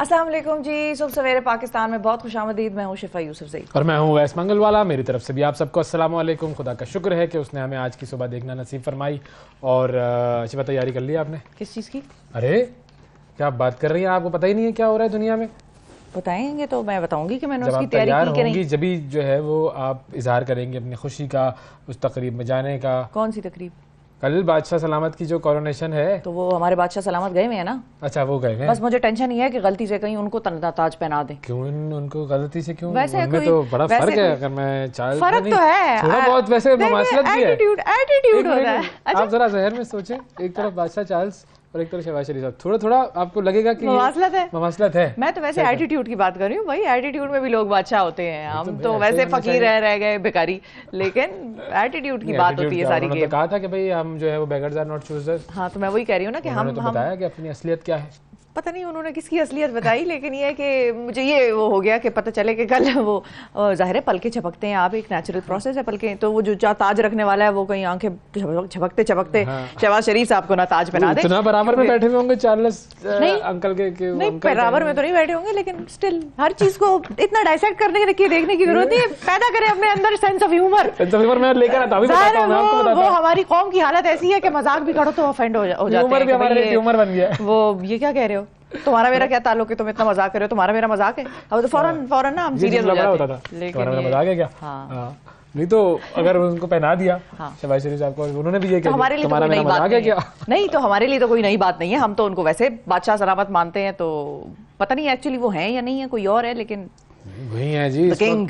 अस्सलाम वालेकुम जी। सुबह सवेरे पाकिस्तान में बहुत खुशामदीद। मैं हूँ शिफा यूसुफ ज़ई और मैं हूँ वैस मंगलवाला। मेरी तरफ से भी आप सबको अस्सलाम वालेकुम। खुदा का शुक्र है कि उसने हमें आज की सुबह देखना नसीब फरमाई। और शिफा तैयारी कर ली आपने? किस चीज़ की? अरे क्या आप बात कर रही हैं, आपको पता ही नहीं है क्या हो रहा है दुनिया में? बताएंगे तो मैं बताऊंगी कि मैंने जब उसकी आप तैयारी तैयार की कि नहीं। होंगी जभी जो है वो आप इजहार करेंगे अपनी खुशी का उस तकरीब में जाने का। कौन सी तकरीब? कल बादशाह सलामत की जो कोरोनेशन है। तो वो हमारे बादशाह सलामत गए हुए हैं ना। अच्छा वो गए हैं। बस मुझे टेंशन ये है कि गलती से कहीं उनको ताज पहना दें। क्यों उनको गलती से क्यों? वैसे उनमें तो बड़ा फर्क है। अगर मैं चाल फर्क तो है, थोड़ा बहुत वैसे ममासलत भी है। एटीट्यूड होता है। आप जरा जहर में सोचें, एक तरफ बादशाह चार्ल्स और एक तरफ शहबाज शरीफ साहब, थोड़ा थोड़ा आपको लगेगा कि ममासलत है। मैं तो वैसे एटीट्यूड की बात कर रही हूँ भाई। एटीट्यूड में भी लोग बादशाह होते हैं। हम तो वैसे फकीर रह गए भिखारी, लेकिन एटीट्यूड की बात होती है सारी। तो कहा था कि भाई हम जो है वो बेगर्स आर नॉट चूजर्स। हाँ तो मैं वही कह रही हूँ ना कि हम बताया कि अपनी असलियत क्या है। पता नहीं उन्होंने किसकी असलियत बताई, लेकिन ये है कि मुझे ये वो हो गया कि पता चले कि कल वो जाहिर है पलके झपकते हैं। आप एक नेचुरल प्रोसेस है पलके। तो वो जो ताज रखने वाला है वो कहीं आंखें झपकते झपकते शहबाज शरीफ साहब को ना ताज पहना दे। इतना बराबर में बैठे हुए होंगे चार्ल्स अंकल के? नहीं बराबर में तो नहीं बैठे होंगे, लेकिन स्टिल हर चीज को इतना डाइसेक्ट करने की देखने की जरूरत है। पैदा करें अपने अंदर सेंस ऑफ ह्यूमर। मैं लेकर आता हूं। वो हमारी कौम की हालत ऐसी है कि मजाक भी करो तो ऑफेंड हो जाते हैं। ह्यूमर भी हमारे ह्यूमर बन गया। वो ये क्या कह रहे हो? तुम्हारा मेरा क्या ताल्लुक है? तुम इतना मजाक कर रहे हो, तुम्हारा मेरा मजाक है। अब तो फौरन ना हम सीरियस हो जाते हैं। लेकिन मेरा मजाक है क्या? हाँ। नहीं तो अगर उनको पहना दिया शहबाज शरीफ साहब को, उन्होंने भी ये कहा हमारे लिए तुम्हारा मेरा मजाक है क्या? नहीं तो हमारे लिए तो कोई नई बात नहीं है। हम तो उनको वैसे बादशाह सलामत मानते हैं। तो पता नहीं एक्चुअली वो हैं या नहीं है, कोई और है, लेकिन वही है जी, किंग,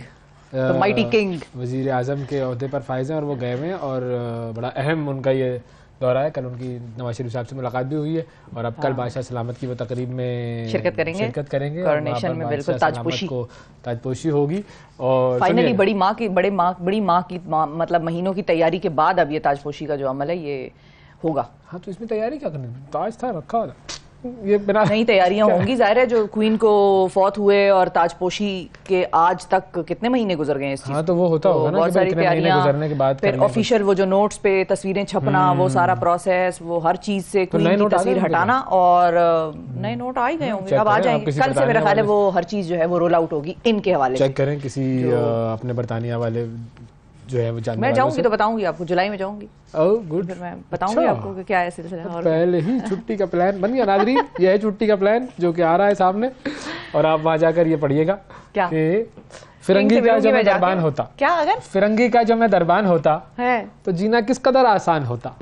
द माइटी किंग। वजीर आजम के ओहदे पर फाइज हैं और वो गए हुए हैं और बड़ा अहम उनका ये दौरा है। कल उनकी नवाज शरीफ साहब से मुलाकात भी हुई है और अब कल बादशाह सलामत की वो तकरीब में शिरकत करेंगे। कोरोनेशन में बिल्कुल ताजपोशी होगी। और फाइनली बड़ी माँ की मतलब महीनों की तैयारी के बाद अब ये ताजपोशी का जो अमल है ये होगा। हाँ तो इसमें तैयारी क्या करनी? ताज था रखा हुआ, ये बिना नई तैयारियां होंगी। जाहिर है जो क्वीन को फौत हुए और ताजपोशी के आज तक कितने महीने गुजर गए इस चीज। हाँ तो वो होता होगा ना, बहुत सारी तैयारियां गुजरने के बाद फिर ऑफिशियल वो जो नोट्स पे तस्वीरें छपना, वो सारा प्रोसेस, वो हर चीज से क्वीन की तस्वीर हटाना। और नए नोट आ ही गए होंगे, अब आ जाएंगे। कल से मेरा ख्याल है वो हर चीज जो है वो रोल आउट होगी इनके हवाले से। चेक करें किसी अपने बरतानिया वाले जो है वो जानने मैं जाऊंगी तो बताऊंगी आपको। जुलाई में जाऊंगी। Oh good. फिर मैं बताऊंगी आपको कि क्या है सिलसिला। और पहले ही छुट्टी का प्लान बन गया नाज़रीन। ये है छुट्टी का प्लान जो कि आ रहा है सामने और आप वहां जाकर ये पढ़िएगा कि फिरंगी का जो मैं दरबान होता। क्या? अगर फिरंगी का जो मैं दरबान होता है तो जीना किस कदर आसान होता।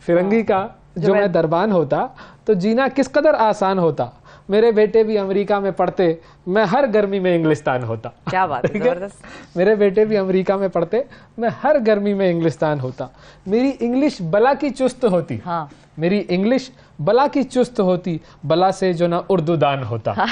फिरंगी का जो मैं दरबान होता तो जीना किस कदर आसान होता। मेरे बेटे भी अमेरिका में पढ़ते, मैं हर गर्मी में इंग्लिस्तान होता। क्या बात है, जबरदस्त। मेरे बेटे भी अमेरिका में पढ़ते, मैं हर गर्मी में इंग्लिस्तान होता। मेरी इंग्लिश बला की चुस्त होती। हाँ। मेरी इंग्लिश बला की चुस्त होती, बला से जो ना उर्दू दान होता।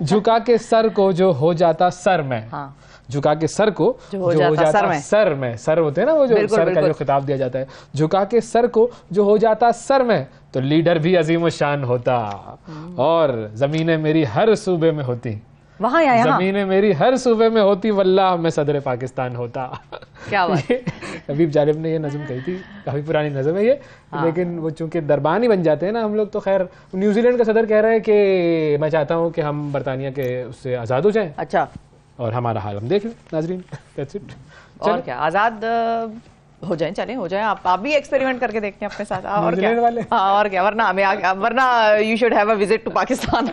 झुका के सर को जो हो जाता सर में। हाँ। झुका के सर को जो हो जाता सर में। सर होते हैं ना वो जो सर का जो खिताब दिया जाता है। झुका के सर को जो हो जाता सर में तो लीडर भी अजीम शान होता। और जमीनें मेरी हर सूबे में होती। वहाँ या यहाँ? जमीनें मेरी हर सूबे में होती, वल्लाह मैं सदर पाकिस्तान होता। क्या बात। हबीब जालिब ने ये नज़म कही थी, काफी पुरानी नज़म है ये। लेकिन वो चूंकि दरबान ही बन जाते हैं ना हम लोग, तो खैर न्यूजीलैंड का सदर कह रहा है कि मैं चाहता हूँ कि हम बरतानिया के उससे आज़ाद हो जाएं। अच्छा। और हमारा हाल हम देख लें नाजरीन। That's it. और क्या आज़ाद हो जाएं, चलें हो जाएं। आप भी एक्सपेरिमेंट करके देखते हैं अपने साथ। और क्या वाले? हाँ और क्या, वरना you should have a visit to Pakistan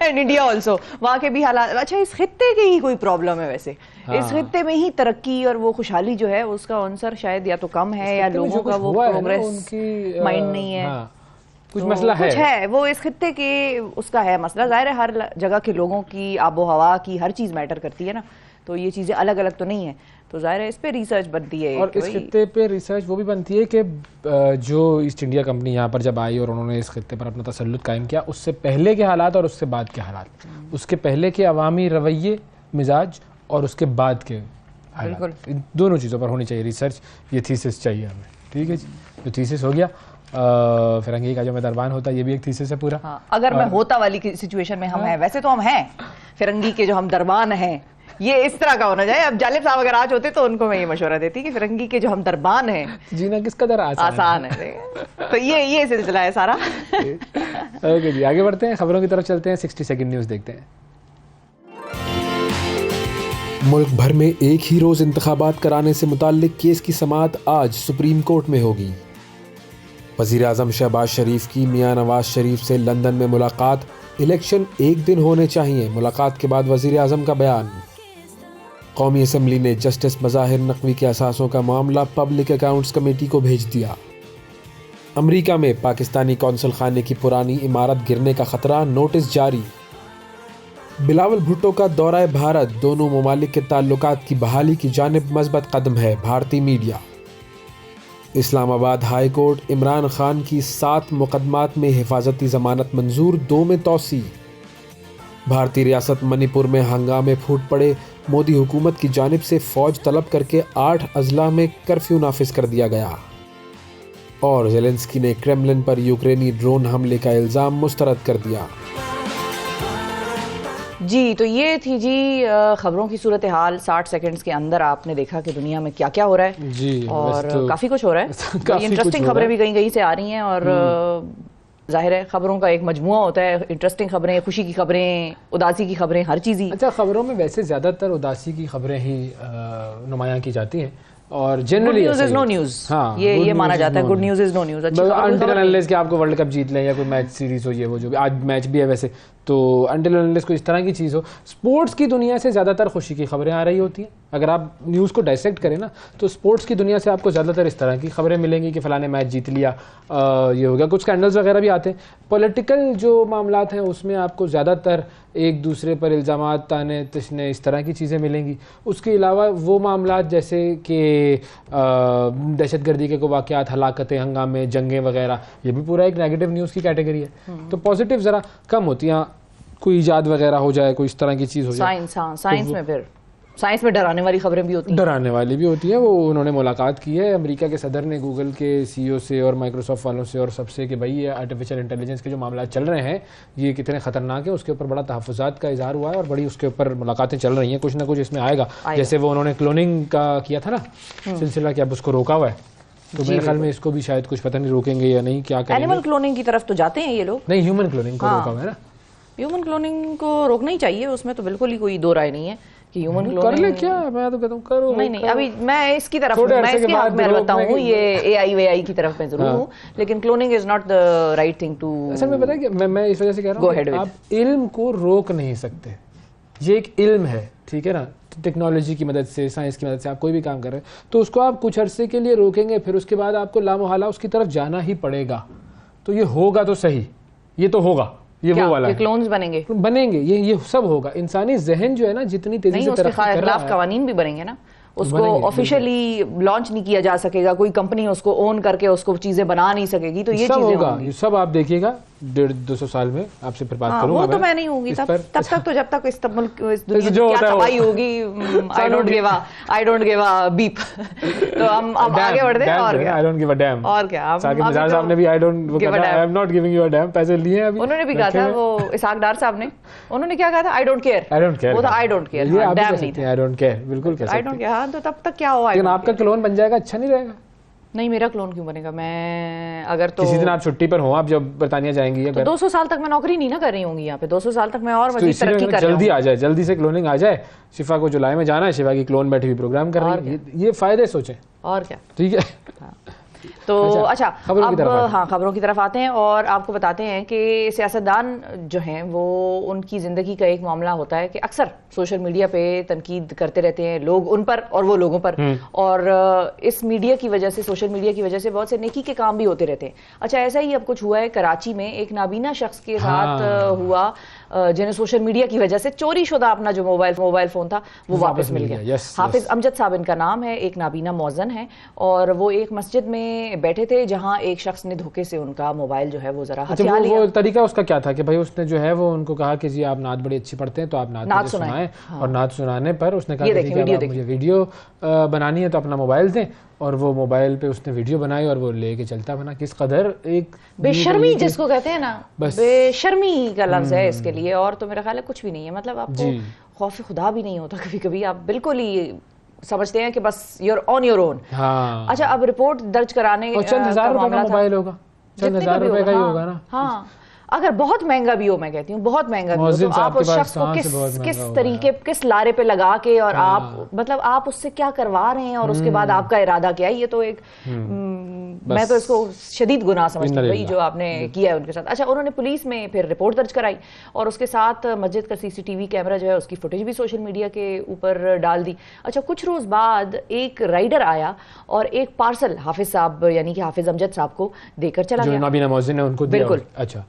and India also. वहाँ के भी हालात। अच्छा इस खित्ते की ही कोई प्रॉब्लम है वैसे? इस खित्ते में ही तरक्की और वो खुशहाली जो है उसका आंसर शायद या तो कम है या लोगों का वो प्रोग्रेस माइंड नहीं है। कुछ मसला है, कुछ है वो इस खित्ते के उसका है मसला। जाहिर है हर जगह के लोगों की आबो हवा की हर चीज मैटर करती है ना, तो ये चीजें अलग अलग तो नहीं है। तो जाहिर है इस पे रिसर्च बनती है। और इस खित्ते पे रिसर्च वो भी बनती है कि जो ईस्ट इंडिया कंपनी यहाँ पर जब आई और उन्होंने इस खित्ते पर अपना तसल्लुत कायम किया, उससे पहले के हालात और उससे बाद के हालात, उसके पहले के अवामी रवैये मिजाज और उसके बाद के हालात, इन दोनों चीज़ों पर होनी चाहिए रिसर्च। ये थीसिस चाहिए हमें। ठीक है जी, जो थीसिस हो गया। फिरंगी का जो मैं दरबान होता, ये भी एक थीसिस है पूरा। हाँ, अगर मैं होता वाली सिचुएशन में हम हैं, वैसे तो हम हैं फिरंगी के जो हम दरबान हैं, ये इस तरह का होना चाहिए। अब जालिब साहब अगर आज होते तो उनको मैं ये मशवरा देती कि फिरंगी के जो हम दरबान हैं जीना किस कदर आसान है। तो ये सिलसिला है सारा। ओके जी, आगे बढ़ते हैं, खबरों की तरफ चलते हैं, 60 सेकंड न्यूज़ देखते हैं। मुल्क भर में एक ही रोज इंतखाबात कराने से मुताल्लिक केस की समाअत आज सुप्रीम कोर्ट में होगी। वज़ीर आज़म शहबाज शरीफ की मियां नवाज शरीफ से लंदन में मुलाकात, इलेक्शन एक दिन होने चाहिए, मुलाकात के बाद वज़ीर आज़म का बयान। कौमी असम्बली ने जस्टिस मज़ाहिर नकवी के असासों का मामला पब्लिक अकाउंट्स कमेटी को भेज दिया। अमरीका में पाकिस्तानी कौंसल खाने की पुरानी इमारत गिरने का खतरा, नोटिस जारी। बिलावल भुट्टो का दौरा भारत, दोनों ममालिक के ताल्लुकात की बहाली की जानिब मज़बत कदम है, भारतीय media. Islamabad high court, Imran Khan की 7 मुकदमात में हिफाजती ज़मानत मंजूर, 2 में तौसी। भारतीय रियासत मणिपुर में हंगामे फूट पड़े, मोदी हुकूमत की जानिब से फ़ौज तलब करके 8 अजला में कर्फ्यू नाफिज कर दिया गया। और ज़ेलेंस्की ने क्रेमलिन पर यूक्रेनी ड्रोन हमले का इल्ज़ाम मुस्तरद कर दिया। जी, तो ये थी जी खबरों की सूरत हाल। 60 सेकंड्स के अंदर आपने देखा कि दुनिया में क्या क्या हो रहा है जी, और तो काफ़ी कुछ हो रहा है। इंटरेस्टिंग खबरें भी कहीं कहीं से आ रही हैं और जाहिर है खबरों का एक मजमुआ होता है, इंटरेस्टिंग खबरें, खुशी की खबरें, उदासी की खबरें, हर चीज़ ही। अच्छा, खबरों में वैसे ज़्यादातर उदासी की खबरें ही नुमायां की जाती हैं और generally news is no news, ये माना जाता है, good news is no news. Until unless कि आपको वर्ल्ड कप जीत लें या कोई मैच सीरीज हो, ये वो जो भी आज मैच भी है वैसे, तो अंटिल अनलेस कोई इस तरह की चीज़ हो, स्पोर्ट्स की दुनिया से ज़्यादातर खुशी की खबरें आ रही होती हैं। अगर आप न्यूज़ को डायसेक्ट करें ना, तो स्पोर्ट्स की दुनिया से आपको ज़्यादातर इस तरह की खबरें मिलेंगी कि फ़लाने मैच जीत लिया, ये हो गया। कुछ स्कैंडल्स वगैरह भी आते हैं। पॉलिटिकल जो मामलात हैं उसमें आपको ज़्यादातर एक दूसरे पर इल्ज़ामात, ताने तशने, इस तरह की चीज़ें मिलेंगी। उसके अलावा वो मामलात जैसे कि दहशतगर्दी के कोई वाक़यात, हलाकतें, हंगामे, जंगें वगैरह, ये भी पूरा एक नेगेटिव न्यूज़ की कैटेगरी है। तो पॉजिटिव ज़रा कम होती हैं। कोई इजाद वगैरह हो जाए, कोई इस तरह की चीज़ हो जाए। साइंस, हाँ, साइंस में फिर साइंस में डराने वाली खबरें भी होती हैं। डराने वाली भी होती है। वो उन्होंने मुलाकात की है अमेरिका के सदर ने गूगल के सीईओ से और माइक्रोसॉफ्ट वालों से और सबसे कि भाई ये आर्टिफिशियल इंटेलिजेंस के जो मामला चल रहे हैं ये कितने ख़तरनाक है, उसके ऊपर बड़ा तहफ़्फ़ुज़ात का इज़हार हुआ है और बड़ी उसके ऊपर मुलाकातें चल रही हैं। कुछ ना कुछ इसमें आएगा। जैसे वो उन्होंने क्लोनिंग का किया था ना सिलसिला, कि अब उसको रोका हुआ है, तो मेरे ख्याल में इसको भी शायद कुछ पता नहीं रोकेंगे या नहीं, क्या करेंगे। एनिमल क्लोनिंग की तरफ तो जाते हैं ये लोग। नहीं, ह्यूमन क्लोनिंग को रोका हुआ है ना। ह्यूमन क्लोनिंग को रोकना ही चाहिए, उसमें तो बिल्कुल ही कोई दो राय नहीं है कि ह्यूमन क्लोनिंग कर ले। क्या मैं तो कहता हूँ करो। नहीं, अभी मैं इसकी तरफ हूँ, मैं इसके हक में रहता हूँ, ये एआई वेआई की तरफ मैं जरूर हूँ, लेकिन cloning is not the right thing to. असल में पता है कि मैं इस वजह से कह रहा हूँ, आप इल्म को रोक नहीं सकते। ये एक इल्म है, ठीक है ना। टेक्नोलॉजी की मदद से, साइंस की मदद से आप कोई भी काम कर रहे हैं, तो उसको आप कुछ अरसे के लिए रोकेंगे, फिर उसके बाद आपको लामोहला उसकी तरफ जाना ही पड़ेगा। तो ये होगा तो सही, ये तो होगा, ये वो वाला है। क्लोन्स बनेंगे, ये सब होगा। इंसानी जहन जो है ना, जितनी तेजी से तरक्की कर रहा है, कवानीन भी बनेंगे ना। उसको ऑफिशियली लॉन्च नहीं किया जा सकेगा, कोई कंपनी उसको ओन करके उसको चीजें बना नहीं सकेगी, तो ये सब चीजें होगा। ये सब आप देखिएगा 150-200 साल में आपसे फिर बात करूंगा। वो तो मैं नहीं होगी तब तक तो जब तक इस दुनिया की क्या तबाही होगी, I don't give a beep. तो हम अब आगे बढ़ते हैं। और क्या, I don't give a dam. और क्या, साकिब निसार साहब ने भी आई am not giving you a dam पैसे लिए हैं अभी। उन्होंने भी कहा था, वो इसहाक डार साहब ने, उन्होंने क्या कहा था, आई डोंट केयर। वो था आई डोंट केयर, डैम नहीं था, आई डोंट केयर। बिल्कुल कह सकते हैं आई डोंट केयर। हाँ, तो तब तक क्या हो, लेकिन आपका क्लोन बन जाएगा, अच्छा नहीं रहेगा। नहीं, मेरा क्लोन क्यों बनेगा? मैं अगर तो किसी दिन आप छुट्टी पर हो, आप जब बरतानिया जाएंगी, तो 200 साल तक मैं नौकरी नहीं ना कर रही होंगी यहाँ पे। 200 साल तक मैं और मजीद तरक्की कर रही हूँ। जल्दी आ जाए, जल्दी से क्लोनिंग आ जाए। शिफा को जुलाई में जाना है, शिफा की क्लोन बैठी हुई प्रोग्राम कर रही है। ये फायदे सोचें और क्या, ठीक है। तो अच्छा, अब खबरों की तरफ आते हैं और आपको बताते हैं कि सियासतदान जो हैं वो, उनकी ज़िंदगी का एक मामला होता है कि अक्सर सोशल मीडिया पे तनकीद करते रहते हैं लोग उन पर और वो लोगों पर, और इस मीडिया की वजह से, सोशल मीडिया की वजह से बहुत से नेकी के काम भी होते रहते हैं। अच्छा, ऐसा ही अब कुछ हुआ है कराची में, एक नाबीना शख्स के साथ हुआ जिन्हें सोशल मीडिया की वजह से चोरी शुदा अपना जो मोबाइल फोन था वो वापस मिल गया। हाफिज अमजद साहब इनका नाम है, एक नाबीना मौजन है, और वो एक मस्जिद में बैठे थे जहां एक शख्स ने धोखे से उनका मोबाइल जो है वो जरा हथिया लिया। वो तरीका उसका क्या था कि भाई उसने जो है वो उनको कहा कि जी आप नात बड़ी अच्छी पढ़ते हैं तो आप नात सुनाएं। और नात सुनाने पर उसने कहा कि मुझे वीडियो बनानी है तो अपना मोबाइल दें, और वो मोबाइल पे उसने वीडियो बनाई और वो लेके चलता बना। किस कदर एक बेशर्मी जिसको कहते हैं ना, बेशर्मी का लफ्ज है इसके लिए, और तो मेरा ख्याल है कुछ भी नहीं है। मतलब आपको खौफ खुदा भी नहीं होता कभी कभी, आप बिल्कुल ही समझते हैं कि बस यूर ऑन योर ओन। अच्छा, अब रिपोर्ट दर्ज कराने चंद हजार रुपए का मोबाइल होगा, चंद हजार रुपए का ही होगा ना। हाँ, अगर बहुत महंगा भी हो, मैं कहती हूँ बहुत महंगा भी हो, तो आप उस शख्स को किस तरीके, किस लारे पे लगा के, और आप मतलब आप उससे क्या करवा रहे हैं और उसके बाद आपका इरादा क्या है, ये तो एक मैं तो इसको शदीद गुनाह समझती हूँ भाई जो आपने किया है उनके साथ। अच्छा, उन्होंने पुलिस में फिर रिपोर्ट दर्ज कराई और उसके साथ मस्जिद का CCTV कैमरा जो है उसकी फुटेज भी सोशल मीडिया के ऊपर डाल दी। अच्छा, कुछ रोज बाद एक राइडर आया और एक पार्सल हाफिज साहब यानी कि हाफिज अमजद साहब को देकर चला गया, जो नाबीना मौज़िन ने उनको दिया। बिल्कुल। अच्छा,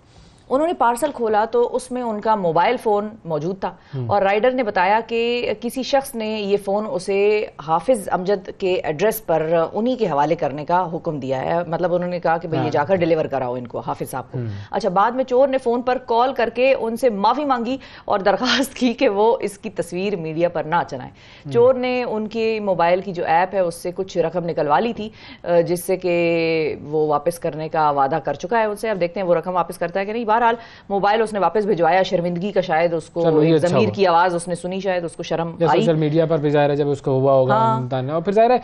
उन्होंने पार्सल खोला तो उसमें उनका मोबाइल फोन मौजूद था और राइडर ने बताया कि किसी शख्स ने ये फोन उसे हाफिज अमजद के एड्रेस पर उन्हीं के हवाले करने का हुक्म दिया है। मतलब उन्होंने कहा कि भाई ये जाकर डिलीवर कराओ इनको, हाफिज साहब को। अच्छा, बाद में चोर ने फोन पर कॉल करके उनसे माफी मांगी और दरखास्त की कि वो इसकी तस्वीर मीडिया पर ना चलाएं। चोर ने उनके मोबाइल की जो ऐप है उससे कुछ रकम निकलवा ली थी जिससे कि वो वापस करने का वादा कर चुका है उनसे। अब देखते हैं वो रकम वापस करता है कि नहीं। बहरहाल मोबाइल उसने वापस भिजवाया, शर्मिंदगी का शायद उसको एक ज़मीर की आवाज उसने सुनी, शायद उसको शर्म आई। सोशल मीडिया पर भी ज़ाहिर है जब उसको हुआ होगा और फिर ज़ाहिर है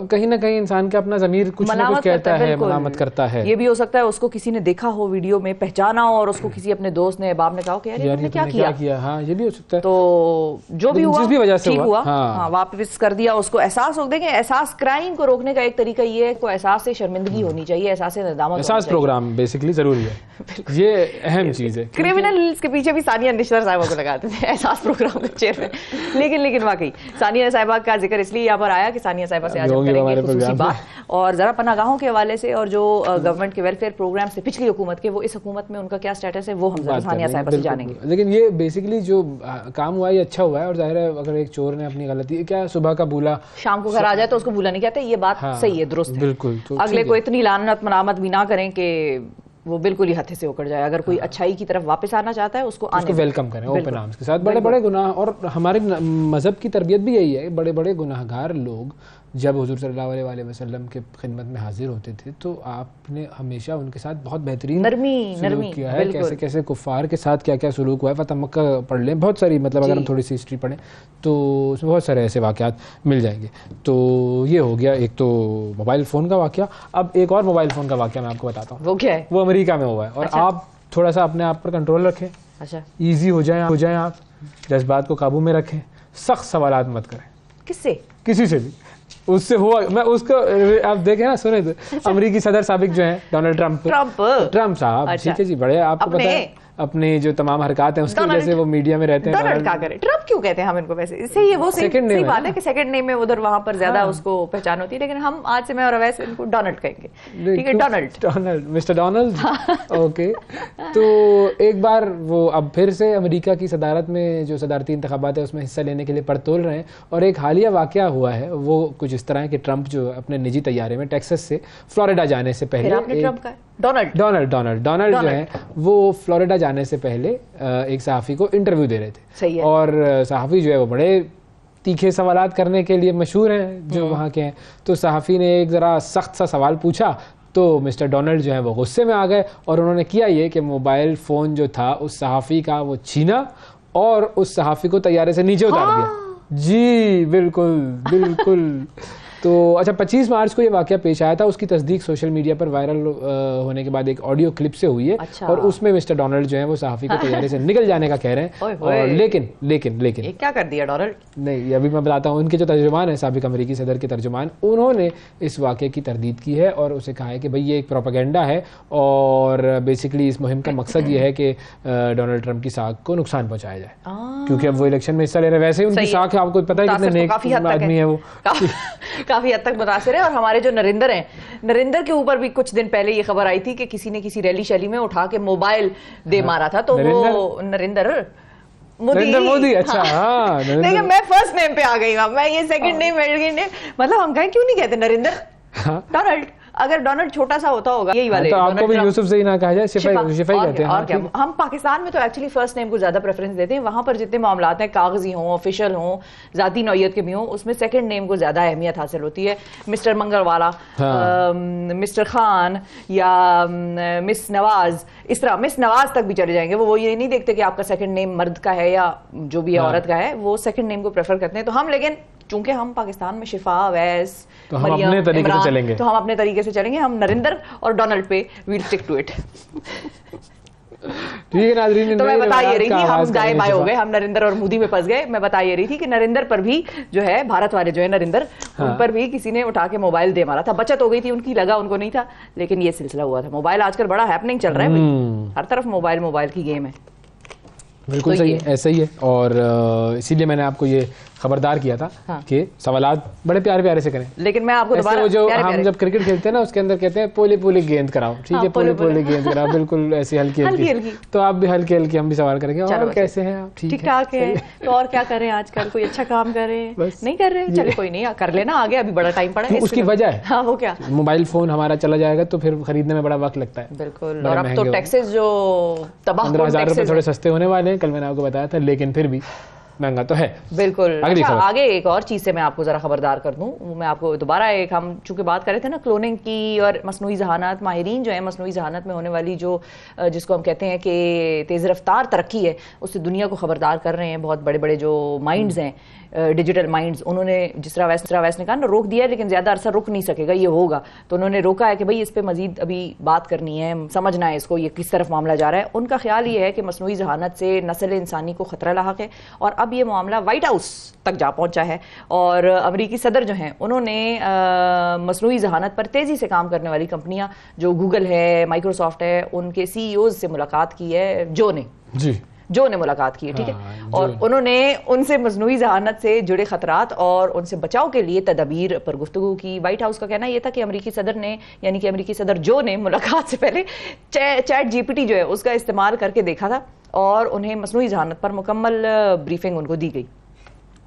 कहीं ना कहीं इंसान का अपना ज़मीर कुछ ना कुछ कहता है, मलामत करता है। ये भी हो सकता है उसको किसी ने देखा हो वीडियो में, पहचाना हो और उसको किसी अपने दोस्त ने, बाप ने कहा कि यार तुमने क्या किया। हाँ, ये भी हो सकता है। तो जो भी हुआ वजह से ठीक हुआ, हाँ, वापस कर दिया उसको। एहसास हो, देखें, एहसास क्राइम को रोकने का एक तरीका ये है, कोई एहसास से शर्मिंदगी होनी चाहिए, एहसास से नदामत, एहसास प्रोग्राम बेसिकली जरूरी है। ये अहम चीज है। क्रिमिनल्स के पीछे भी सानिया निश्तर साहिबा को लगाते थे एहसास प्रोग्राम के चेयरमैन। लेकिन वाकई सानिया साहिबा का जिक्र इसलिए यहाँ पर आया कि सानिया साहिबा से आज हम करेंगे खुसूसी बात, और जरा पनागाहों के हवाले से और जो गवर्नमेंट के वेलफेयर प्रोग्राम से पिछली हुकूमत के, वो इस हुकूमत में उनका क्या स्टेटस है, वो हम जरा सानिया साहिबा से जानेंगे। लेकिन ये बेसिकली जो काम हुआ ये अच्छा हुआ है, और जाहिर है अगर एक चोर ने अपनी गलती, क्या सुबह का भूला शाम को घर आ जाए तो उसको भूला नहीं कहते, ये बात सही है, दुरुस्त है। बिल्कुल। अगले को इतनी लानत मनामत भी ना करें कि वो बिल्कुल ही हथे से उकड़ जाए। अगर कोई अच्छाई की तरफ वापस आना चाहता है उसको वेलकम करें ओपन आर्म्स के साथ। बड़े बड़े गुनाह, और हमारे मजहब की तरबियत भी यही है, बड़े बड़े गुनाहगार लोग जब हुजूर सल्लल्लाहु अलैहि वसल्लम के खिदमत में हाजिर होते थे तो आपने हमेशा उनके साथ बहुत बेहतरीन नरमी किया है। कैसे कैसे कुफ़ार के साथ क्या क्या सलूक हुआ है, फतह मक्का पढ़ लें, बहुत सारी, मतलब अगर हम थोड़ी सी हिस्ट्री पढ़ें तो उसमें बहुत सारे ऐसे वाक़यात मिल जाएंगे। तो ये हो गया एक तो मोबाइल फ़ोन का वाक़या। अब एक और मोबाइल फ़ोन का वाक़या मैं आपको बताता हूँ। वो क्या है? वो अमेरिका में हुआ है। और आप थोड़ा सा अपने आप पर कंट्रोल रखें। अच्छा, ईजी हो जाए आप, जज्बात को काबू में रखें, सख्त सवालात मत करें। किससे? किसी से भी। उससे हुआ, मैं उसको आप देखें ना, सुने तो अमेरिकी सदर साबिक जो हैं डोनाल्ड ट्रम्प साहब, ठीक है जी, बड़े आपको पता है अपने जो तमाम हरकत हैं उसकी वजह से वो मीडिया में रहते हैं। डोनाल्ड क्या करे, ट्रम्प क्यों कहते हैं हम इनको? वैसे इससे ये वो सही बात है कि सेकंड नेम में उधर वहां पर ज्यादा उसको पहचान होती है, लेकिन हम आज से मैं और वैसे इनको डोनाल्ड कहेंगे, ठीक है? Donald, mister Donald. ओके, तो एक बार वो अब फिर से अमेरिका की सदारत में जो सदारती इंतखाबात है उसमें हिस्सा लेने के लिए पड़तोल रहे हैं। और एक हालिया वाकया हुआ है, वो कुछ इस तरह है कि ट्रम्प जो अपने निजी तैयारे में टेक्सास से फ्लोरिडा जाने से पहले, डोनाल्ड जो है वो फ्लोरिडा जाने से पहले एक सहाफ़ी को इंटरव्यू दे रहे थे। सही है। और सहाफ़ी जो है वो बड़े तीखे सवालात करने के लिए मशहूर हैं जो वहाँ के हैं। तो सहाफ़ी ने एक ज़रा सख्त सा सवाल पूछा तो मिस्टर डोनाल्ड जो है वो गुस्से में आ गए और उन्होंने किया ये कि मोबाइल फ़ोन जो था उस सहाफ़ी का वो छीना और उस सहाफ़ी को तैयारे से नीचे उतार दिया। जी बिल्कुल। तो अच्छा, 25 मार्च को ये वाकया पेश आया था। उसकी तस्दीक सोशल मीडिया पर वायरल होने के बाद एक ऑडियो क्लिप से हुई है। अच्छा। और उसमें मिस्टर डोनाल्ड जो है वो सहाफ़ी को तैयारी से निकल जाने का कह रहे हैं। और लेकिन ये क्या कर दिया डोनाल्ड? नहीं, अभी मैं बताता हूँ। उनके जो तर्जुमान है, साबिक अमेरिकी सदर के तर्जुमान, उन्होंने इस वाकये की तरदीद की है और उसे कहा है कि भाई ये एक प्रोपेगेंडा है और बेसिकली इस मुहिम का मकसद ये है कि डोनाल्ड ट्रंप की साख को नुकसान पहुँचाया जाए, क्योंकि अब वो इलेक्शन में हिस्सा ले रहे हैं। वैसे उनकी साख आपको पता है कितने नेक आदमी है वो, काफी हद तक मुतासिर है। और हमारे जो नरेंद्र हैं, नरेंद्र के ऊपर भी कुछ दिन पहले ये खबर आई थी कि किसी ने किसी रैली शैली में उठा के मोबाइल दे मारा था। तो वो नरेंद्र मोदी। अच्छा, हाँ। देखिए, मैं फर्स्ट नेम पे आ गई, मैं ये सेकंड नेम मतलब हम कहें क्यों नहीं कहते नरेंद्र, डोनाल्ड। अगर डोनाल्ड छोटा सा होता होगा यही वाले, तो आपको भी यूसुफ से ही ना कहा जाए, शिफाई कहते हैं। और क्या, हम पाकिस्तान में तो एक्चुअली फर्स्ट नेम को ज्यादा प्रेफरेंस देते हैं। वहां पर जितने मामलात हैं, कागजी हों, ऑफिशियल हों, जाती नौयत के भी हों, उसमें सेकंड नेम को ज्यादा अहमियत हासिल होती है। मिस्टर मंगलवाला, मिस्टर खान या मिस नवाज, इस तरह मिस नवाज तक भी चले जाएंगे। वो ये नहीं देखते कि आपका सेकंड नेम मर्द का है या जो भी है औरत का है, वो सेकंड नेम को प्रेफर करते हैं। तो हम, लेकिन चूंकि हम पाकिस्तान में शिफा, वैस, तो हम अपने तरीके से चलेंगे, हम नरेंद्र और डोनाल्ड पे वील स्टिक टू इट। ठीक है नाज़रीन, तो मैं बता ये रही थी, हम गाय बाय हो गए, हम नरेंद्र और मोदी में फंस गए। मैं बता ये रही थी कि नरेंद्र पर भी जो है, भारत वाले जो है नरेंद्र, उन पर भी किसी ने उठा के मोबाइल दे मारा था। बचत हो गई थी उनकी, लगा उनको नहीं था, लेकिन ये सिलसिला हुआ था। मोबाइल आजकल बड़ा हैपनिंग चल रहा है भाई, हर तरफ मोबाइल की गेम है। बिल्कुल सही है, ऐसा ही है। और इसीलिए मैंने आपको ये खबरदार किया था कि सवालात बड़े प्यारे प्यारे से करें। लेकिन मैं आपको दोबारा, जो हम जब क्रिकेट खेलते हैं ना, उसके अंदर कहते हैं पोली पोली गेंद कराओ, ठीक है, पोली पोली गेंद कराओ, बिल्कुल ऐसी हल्की हल्की। तो आप भी हल्की हल्की, हम भी सवाल करेंगे। और कैसे हैं आप? ठीक ठाक है। तो और क्या करें आजकल, कोई अच्छा काम करें? नहीं कर रहे, चले कोई नहीं, कर लेना आगे, अभी बड़ा टाइम पड़ा है। उसकी वजह है, हाँ वो क्या, मोबाइल फोन हमारा चला जाएगा तो फिर खरीदने में बड़ा वक्त लगता है। बिल्कुल। और अब तो टैक्सेस जो तबाह, 15,000 रुपए थोड़े सस्ते होने वाले हैं, कल मैंने आपको बताया था, लेकिन फिर भी महंगा तो है। बिल्कुल। अच्छा, आगे एक और चीज से मैं आपको जरा खबरदार कर दूं। मैं आपको दोबारा एक, हम चूंकि बात कर रहे थे ना क्लोनिंग की और मसनूई जहानत, माहिरीन जो है मसनूई जहानत में होने वाली जो जिसको हम कहते हैं कि तेज़ रफ्तार तरक्की है, उससे दुनिया को खबरदार कर रहे हैं बहुत बड़े बड़े जो माइंड्स हैं, डिजिटल माइंड्स। उन्होंने जिस तरह वैस ने कहा ना, रोक दिया है, लेकिन ज़्यादा अरसा रुक नहीं सकेगा, ये होगा। तो उन्होंने रोका है कि भाई इस पर मजीद अभी बात करनी है, समझना है इसको, ये किस तरफ मामला जा रहा है। उनका ख्याल ये है कि मसनूई जहानत से नस्ल इंसानी को ख़तरा लाहक है, और अब ये मामला वाइट हाउस तक जा पहुंचा है। और अमरीकी सदर जो हैं, उन्होंने मसनूई जहानत पर तेज़ी से काम करने वाली कंपनियां, जो गूगल है, माइक्रोसॉफ्ट है, उनके CEOs से मुलाकात की है। जो ने मुलाकात की है, ठीक है। और उन्होंने उनसे मसनूई जहानत से जुड़े खतरात और उनसे बचाव के लिए तदबीर पर गुफ्तगू की। वाइट हाउस का कहना यह था कि अमरीकी सदर ने, यानी कि अमरीकी सदर जो ने मुलाकात से पहले चैट GPT जो है उसका इस्तेमाल करके देखा था, और उन्हें मसनूई जहानत पर मुकम्मल ब्रीफिंग उनको दी गई।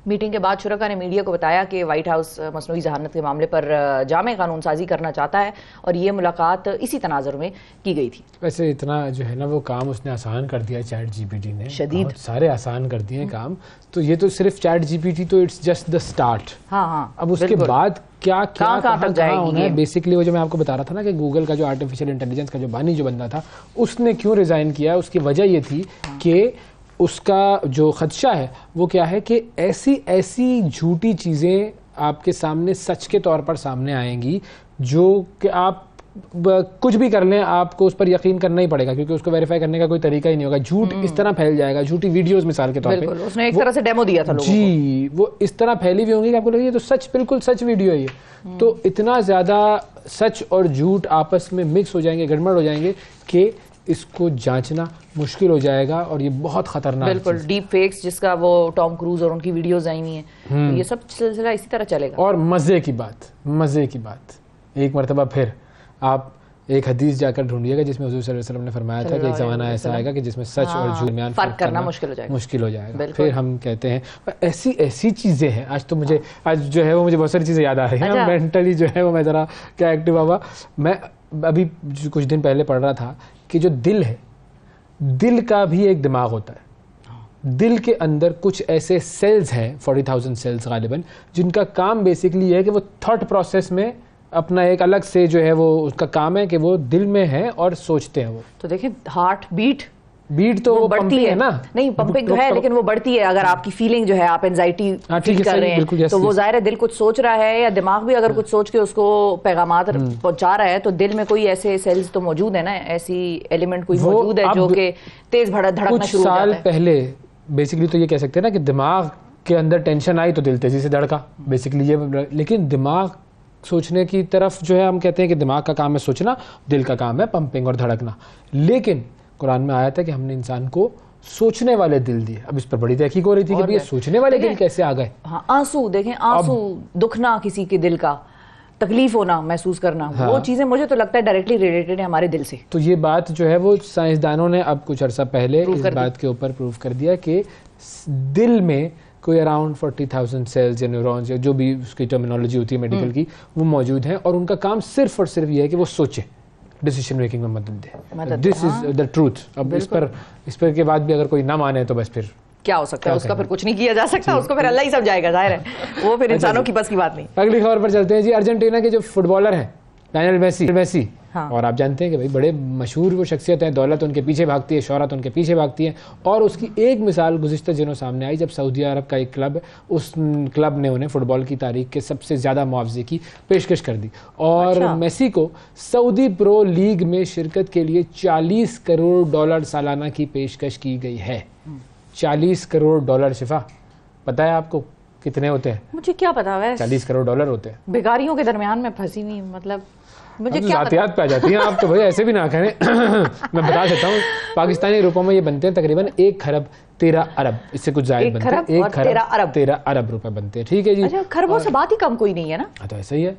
मीटिंग के बाद शुरका ने मीडिया को बताया कि व्हाइट हाउस मसनूई जहानत के मामले पर जामे कानून साजी करना चाहता है, और ये मुलाकात इसी तनाजुर में की गई थी। वैसे इतना जो है ना वो काम उसने आसान कर दिया, चैट GPT ने शदीद सारे आसान कर दिए काम। तो ये तो सिर्फ चैट GPT, तो इट्स जस्ट द स्टार्ट। हाँ, अब उसके बाद क्या कहाँ जाएगी बेसिकली वो जो मैं आपको बता रहा था ना कि गूगल का जो आर्टिफिशियल इंटेलिजेंस का जो बानी जो बंदा था, उसने क्यों रिजाइन किया, उसकी वजह ये थी कि उसका जो खदशा है वो क्या है कि ऐसी झूठी चीज़ें आपके सामने सच के तौर पर सामने आएंगी, जो कि आप कुछ भी कर लें आपको उस पर यकीन करना ही पड़ेगा, क्योंकि उसको वेरीफाई करने का कोई तरीका ही नहीं होगा। झूठ इस तरह फैल जाएगा, झूठी वीडियोस मिसाल के तौर पे, उसने एक तरह से डेमो दिया था लोगों जी, वो इस तरह फैली हुई होंगी कि आपको लगेगा ये तो सच, बिल्कुल सच वीडियो है ये। तो इतना ज़्यादा सच और झूठ आपस में मिक्स हो जाएंगे, गड़बड़ हो जाएंगे कि इसको जांचना मुश्किल हो जाएगा, और ये बहुत खतरनाक। बिल्कुल, डीप फेक्स जिसका वो टॉम क्रूज और उनकी वीडियोस आई हुई हैं, तो ये सब सिलसिला इसी तरह चलेगा। और मज़े की बात एक मरतबा फिर आप एक हदीस जाकर ढूंढिएगा जिसमें हुजूर सल्लल्लाहु अलैहि वसल्लम ने फरमाया था कि एक ज़माना ऐसा आएगा कि जिसमें सच और झूठ में फर्क करना मुश्किल हो जाएगा। फिर हम कहते हैं ऐसी चीज़ें हैं। आज तो मुझे आज जो है वो मुझे बहुत सारी चीज़ें याद आ रही हैं, मेंटली जो है वो मैं ज़रा क्या एक्टिव हुआ। मैं अभी कुछ दिन पहले पढ़ रहा था कि जो दिल है, दिल का भी एक दिमाग होता है। दिल के अंदर कुछ ऐसे सेल्स हैं, 40,000 सेल्स गालिबन, जिनका काम बेसिकली ये है कि वो थॉट प्रोसेस में अपना एक अलग से जो है वो उसका काम है कि वो दिल में है और सोचते हैं वो। तो देखिए हार्ट बीट तो वो बढ़ती है ना, नहीं पंपिंग है, लेकिन वो बढ़ती है। अगर आपकी फीलिंग जो है, आप एंजाइटी फील कर रहे हैं, तो वो जाहिर है दिल कुछ सोच रहा है, या दिमाग भी अगर कुछ सोच के उसको पैगामात पहुंचा रहा है, तो दिल में कोई ऐसे सेल्स तो मौजूद है ना, ऐसी एलिमेंट कोई मौजूद है जो कि तेज धड़कना शुरू हो जाता है। साल पहले बेसिकली तो ये कह सकते हैं ना कि दिमाग के अंदर टेंशन आई तो दिल तेजी से धड़का, बेसिकली ये। लेकिन दिमाग सोचने की तरफ जो है, हम कहते हैं कि दिमाग का काम है सोचना, दिल का काम है पंपिंग और धड़कना। लेकिन कुरान में आया था कि हमने इंसान को सोचने वाले दिल दिए। अब इस पर बड़ी तहकीक हो रही थी कि ये सोचने वाले दिल कैसे आ गए। हाँ, आंसू देखें, आंसू, दुखना किसी के दिल का, तकलीफ होना, महसूस करना, हाँ। वो चीजें मुझे तो लगता है डायरेक्टली रिलेटेड है हमारे दिल से। तो ये बात जो है वो साइंसदानों ने अब कुछ अर्सा पहले इस बात के ऊपर प्रूव कर दिया कि दिल में कोई अराउंड 40,000 सेल्स या न्यूरॉन्स या जो भी उसकी टर्मिनोलॉजी होती है मेडिकल की, वो मौजूद हैं, और उनका काम सिर्फ और सिर्फ ये है कि वो सोचे, डिसीजन मेकिंग में मदद दे। This is the truth. अब इस पर के बाद भी अगर कोई ना माने तो बस फिर क्या हो सकता है, उसका फिर कुछ नहीं किया जा सकता, उसको फिर अल्लाह ही समझाएगा, जाहिर है वो फिर इंसानों की बस की बात नहीं। अगली खबर पर चलते हैं जी। अर्जेंटीना के जो फुटबॉलर हैं लायनल मेसी, हाँ। और आप जानते हैं कि भाई बड़े मशहूर वो शख्सियत हैं, दौलत उनके पीछे भागती है, शोहरत उनके पीछे भागती है। और उसकी एक मिसाल गुज़िश्ता दिनों सामने आई जब सऊदी अरब का एक क्लब, उस क्लब ने उन्हें फुटबॉल की तारीख के सबसे ज़्यादा मुआवजे की पेशकश कर दी। और अच्छा। मेसी को सऊदी प्रो लीग में शिरकत के लिए $40 करोड़ सालाना की पेशकश की गई है। $40 करोड़। शिफा, पता है आपको कितने होते हैं? मुझे क्या पता वैसे, $40 करोड़ होते हैं। बेकारियों के दरमियान में फंसी हुई, मतलब मुझे क्या पता। जातियात पे आ जाती हैं आप तो भाई, ऐसे भी ना कहें। मैं बता सकता हूँ, पाकिस्तानी रुपयों में ये बनते हैं तकरीबन 1 खरब 13 अरब, इससे कुछ जायद बनते हैं। 1 खरब 13 अरब रुपए बनते हैं। ठीक है जी। अच्छा, खरबों से बात ही कम कोई नहीं है ना। हाँ, तो ऐसा ही है,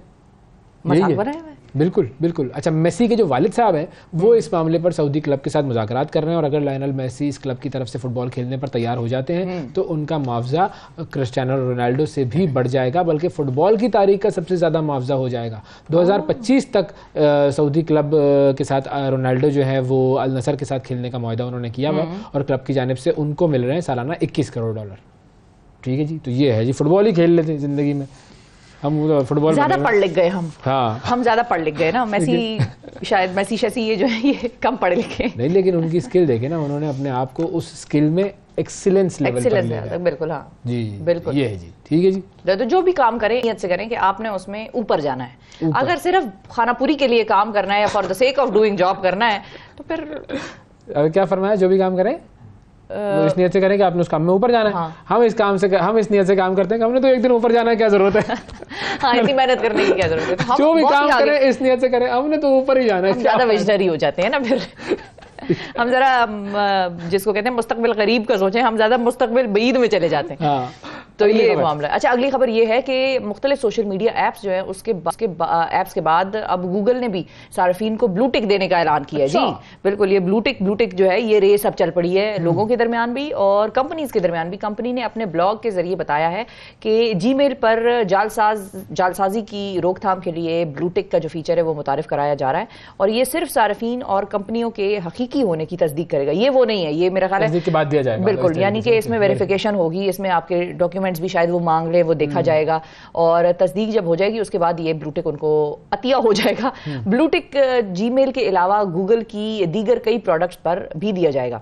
मजाक बनाया हुआ है। बिल्कुल बिल्कुल। अच्छा, मेसी के जो वालिद साहब हैं वो इस मामले पर सऊदी क्लब के साथ मुज़ाकरात कर रहे हैं, और अगर लायनल मेसी इस क्लब की तरफ से फुटबॉल खेलने पर तैयार हो जाते हैं तो उनका मुआवजा क्रिस्टियानो रोनाल्डो से भी बढ़ जाएगा, बल्कि फुटबॉल की तारीख का सबसे ज़्यादा मुआवजा हो जाएगा। 2025 तक सऊदी क्लब के साथ रोनाल्डो जो है वो अल नसर के साथ खेलने का मुआहदा उन्होंने किया हुआ, और क्लब की जानिब से उनको मिल रहे हैं सालाना $21 करोड़। ठीक है जी। तो ये है जी, फुटबॉल ही खेल लेते हैं ज़िंदगी में हम, फुटबॉल ज्यादा पढ़ लिख गए हम। हाँ, हम ज्यादा पढ़ लिख गए ना। मेसी शायद, मेसी शैसी ये जो है ये कम पढ़े लिखे नहीं, लेकिन उनकी स्किल देखे ना, उन्होंने अपने आप को उस स्किल में एक्सीलेंस लेवल पर ले गए। बिल्कुल, हाँ जी बिल्कुल, ये है जी। ठीक है जी। तो जो भी काम करें नियत से करें कि आपने उसमें ऊपर जाना है। अगर सिर्फ खानापुरी के लिए काम करना है या for the sake of doing job करना है तो फिर अब क्या फरमाया, जो भी काम करें वो इस नियत से करें कि आपने उस काम में ऊपर जाना है। हाँ। हम इस नियत से काम करते हैं कि हमने तो एक दिन ऊपर जाना है, क्या जरूरत है। हाँ, इतनी मेहनत करने की क्या जरूरत है। तो हम जो भी बहुत काम ही आगे- करें इस नियत से करें, हमने तो ऊपर ही जाना है। हम ज्यादा विजनरी हो जाते हैं ना फिर। हम जरा जिसको कहते हैं मुस्तकबिल करीब का सोचें, हम ज्यादा मुस्तकबिल बईद में चले जाते हैं। हाँ। तो ये मामला है। अच्छा, अगली खबर ये है कि मुख्तलिफ सोशल मीडिया ऐप्स जो है उसके ऐप्स के बाद अब गूगल ने भी सार्फिन को ब्लू टिक देने का ऐलान किया है। जी बिल्कुल, ये ब्लू टिक जो है ये रेस अब चल पड़ी है लोगों के दरमियान भी और कंपनीज के दरमियान भी। कंपनी ने अपने ब्लॉग के जरिए बताया है कि जीमेल पर जालसाजी की रोकथाम के लिए ब्लू टिक का जो फीचर है वो मुतारिफ कराया जा रहा है, और ये सिर्फ सार्फिन और कंपनियों के हकीकी होने की तस्दीक करेगा। ये वो नहीं है, ये मेरा ख्याल है के बाद दिया जाएगा। बिल्कुल, यानी कि इसमें वेरिफिकेशन होगी, इसमें आपके डॉक्यूमेंट्स भी शायद वो मांग ले, वो देखा जाएगा, और तस्दीक जब हो जाएगी उसके बाद ये ब्लूटिक उनको अतिया हो जाएगा। ब्लूटिक जीमेल के अलावा गूगल की दीगर कई प्रोडक्ट्स पर भी दिया जाएगा,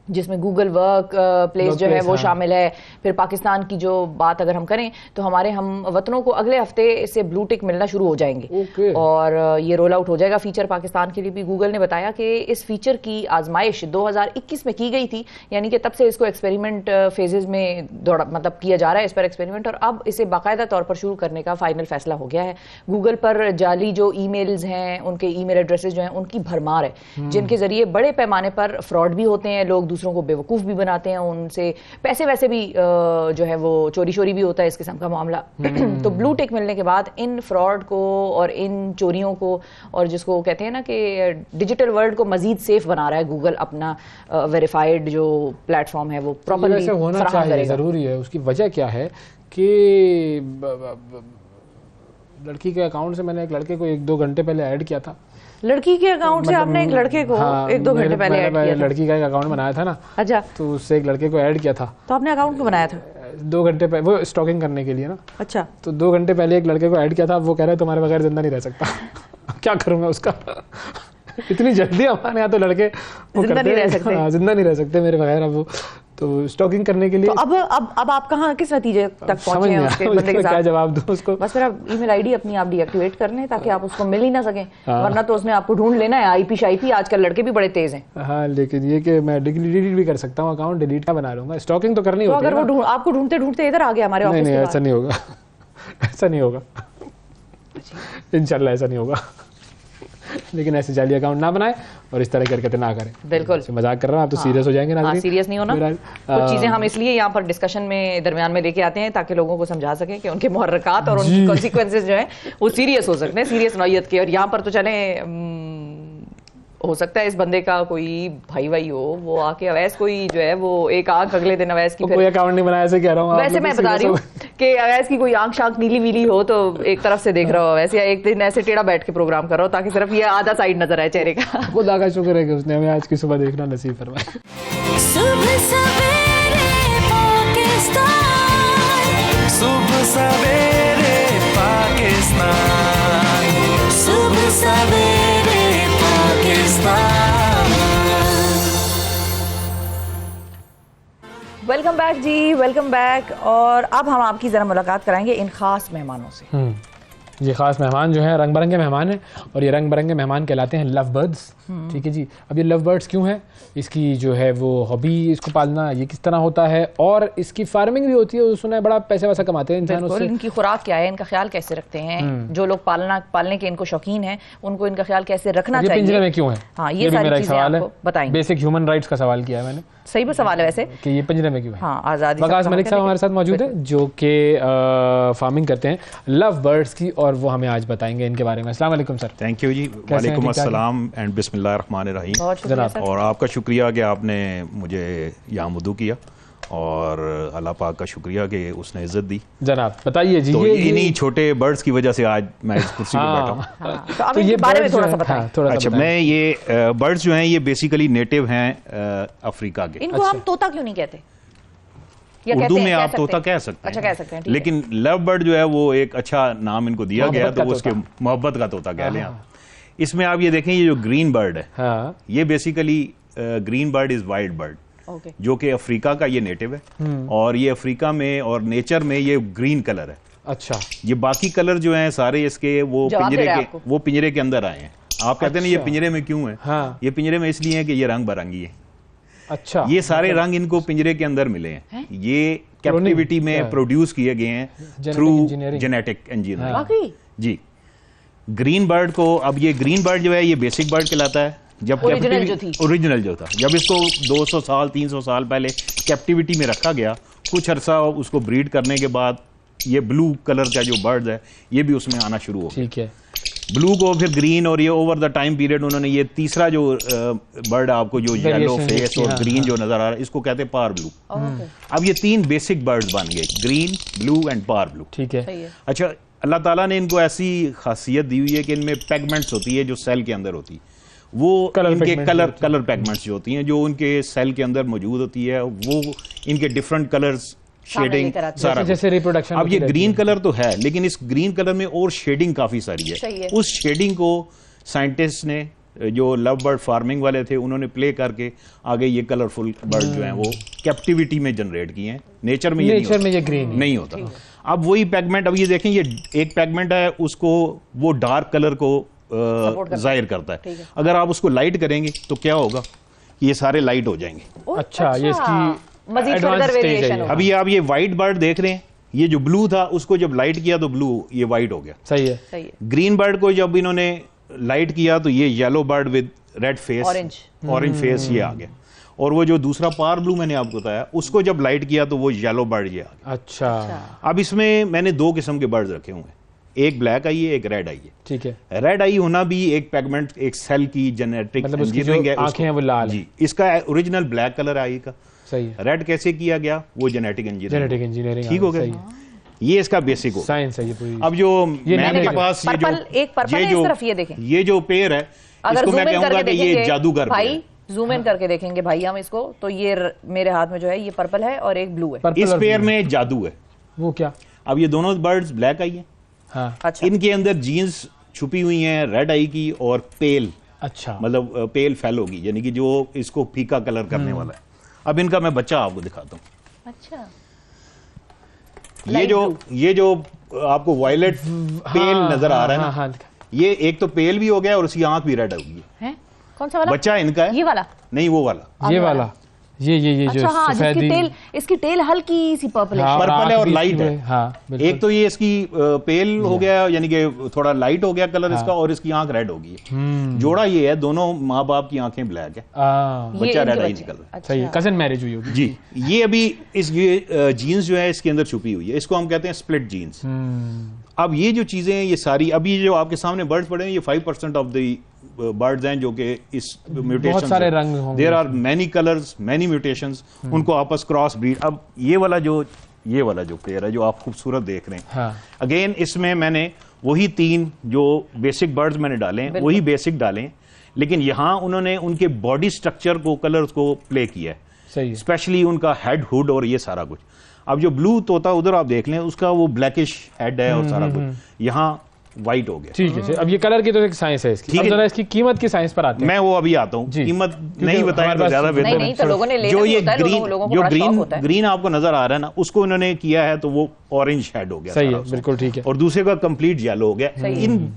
जिसमें गूगल वर्क प्लेस जो है वो शामिल है। फिर पाकिस्तान की जो बात अगर हम करें तो हमारे हम वतनों को अगले हफ्ते से ब्लू टिक मिलना शुरू हो जाएंगे और ये रोल आउट हो जाएगा फीचर पाकिस्तान के लिए भी। गूगल ने बताया कि इस फीचर की आजमाइश 2021 में की गई थी, यानी कि तब से इसको एक्सपेरिमेंट फेजेस में मतलब किया जा रहा है इस पर एक्सपेरिमेंट, और अब इसे बाकायदा तौर पर शुरू करने का फाइनल फैसला हो गया है। गूगल पर जाली जो ईमेल्स हैं, उनके ईमेल एड्रेसेस जो हैं, उनकी भरमार है, जिनके जरिए बड़े पैमाने पर फ्रॉड भी होते हैं, लोग दूसरों को बेवकूफ भी बनाते हैं, उनसे पैसे वैसे भी जो है वो चोरी शोरी भी होता है, इस किस्म का मामला। तो ब्लू टिक मिलने के बाद इन फ्रॉड को और इन चोरियों को, और जिसको कहते हैं ना कि डिजिटल वर्ल्ड को मजीद सेफ बना रहा है गूगल, अपना वेरीफाइड जो प्लेटफॉर्म है वो प्रॉपर्ली होना चाहिए, जरूरी है। उसकी वजह क्या है कि लड़की के अकाउंट से मैंने एक लड़के को 1-2 घंटे पहले ऐड किया था। लड़की के अकाउंट से आपने एक लड़के को 1-2 घंटे पहले ऐड किया था? लड़की का एक अकाउंट बनाया था ना। अच्छा, तो उससे एक लड़के को ऐड किया था। तो आपने अकाउंट क्यों बनाया था? 2 घंटे पहले, वो स्टॉकिंग करने के लिए ना। अच्छा, तो 2 घंटे पहले एक लड़के को ऐड किया था। वो कह रहा है तुम्हारे बगैर जिंदा नहीं रह सकता। क्या करूँ मैं उसका। इतनी जल्दी हमारे यहाँ तो लड़के जिंदा नहीं रह सकते। जिंदा नहीं रह सकते मेरे बगैर। अब वो तो स्टॉकिंग करने के लिए तो अब आप कहाँ किस नतीजे तक पहुंचे हैं उसके बंदे के साथ? क्या जवाब दूं उसको? बस फिर आप ईमेल आईडी अपनी आप डीएक्टिवेट कर लें ताकि आप उसको मिल ही ना सकें, वरना तो उसने आपको ढूंढ लेना है। आईपी शाईपी आजकल लड़के भी बड़े तेज हैं। हाँ, लेकिन ये कि मैं डिलीट भी कर सकता हूँ अकाउंट, डिलीट क्या बना लूंगा। स्टॉकिंग तो करनी होती है। अगर वो आपको ढूंढते ढूंढते इधर आ गया हमारे ऑफिस, नहीं ऐसा नहीं होगा। ऐसा नहीं होगा, इंशाल्लाह ऐसा नहीं होगा। लेकिन ऐसे जाली अकाउंट ना बनाए और इस तरह की हरकतें ना करें। बिल्कुल मजाक कर रहा हूँ, आप तो सीरियस हो जाएंगे ना। सीरियस नहीं होना। कुछ चीजें हम इसलिए यहाँ पर डिस्कशन में दरमियान में लेके आते हैं ताकि लोगों को समझा सकें कि उनके मुहर्रकात और उनकी कॉन्सिक्वेंसेज जो है वो सीरियस हो सकते हैं, सीरियस नौयत के। और यहाँ पर तो चले हो सकता है इस बंदे का कोई भाई हो, वो आके अवैस कोई जो है वो एक आंख अगले दिन अवैस की कोई अकाउंट नहीं बनाया, ऐसे कह रहा हूँ। वैसे मैं बता रही हूँ कि अवैस की कोई आंख शांख नीली वीली हो तो एक तरफ से देख रहा हो वैसे, या एक दिन ऐसे टेढ़ा बैठ के प्रोग्राम कर रहा हो ताकि सिर्फ ये आधा साइड नजर आए चेहरे का। खुदा का शुक्र है कि उसने हमें आज की सुबह देखना नसीब फरमाया। सुबह सवेरे पाकिस्तान, सुबह सवेरे पाकिस्तान, सुबह सवेरे वेलकम बैक जी, वेलकम बैक। और अब हम आपकी ज़रा मुलाकात कराएंगे इन खास मेहमानों से। ये खास मेहमान जो है रंग बिरंगे मेहमान हैं और ये रंग बिरंगे मेहमान कहलाते हैं लव बर्ड्स। ठीक है जी। अब ये लव बर्ड्स क्यों है, इसकी जो है वो हॉबी, इसको पालना ये किस तरह होता है, और इसकी फार्मिंग भी होती है, सुना है बड़ा पैसे वैसा कमाते हैं इंसान उससे। इनकी खुराक क्या है, इनका ख्याल कैसे रखते हैं, जो लोग पालने के इनको शौकीन हैं उनको इनका ख्याल कैसे रखना चाहिए, पिंजरे में क्यों है। हाँ, ये सारी चीजें आपको बताएंगे। बेसिक ह्यूमन राइट्स का सवाल किया है मैंने। सही भी सवाल है वैसे कि ये पिंजरे में क्यों है। हाँ, आजादी। वकास मलिक साहब हमारे साथ मौजूद है जो कि फार्मिंग करते हैं लव बर्ड्स की, और वो हमें आज बताएंगे इनके बारे में। अस्सलाम वालेकुम सर। थैंक यू जी। वालेकुम अस्सलाम एंड बिस्मिल्लाहिर्रहमानिर्रहीम। और आपका शुक्रिया कि आपने मुझे यहाँ मदऊ किया, और अल्लाह पाक का शुक्रिया कि उसने इज्जत दी। जनाब बताइए जी। तो इन्हीं छोटे बर्ड्स की वजह से आज मैं इस कुर्सी पर बैठा हूँ। तो ये बारे में थोड़ा सा बताएं। अच्छा, मैं ये बर्ड्स जो हैं ये बेसिकली नेटिव हैं अफ्रीका के। इनको हम तोता क्यों नहीं कहते? उर्दू में आप तोता कह सकते हैं। अच्छा, कह सकते हैं। लेकिन लव बर्ड जो है वो एक अच्छा नाम इनको दिया गया, तो वो उसके मोहब्बत का तोता कह लें आप। इसमें आप ये देखें, ये जो ग्रीन बर्ड है ये basically green bird is wild bird, जो कि अफ्रीका का ये नेटिव है, और ये अफ्रीका में और नेचर में ये ग्रीन कलर है। अच्छा, ये बाकी कलर जो हैं सारे इसके वो पिंजरे के अंदर आए हैं। आप कहते हैं ये पिंजरे में क्यों है? हाँ। ये पिंजरे में इसलिए है कि ये रंग बिरंगी है। अच्छा, ये सारे रंग इनको पिंजरे के अंदर मिले हैं। ये कैप्टिविटी में प्रोड्यूस किए गए हैं थ्रू जेनेटिक इंजीनियरिंग। जी, ग्रीन बर्ड को, अब ये ग्रीन बर्ड जो है ये बेसिक बर्ड कहलाता है। जब ओरिजिनल जो था, जब इसको 200 साल 300 साल पहले कैप्टिविटी में रखा गया, कुछ अरसा उसको ब्रीड करने के बाद ये ब्लू कलर का जो बर्ड है ये भी उसमें आना शुरू हो गया। ठीक है। ब्लू को फिर ग्रीन, और ये ओवर द टाइम पीरियड उन्होंने ये तीसरा जो बर्ड आपको जो येलो फेस और ग्रीन जो नजर आ रहा है, इसको कहते हैं पार ब्लू। अब ये 3 बेसिक बर्ड्स बन गए, green, blue and par blue. ठीक है। अच्छा, अल्लाह ताला ने इनको ऐसी खासियत दी हुई है कि इनमें पैगमेंट्स होती है जो सेल के अंदर होती है, वो इनके कलर पैगमेंट्स जो होती हैं जो उनके सेल के अंदर मौजूद होती है, वो इनके डिफरेंट कलर्स शेडिंग सारा जैसे रिप्रोडक्शन। अब ये ग्रीन कलर तो है, लेकिन इस ग्रीन कलर में और शेडिंग काफी सारी है। उस शेडिंग को साइंटिस्ट ने, जो लव बर्ड फार्मिंग वाले थे, उन्होंने प्ले करके आगे ये कलरफुल बर्ड जो हैं वो कैप्टिविटी में जनरेट किए हैं। नेचर में ये ग्रीन नहीं होता। अब वही पैगमेंट, अब ये देखें, ये एक पैगमेंट है, उसको वो डार्क कलर को जाहिर करता है। अगर आप उसको लाइट करेंगे तो क्या होगा, ये सारे लाइट हो जाएंगे। अच्छा, ये इसकी मजीद फर्दर वेरिएशन है। अभी आप ये व्हाइट बर्ड देख रहे हैं, ये जो ब्लू था उसको जब लाइट किया तो ब्लू ये व्हाइट हो गया। सही है। ग्रीन बर्ड को जब इन्होंने लाइट किया तो ये yellow bird with red face, orange face ये आ गया। और वो जो दूसरा पार ब्लू मैंने आपको बताया, उसको जब लाइट किया तो वो येलो बर्ड ये आ गया। अच्छा। अब इसमें मैंने 2 किस्म के बर्ड्स रखे हुए हैं, एक ब्लैक आई है, एक रेड आई है। ठीक है। रेड आई होना भी एक पैगमेंट, एक सेल की जेनेटिक इंजीनियरिंग है। आंखें हैं वो लाल जी, इसका ओरिजिनल ब्लैक कलर आई का। सही है। रेड कैसे किया गया, वो जेनेटिक इंजीनियरिंग। ठीक हो गया। ये इसका बेसिक हो, साइंस है ये पूरी। अब जो मैम के पास ये जो पेड़ है, इसको मैं कहूंगा कि ये जादूगर भाई। जूम इन करके देखेंगे भाई हम इसको, तो ये मेरे हाथ में जो है ये पर्पल है और एक ब्लू है। इस पेयर में जादू है। वो क्या? अब ये दोनों बर्ड्स ब्लैक आई है। हाँ। अच्छा। इनके अंदर जीन्स छुपी हुई हैं रेड आई की और पेल, अच्छा, मतलब पेल फेल होगी, यानी कि जो इसको फीका कलर करने वाला है। अब इनका मैं बच्चा आपको दिखाता हूँ। अच्छा। ये जो आपको वायलेट पेल नजर आ रहा है ना, हाँ। ये एक तो पेल भी हो गया और उसकी आंख भी रेड हो गई है। कौन सा वाला बच्चा इनका है? ये वाला नहीं, वो वाला, ये वाला, ये अच्छा, जो हाँ, सफेद, इसकी टेल हल्की सी पर्पल है। पर्पल है और लाइट है। हाँ, एक तो ये इसकी पेल हो गया, यानी कि थोड़ा लाइट हो गया कलर इसका, और इसकी आंख रेड हो गई। जोड़ा ये है, दोनों माँ बाप की आंखें ब्लैक है, बच्चा रेड आई निकल रहा है। सही है, कजन मैरिज हुई होगी जी। ये अभी इस जीन्स जो है इसके अंदर छुपी हुई है, इसको हम कहते हैं स्प्लिट जीन्स। अब ये जो चीजें हैं ये सारी, अभी जो आपके सामने बर्ड्स पड़े हैं, ये 5% ऑफ द बर्ड्स हैं जो कि इस म्यूटेशन, बहुत सारे रंग होंगे, there are many colours, many mutations, उनको आपस क्रॉस ब्रीड। अब ये वाला जो पेयर है जो आप खूबसूरत देख रहे हैं, हाँ। अगेन इसमें मैंने वही 3 जो बेसिक बर्ड्स मैंने डाले हैं, वही बेसिक डाले, लेकिन यहाँ उन्होंने उनके बॉडी स्ट्रक्चर को, कलर्स को प्ले किया है, स्पेशली उनका हेड, हुड और ये सारा कुछ। अब जो ब्लू तोता उधर आप देख लें, उसका वो ब्लैकिश हेड है और सारा कुछ। यहाँ व्हाइट हो गया। ठीक है, अब ये कलर की तो एक साइंस है इसकी। अब जरा इसकी कीमत की साइंस पर आते हैं। मैं वो अभी आता हूँ, कीमत नहीं बताएं तो ज्यादा बेहतर नहीं, तो लोगों ने लेना जो ये होता है, लोगों को बड़ा शौक होता है। ग्रीन आपको नजर आ रहा है ना, उसको इन्होंने किया है तो वो ऑरेंज शेड हो गया। सही है, बिल्कुल ठीक है। और दूसरे का कंप्लीट येलो हो गया। इन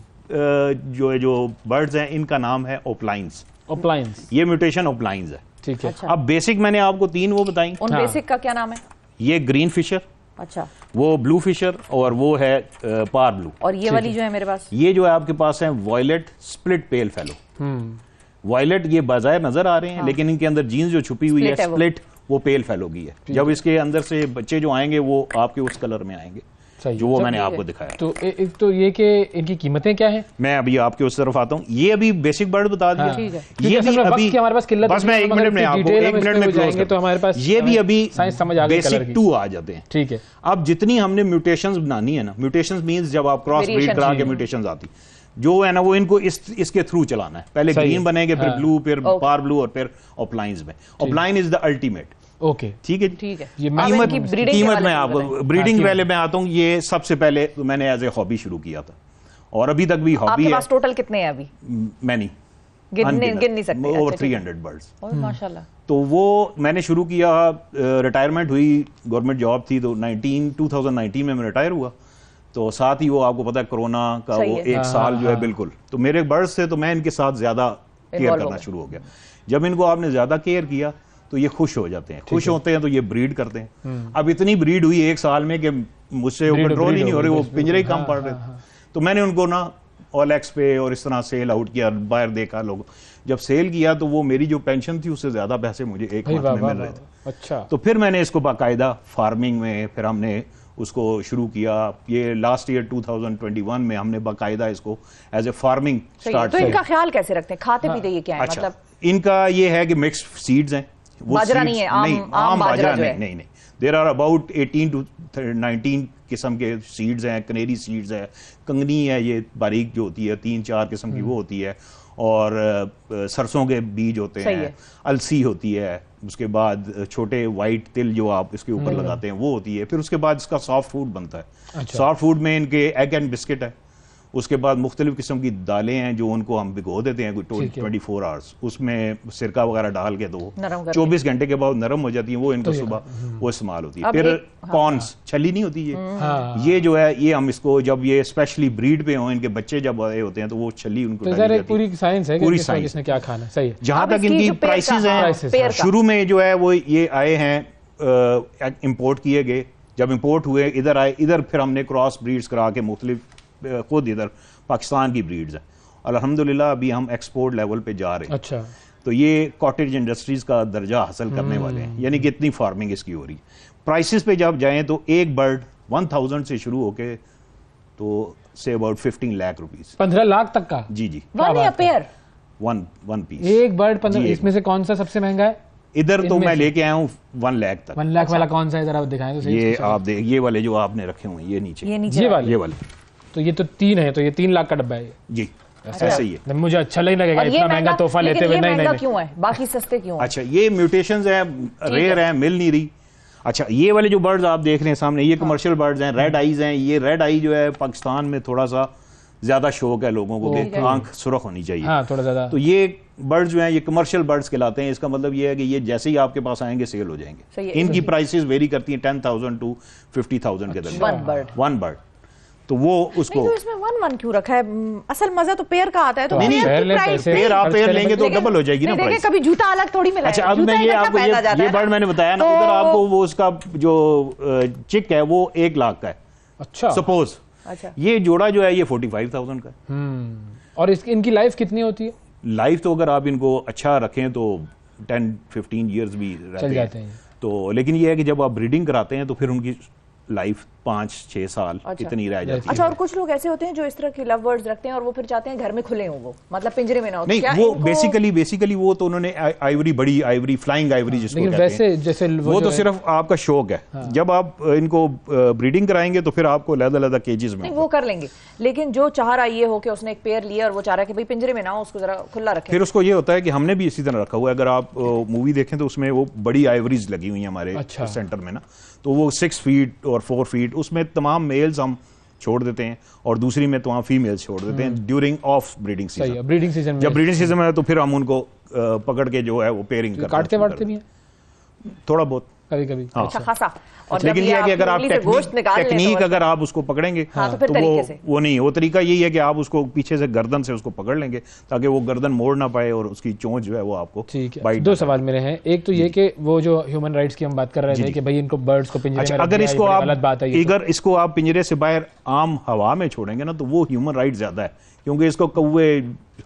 जो बर्ड्स हैं इनका नाम है ओपलाइंस। ओपलाइंस, ये म्यूटेशन ओपलाइंस है। ठीक है। अच्छा। अब बेसिक मैंने आपको 3 वो बताई। उन बेसिक का क्या नाम है? ये ग्रीन फिशर, अच्छा, वो ब्लू फिशर, और वो है पार ब्लू। और ये वाली जो है मेरे पास, ये जो है आपके पास है violet split pale fallow. Violet ये बाजार नजर आ रहे हैं, लेकिन इनके अंदर जीन्स जो छुपी हुई है स्प्लिट, वो पेल फेलो की है। जब इसके अंदर से बच्चे जो आएंगे वो आपके उस कलर में आएंगे जो वो मैंने आपको दिखाया। तो एक तो ये कि इनकी कीमतें क्या है? मैं अभी आपके उस तरफ आता हूँ। ये अभी बेसिक बर्ड बता दिया। ठीक है। ये भी अभी हमारे पास किल्लत, बस मैं 1 मिनट में आपको 1 मिनट में क्लोज तो हमारे पास ये भी अभी साइंस समझ आ गई, बेसिक 2 आ जाते हैं। ठीक है। अब जितनी हमने म्यूटेशंस बनानी है ना, म्यूटेशंस मींस जब आप क्रॉस ब्रीड करा के म्यूटेशंस आती जो है ना, वो इनको इसके थ्रू चलाना है। पहले ग्रीन बनेंगे, फिर ब्लू, फिर पार ब्लू, और फिर ऑफलाइंस में। Offline is the ultimate. Okay, ठीक है, ठीक है। ये कीमत में आपको ब्रीडिंग वाले में आता हूँ। ये सबसे पहले मैंने एज ए हॉबी शुरू किया था, और अभी तक भी हॉबी है। पास टोटल कितने हैं अभी? मैनी गिन नहीं सकते। Over 300 birds. माशाल्लाह। तो वो मैंने शुरू किया, रिटायरमेंट हुई, गवर्नमेंट जॉब थी, तो 2019 में मैं रिटायर हुआ। तो साथ ही वो आपको पता है कोरोना का वो 1 साल जो है बिल्कुल, तो मेरे बर्ड्स थे तो मैं इनके साथ ज्यादा केयर करना शुरू हो गया। जब इनको आपने ज्यादा केयर किया तो ये खुश हो जाते हैं, खुश होते हैं तो ये ब्रीड करते हैं। अब इतनी ब्रीड हुई 1 साल में कि मुझसे वो कंट्रोल ही नहीं हो रही, वो पिंजरे ही कम पड़ रहे थे। तो मैंने उनको ना OLX पे और इस तरह सेल आउट किया, बाहर देखा लोग। जब सेल किया तो वो मेरी जो पेंशन थी उससे ज्यादा पैसे मुझे 1 मंथ में मिल रहे थे। अच्छा। तो फिर मैंने इसको बाकायदा फार्मिंग में फिर हमने उसको शुरू किया। ये लास्ट ईयर 2021 में हमने बाकायदा इसको एज ए फार्मिंग स्टार्ट किया। तो इनका ख्याल कैसे रखते हैं? खाते पीते ये क्या है? अच्छा, मतलब इनका ये है कि मिक्स्ड सीड्स हैं। बाजरा नहीं है, आम बाजरा नहीं। देयर आर अबाउट 18 to 19 किस्म के सीड्स हैं। कनेरी सीड्स है, कंगनी है, ये बारीक जो होती है 3-4 किस्म की वो होती है, और सरसों के बीज होते हैं, अलसी होती है, उसके बाद छोटे वाइट तिल जो आप इसके ऊपर लगाते हैं वो होती है। फिर उसके बाद इसका सॉफ्ट फूड बनता है। अच्छा। सॉफ्ट फूड में इनके एग एंड बिस्किट है। उसके बाद मुख्तलिफ किस्म की दालें हैं जो उनको हम भिगो देते हैं 24 आवर्स, उसमें सिरका वगैरह डाल के, तो 24 घंटे के बाद नरम हो जाती है वो। इनको सुबह वो इस्तेमाल होती है। फिर कॉर्न्स, छली नहीं होती ये जो है, ये हम इसको जब ये स्पेशली ब्रीड पे हो, इनके बच्चे जब आए होते हैं तो वो छली उनको पूरी साइंस है, पूरी साइंस किसने क्या खाना। सही है। जहां तक इनकी प्राइसेस हैं, शुरू में जो है वो ये आए हैं इंपोर्ट किए गए। जब इंपोर्ट हुए इधर आए, इधर फिर हमने क्रॉस ब्रीड्स करा के मुख्तलिफ खुद इधर पाकिस्तान की ब्रीड्स हैं, और अल्हम्दुलिल्लाह अभी हम एक्सपोर्ट लेवल पे जा रहे हैं। अच्छा। तो ये कॉटेज इंडस्ट्रीज का दर्जा हासिल करने वाले हैं, यानी कि इतनी फार्मिंग इसकी हो रही है। प्राइसेस पे जब जाएं तो एक बर्ड 1000 से शुरू होके तो say about 15 lakh rupees, 15 lakh तक का। जी जी, वन पीस एक बर्ड 15। इसमें से कौन सा सबसे महंगा है? इधर तो मैं लेके आया हूँ 1 लाख तक। 1 लाख वाला कौन सा? इधर आप दिखाएं तो सही। ये आप देख, ये वाले जो आपने रखे हुए हैं, ये नीचे ये वाले। तो ये तो 3 है, तो ये 3 लाख का डब्बा है जी। ऐसा ही है। मुझे अच्छा नहीं लगेगा इतना महंगा तोहफा लेते हुए। नहीं क्यों है? बाकी सस्ते क्यों? अच्छा, ये म्यूटेशंस है, रेयर है, मिल नहीं रही। अच्छा, ये वाले जो बर्ड्स आप देख रहे हैं सामने, ये कमर्शियल बर्ड्स हैं, रेड आईज हैं। ये रेड आई जो है पाकिस्तान में थोड़ा सा ज्यादा शौक है लोगों को कि आंख सुरख होनी चाहिए। हाँ, थोड़ा ज्यादा। तो ये बर्ड्स जो हैं ये कमर्शियल बर्ड्स कहलाते हैं। इसका मतलब ये है कि ये जैसे ही आपके पास आएंगे सेल हो जाएंगे। इनकी प्राइसेस वेरी करती हैं 10,000 to 50,000 के दरमियान वन बर्ड। तो वो उसको तो इसमें 1 क्यों रखा है? असल मजा तो पेयर का आता है। तो पेयर आप पेयर लेंगे तो डबल हो जाएगी ना प्राइस। कभी जूता अलग थोड़ी मिला। अच्छा, अब मैं ये आपको ये बर्ड मैंने बताया ना, उधर आपको वो उसका जो चिक है वो 1 लाख का है। अच्छा, सपोज। अच्छा, ये जोड़ा जो है ये 45,000 का है। और इनकी लाइफ कितनी होती है? लाइफ तो अगर आप इनको अच्छा रखें तो 10-15 ईयर्स भी रहते हैं। तो लेकिन ये है कि जब आप ब्रीडिंग कराते हैं तो फिर उनकी लाइफ 5-6 साल इतनी रह जाती है। अच्छा, और कुछ लोग ऐसे होते हैं जो इस तरह के लव बर्ड्स रखते हैं और वो फिर चाहते हैं घर में खुले हों, वो मतलब पिंजरे में ना हो। नहीं, वो बेसिकली वो तो उन्होंने आइवरी, बड़ी आइवरी, फ्लाइंग आइवरी जिसको कहते हैं, जैसे वो तो सिर्फ आपका शौक है। जब आप इनको ब्रीडिंग कराएंगे तो फिर आपको अलग-अलग केजेस में वो कर लेंगे। लेकिन जो चाह रहा ये हो कि उसने एक पेयर लिया और वो चाह रहा है कि भाई पिंजरे में ना हो, उसको जरा खुला रखें, फिर उसको ये होता है कि हमने भी इसी तरह रखा हुआ है। अगर आप मूवी देखें तो उसमें वो बड़ी आइवरीज लगी हुई है हमारे सेंटर में ना, तो वो 6 फीट और 4 फीट, उसमें तमाम मेल्स हम छोड़ देते हैं और दूसरी में तो वहाँ फीमेल छोड़ देते हैं during of breeding season. Breeding season जब ब्रीडिंग सीजन में तो फिर हम उनको पकड़ के जो है वो पेयरिंग काटते वाटते भी हैं थोड़ा बहुत कभी कभी। हाँ। अच्छा खासा। और लेकिन जब ये है कि अगर आप गोश्त निकाल लें टेक्निक तो अगर आप उसको पकड़ेंगे हाँ, तो फिर तो तरीके से। वो नहीं, वो तरीका यही है कि आप उसको पीछे से गर्दन से उसको पकड़ लेंगे ताकि वो गर्दन मोड़ ना पाए और उसकी चोंच जो है वो आपको ठीक है। बाइट दो सवाल मेरे हैं, एक तो ये कि वो जो ह्यूमन राइट्स की हम बात कर रहे थे कि भाई इनको बर्ड्स को पिंजरे में रख अगर दिया, इसको ये आप गलत बात है ये अगर इसको आप पिंजरे से बाहर आम हवा में छोड़ेंगे ना तो वो ह्यूमन राइट ज्यादा है, क्योंकि इसको कौवे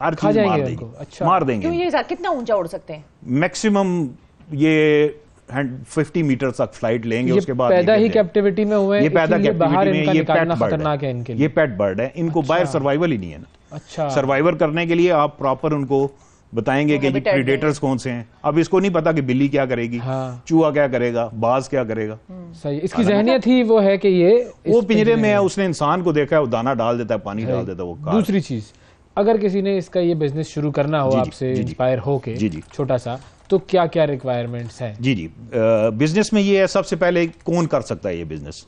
हर खा चीज मार जाएंगे देंगे। उनको। अच्छा। मार देंगे। क्यों ये कितना ऊंचा उड़ सकते हैं? मैक्सिमम ये 50 मीटर तक फ्लाइट लेंगे, ये उसके बाद पैदा ही निकल जाएंगे। कैप्टिविटी में हुए हैं, ये पैदा इसीलिए बाहर कैप्टिविटी इनका में, ये निकालना पेट बर्ड खतरनाक है इनके लिए। ये पेट बर्ड है, इनको बाहर सर्वाइवल ही नहीं है ना। अच्छा। सर्वाइवर करने के लिए आप प्रॉपर उनको बताएंगे कि ये प्रीडेटर्स कौन से हैं। अब इसको नहीं पता कि बिल्ली क्या करेगी, हाँ। चूहा क्या करेगा, बाज क्या करेगा। सही, इसकी जहनियत ही वो है कि ये वो पिंजरे में है, उसने इंसान को देखा है, वो दाना डाल देता है, पानी डाल देता है, वो खा दूसरी चीज, अगर किसी ने इसका ये बिजनेस शुरू करना हो आपसे इंस्पायर होके छोटा सा, तो क्या क्या रिक्वायरमेंट्स हैं? जी बिजनेस में ये है, सबसे पहले कौन कर सकता है ये बिजनेस?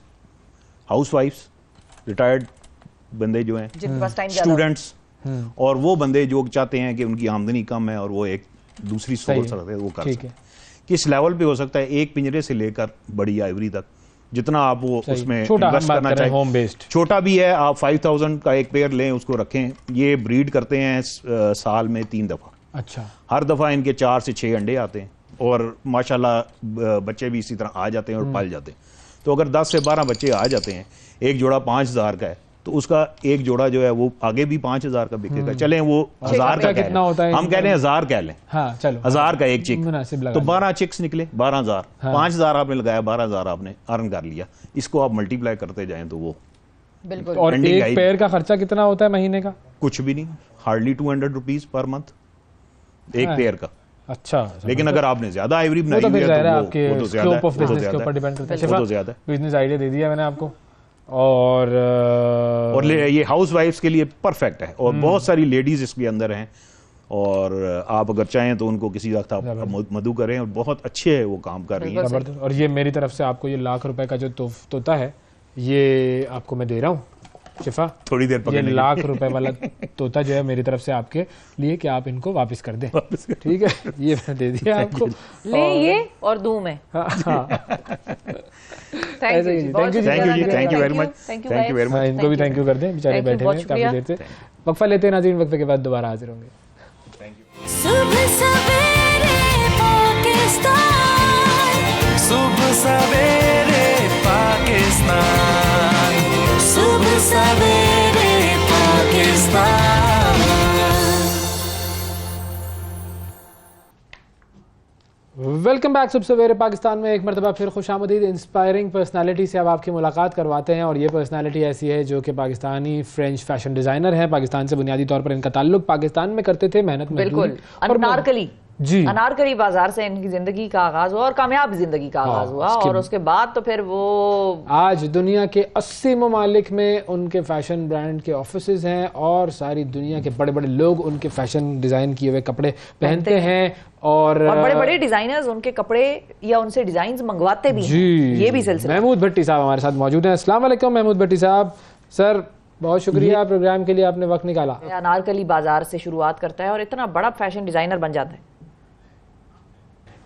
हाउसवाइफ्स, रिटायर्ड बंदे जो हैं, स्टूडेंट्स, और वो बंदे जो चाहते हैं कि उनकी आमदनी कम है और वो एक दूसरी सोर्स रखते हैं, वो कर सकते हैं। किस लेवल पे हो सकता है? एक पिंजरे से लेकर बड़ी आइवरी तक, जितना आप वो उसमें इन्वेस्ट करना चाहिए। होम बेस्ड छोटा भी है, आप 5000 का एक पेयर लें, उसको रखें। ये ब्रीड करते हैं साल में 3 दफा। अच्छा। हर दफा इनके 4 से 6 अंडे आते हैं और माशाल्लाह बच्चे भी इसी तरह आ जाते हैं और पल जाते हैं। तो अगर 10 से 12 बच्चे आ जाते हैं, एक जोड़ा 5000 का है, तो उसका एक जोड़ा जो है वो आगे भी 5000 का बिकेगा। चलें वो 1000 का कितना होता है? हम कह रहे हैं 1000 कह लें। हाँ चलो, 1000 का एक चिक, मुनासिब लगा तो 12 चिक्स निकले, 12000। 5000 आपने लगाया, 12000 आपने अर्न कर लिया। इसको आप मल्टीप्लाई करते जाएं तो वो बिल्कुल। और एक पेयर का खर्चा कितना होता है महीने का? कुछ भी नहीं, हार्डली 200 रुपीज पर मंथ एक पेयर का। अच्छा, लेकिन अगर आपने ज्यादा आइवरी बनाई हुई है तो आपके स्कोप ऑफ बिजनेस के ऊपर डिपेंड करता है। वो तो ज्यादा बिजनेस आइडिया दे दिया मैंने आपको, और ये हाउस वाइफ्स के लिए परफेक्ट है और बहुत सारी लेडीज इसके अंदर हैं और आप अगर चाहें तो उनको किसी वक्त आप मदु करें और बहुत अच्छे है वो काम कर रही हैं। और ये मेरी तरफ से आपको ये लाख रुपए का जो तोता है ये आपको मैं दे रहा हूँ शिफा, थोड़ी देर ये लाख रुपए वाला तोता जो है मेरी तरफ से आपके लिए कि आप इनको वापस कर दें। ठीक है, ये मैं दे दिया आपको। ले ये और दूं मैं। Thank you ji, thank you very much, thank you very much. इनको भी थैंक यू कर दें, बेचारे बैठे हैं काफी देर से। वक्फा लेते हैं नाज़रीन, वक्फे के बाद दोबारा हाजिर होंगे। सुबह सवेरे पाकिस्तान, सुबह सवेरे पाकिस्तान, सुबह सवेरे पाकिस्तान। वेलकम बैक सुबह सवेरे पाकिस्तान में एक मरतबा फिर खुशामदीद। इंस्पायरिंग पर्सनालिटी से अब आपकी मुलाकात करवाते हैं और ये पर्सनालिटी ऐसी है जो कि पाकिस्तानी फ्रेंच फैशन डिजाइनर है। पाकिस्तान से बुनियादी तौर पर इनका ताल्लुक पाकिस्तान में करते थे, मेहनत बिल्कुल। अनारकली जी, अनारकली बाजार से इनकी जिंदगी का आगाज हुआ और कामयाब जिंदगी का आगाज हुआ और उसके बाद तो फिर वो आज दुनिया के 80 ममालिक में उनके फैशन ब्रांड के ऑफिसेज हैं और सारी दुनिया के बड़े बड़े लोग उनके फैशन डिजाइन किए हुए कपड़े पहनते हैं और बड़े बड़े डिजाइनर्स उनके कपड़े या उनसे डिजाइन मंगवाते भी हैं। ये भी सिलसिला। महमूद भट्टी साहब हमारे साथ मौजूद हैं। अस्सलाम वालेकुम महमूद भट्टी साहब। सर बहुत शुक्रिया प्रोग्राम के लिए, आपने वक्त निकाला। अनारकली बाजार से शुरुआत करता है और इतना बड़ा फैशन डिजाइनर बन जाता है।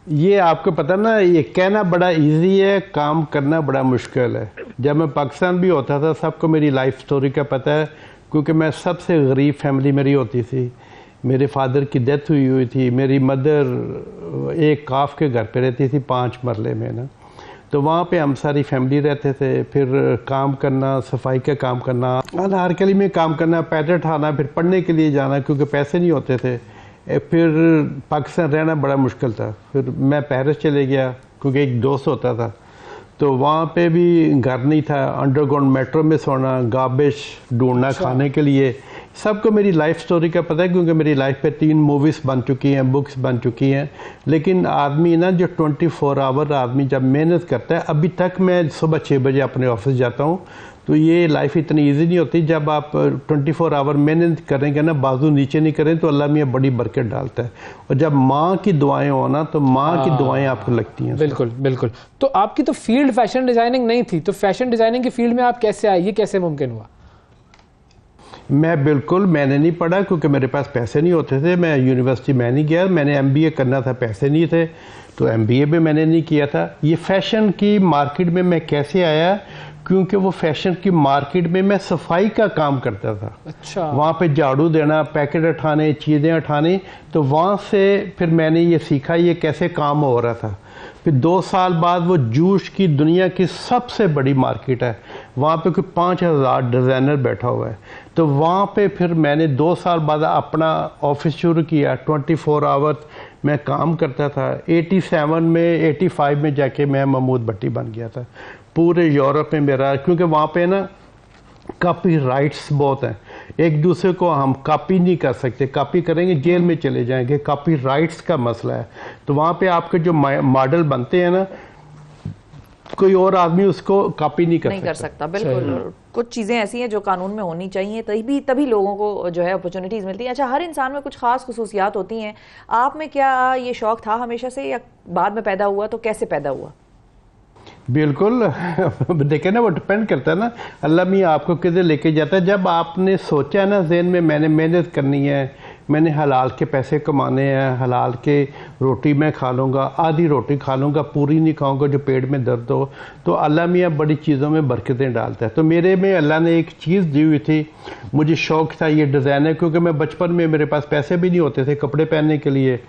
ये आपको पता ना, ये कहना बड़ा इजी है, काम करना बड़ा मुश्किल है। जब मैं पाकिस्तान भी होता था सबको मेरी लाइफ स्टोरी का पता है, क्योंकि मैं सबसे गरीब फैमिली मेरी होती थी। मेरे फादर की डेथ हुई थी, मेरी मदर एक काफ के घर पे रहती थी 5 मरले में ना, तो वहाँ पे हम सारी फैमिली रहते थे। फिर काम करना, सफाई का काम करना, अनारकली में काम करना, पैदल उठाना, फिर पढ़ने के लिए जाना क्योंकि पैसे नहीं होते थे। फिर पाकिस्तान रहना बड़ा मुश्किल था। फिर मैं पेरिस चले गया क्योंकि एक दोस्त होता था, तो वहाँ पे भी घर नहीं था। अंडरग्राउंड मेट्रो में सोना, गार्बेज ढूंढना खाने के लिए। सबको मेरी लाइफ स्टोरी का पता है क्योंकि मेरी लाइफ पे 3 मूवीज़ बन चुकी हैं, बुक्स बन चुकी हैं। लेकिन आदमी ना जो 24 आवर आदमी जब मेहनत करता है, अभी तक मैं सुबह 6 बजे अपने ऑफिस जाता हूँ तो ये लाइफ इतनी इजी नहीं होती। जब आप 24 आवर मेहनत करेंगे ना, बाजू नीचे नहीं करें तो अल्लाह मियाँ बड़ी बरकत डालता है। और जब माँ की दुआएं हो ना तो माँ की दुआएं आपको लगती हैं। बिल्कुल बिल्कुल। तो आपकी तो फील्ड फैशन डिजाइनिंग नहीं थी, तो फैशन डिजाइनिंग की फील्ड में आप कैसे आए, ये कैसे मुमकिन हुआ? मैंने नहीं पढ़ा क्योंकि मेरे पास पैसे नहीं होते थे। मैं यूनिवर्सिटी में नहीं गया, मैंने MBA करना था, पैसे नहीं थे तो MBA भी मैंने नहीं किया था। ये फैशन की मार्केट में मैं कैसे आया, क्योंकि वो फैशन की मार्केट में मैं सफाई का काम करता था। अच्छा। वहाँ पे झाड़ू देना, पैकेट उठाने, चीज़ें उठानी, तो वहाँ से फिर मैंने ये सीखा ये कैसे काम हो रहा था। फिर 2 साल बाद वो जूस की दुनिया की सबसे बड़ी मार्केट है, वहाँ पे कोई 5000 डिज़ाइनर बैठा हुआ है। तो वहाँ पे फिर मैंने 2 साल बाद अपना ऑफिस शुरू किया। 24 आवर्स मैं काम करता था। 87 में 85 में जाके मैं महमूद भट्टी बन गया था। पूरे यूरोप में मेरा, क्योंकि वहाँ पे ना कॉपी राइट्स बहुत हैं, एक दूसरे को हम कॉपी नहीं कर सकते, कॉपी करेंगे जेल में चले जाएंगे, कॉपी राइट्स का मसला है। तो वहाँ पे आपके जो मॉडल बनते हैं ना, कोई और आदमी उसको कॉपी नहीं कर सकता। बिल्कुल। कुछ चीजें ऐसी हैं जो कानून में होनी चाहिए, तभी लोगों को जो है अपॉर्चुनिटीज मिलती है। अच्छा, हर इंसान में कुछ खास खुसूसियात होती हैं, आप में क्या ये शौक था हमेशा से या बाद में पैदा हुआ, तो कैसे पैदा हुआ? बिल्कुल देखे ना, वो डिपेंड करता है ना अल्लाह मियाँ आपको किधर लेके जाता है। जब आपने सोचा है ना ज़हन में मैंने मेहनत करनी है, मैंने हलाल के पैसे कमाने हैं, हलाल के रोटी मैं खा लूँगा, आधी रोटी खा लूँगा, पूरी नहीं खाऊँगा जो पेट में दर्द हो, तो अल्लाह मियाँ बड़ी चीज़ों में बरकतें डालता है। तो मेरे में अल्लाह ने एक चीज़ दी हुई थी, मुझे शौक़ था ये डिज़ाइनर, क्योंकि मैं बचपन में मेरे पास पैसे भी नहीं होते थे कपड़े पहनने के लिए।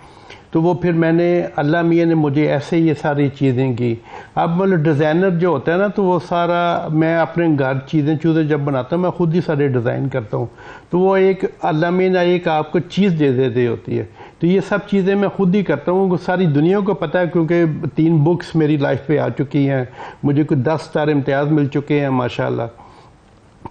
तो वो फिर मैंने अल्लाह मियाँ ने मुझे ऐसे ये सारी चीज़ें की। अब मतलब डिज़ाइनर जो होता है ना, तो वो सारा मैं अपने घर चीज़ें जब बनाता हूँ मैं खुद ही सारे डिज़ाइन करता हूँ। तो वो एक अल्लाह मियाँ ने एक आपको चीज़ दे देती होती है। तो ये सब चीज़ें मैं खुद ही करता हूँ, सारी दुनिया को पता है, क्योंकि 3 बुक्स मेरी लाइफ पे आ चुकी हैं, मुझे कुछ 10 स्टार इम्तियाज़ मिल चुके हैं माशाल्लाह।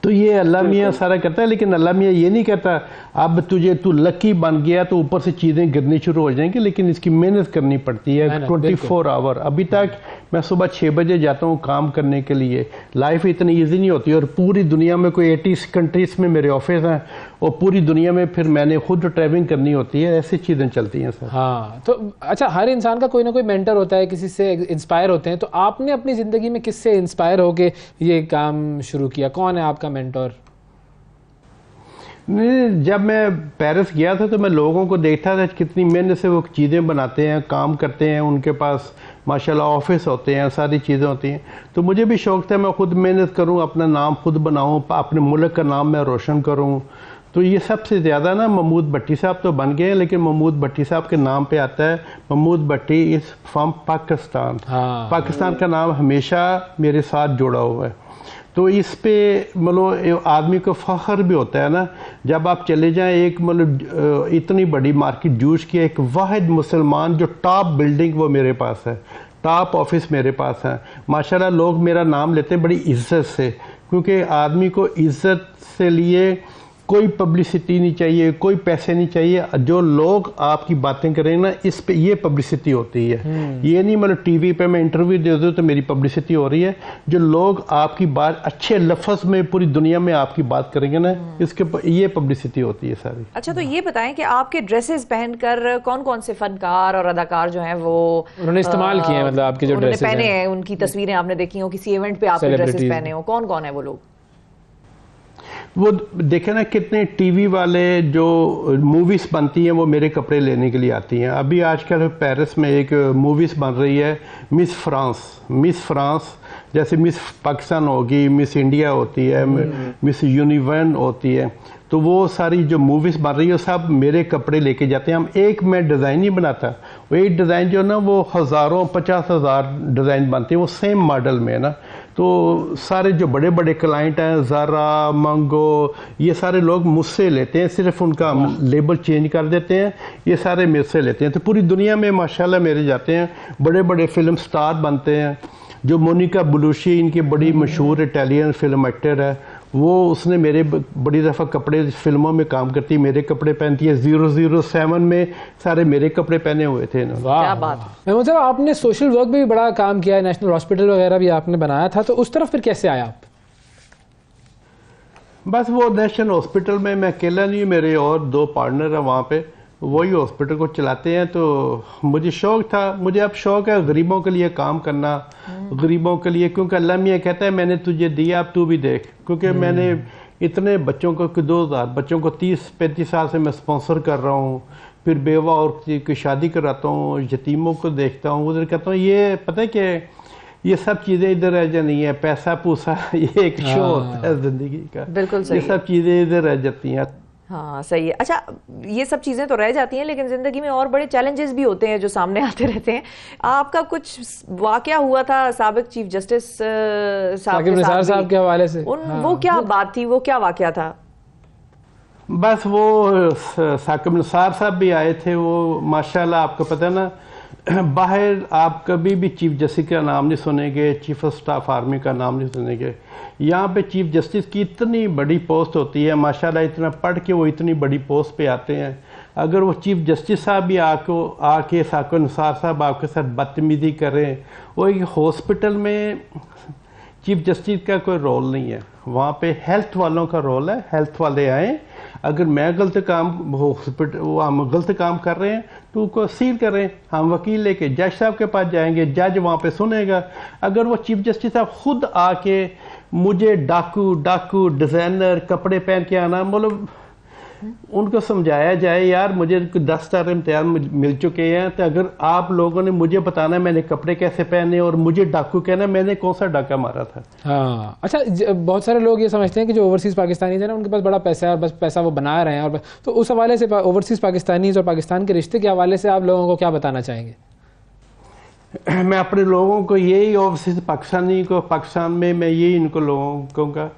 तो ये अल्लाह मियाँ सारा करता है, लेकिन अल्लाह मियाँ ये नहीं कहता अब तू लकी बन गया तो ऊपर से चीज़ें गिरनी शुरू हो जाएंगी, लेकिन इसकी मेहनत करनी पड़ती है 24 आवर। अभी तक मैं सुबह 6 बजे जाता हूँ काम करने के लिए। लाइफ इतनी इजी नहीं होती, और पूरी दुनिया में कोई 80 कंट्रीज़ में मेरे ऑफिस हैं, और पूरी दुनिया में फिर मैंने खुद ट्रैवलिंग करनी होती है, ऐसी चीज़ें चलती हैं सर। हाँ, तो अच्छा, हर इंसान का कोई ना कोई मेंटर होता है, किसी से इंस्पायर होते हैं, तो आपने अपनी ज़िंदगी में किससे इंस्पायर होके ये काम शुरू किया? कौन है आपका मेंटर? नहीं, जब मैं पेरिस गया था तो मैं लोगों को देखता था कितनी मेहनत से वो चीज़ें बनाते हैं, काम करते हैं, उनके पास माशाल्लाह ऑफिस होते हैं, सारी चीज़ें होती हैं। तो मुझे भी शौक़ था मैं खुद मेहनत करूं, अपना नाम खुद बनाऊं, अपने मुल्क का नाम मैं रोशन करूं। तो ये सबसे ज़्यादा ना महमूद भट्टी साहब तो बन गए हैं, लेकिन महमूद भट्टी साहब के नाम पे आता है महमूद भट्टी इज़ फ्रॉम पाकिस्तान। पाकिस्तान का नाम हमेशा मेरे साथ जुड़ा हुआ है। तो इस पे मतलब आदमी को फ़ख्र भी होता है ना, जब आप चले जाएं एक मतलब इतनी बड़ी मार्केट जूस की, एक वाहिद मुसलमान जो टॉप बिल्डिंग वो मेरे पास है, टॉप ऑफिस मेरे पास है माशाल्लाह। लोग मेरा नाम लेते हैं बड़ी इज्जत से, क्योंकि आदमी को इज्जत से लिए कोई पब्लिसिटी नहीं चाहिए, कोई पैसे नहीं चाहिए। जो लोग आपकी बातें करेंगे ना, इस पे ये पब्लिसिटी होती है। ये नहीं मतलब टीवी पे मैं इंटरव्यू दे दूँ तो मेरी पब्लिसिटी हो रही है। जो लोग आपकी बात अच्छे लफ्ज़ में पूरी दुनिया में आपकी बात करेंगे ना, इसके ये पब्लिसिटी होती है सारी। अच्छा, तो ये बताएं कि आपके ड्रेसेस पहनकर कौन कौन से फनकार और अदाकार जो हैं वो उन्होंने इस्तेमाल किए हैं, मतलब आपके जो ड्रेसेस पहने हैं, उनकी तस्वीरें आपने देखी हो, किसी इवेंट पे आपने ड्रेसेस पहने हो, कौन कौन है वो लोग? वो देखे ना कितने टीवी वाले जो मूवीज़ बनती हैं वो मेरे कपड़े लेने के लिए आती हैं। अभी आजकल पेरिस में एक मूवीज़ बन रही है मिस फ्रांस, जैसे मिस पाकिस्तान होगी, मिस इंडिया होती है, मिस यूनिवर्न होती है। तो वो सारी जो मूवीज़ बन रही है सब मेरे कपड़े लेके जाते हैं। हम एक मैं डिज़ाइन नहीं बनाता, वो एक डिज़ाइन जो ना वो हज़ारों 50,000 डिज़ाइन बनते हैं वो सेम मॉडल में ना। तो सारे जो बड़े बड़े क्लाइंट हैं, ज़ारा, मंगो, ये सारे लोग मुझसे लेते हैं, सिर्फ उनका लेबल चेंज कर देते हैं, ये सारे मुझसे लेते हैं। तो पूरी दुनिया में माशाल्लाह मेरे जाते हैं, बड़े बड़े फिल्म स्टार बनते हैं। जो मोनिका बेलुची इनकी बड़ी मशहूर इटालियन फिल्म एक्टर है, वो उसने मेरे बड़ी दफ़ा कपड़े फिल्मों में काम करती है, मेरे कपड़े पहनती है। 007 में सारे मेरे कपड़े पहने हुए थे। क्या बात है। मतलब आपने सोशल वर्क में भी बड़ा काम किया है, नेशनल हॉस्पिटल वगैरह भी आपने बनाया था, तो उस तरफ फिर कैसे आया आप? बस वो नेशनल हॉस्पिटल में मैं अकेला नहीं, मेरे और 2 पार्टनर हैं वहाँ पे, वही हॉस्पिटल को चलाते हैं। तो मुझे शौक था, मुझे अब शौक है गरीबों के लिए काम करना, गरीबों के लिए, क्योंकि अल्लाह मियाँ कहता है मैंने तुझे दिया अब तू भी देख। क्योंकि मैंने इतने बच्चों को 2000 बच्चों को 30-35 साल से मैं स्पॉन्सर कर रहा हूँ, फिर बेवा और की शादी कराता हूँ, यतीमों को देखता हूँ, उधर कहता हूँ। ये पता है कि ये सब चीज़ें इधर रह जा नहीं है, पैसा पूसा ये एक शो होता है जिंदगी का, बिल्कुल सही, ये सब चीज़ें इधर रह जाती हैं। हाँ सही है। अच्छा, ये सब चीज़ें तो रह जाती हैं, लेकिन ज़िंदगी में और बड़े चैलेंजेस भी होते हैं जो सामने आते रहते हैं। आपका कुछ वाकया हुआ था साबिक चीफ जस्टिस साकिब निसार साहब के हवाले से? वो क्या बात थी, वो क्या वाकया था? बस वो साकिब निसार साहब भी आए थे, वो माशाल्लाह आपको पता है ना, बाहर आप कभी भी चीफ जस्टिस का नाम नहीं सुनेंगे, चीफ ऑफ स्टाफ आर्मी का नाम नहीं सुनेंगे। यहाँ पे चीफ जस्टिस की इतनी बड़ी पोस्ट होती है, माशाल्लाह इतना पढ़ के वो इतनी बड़ी पोस्ट पे आते हैं। अगर वो चीफ जस्टिस साहब भी आके साकिब निसार साहब आपके साथ बदतमीजी करें, वो एक हॉस्पिटल में चीफ जस्टिस का कोई रोल नहीं है, वहाँ पे हेल्थ वालों का रोल है। हेल्थ वाले आए, अगर मैं गलत काम हम गलत काम कर रहे हैं तो उसको सील करें, हम वकील लेके जज साहब के पास जाएंगे, जज वहाँ पे सुनेगा। अगर वो चीफ जस्टिस साहब खुद आके मुझे डाकू डिज़ाइनर कपड़े पहन के आना, मतलब उनको समझाया जाए यार मुझे 10 स्टार इम्तिहान मिल चुके हैं, तो अगर आप लोगों ने मुझे बताना मैंने कपड़े कैसे पहने और मुझे डाकू कहना, मैंने कौन सा डाका मारा था। हाँ अच्छा, बहुत सारे लोग ये समझते हैं कि जो ओवरसीज पाकिस्तानी है ना, उनके पास बड़ा पैसा है और बस पैसा वो बना रहे हैं, और तो उस हवाले से ओवरसीज पाकिस्तानीज और पाकिस्तान के रिश्ते के हवाले से आप लोगों को क्या बताना चाहेंगे? मैं अपने लोगों को यही, ओवरसीज पाकिस्तानी को पाकिस्तान में मैं यही इनको लोगों को कहूँगा,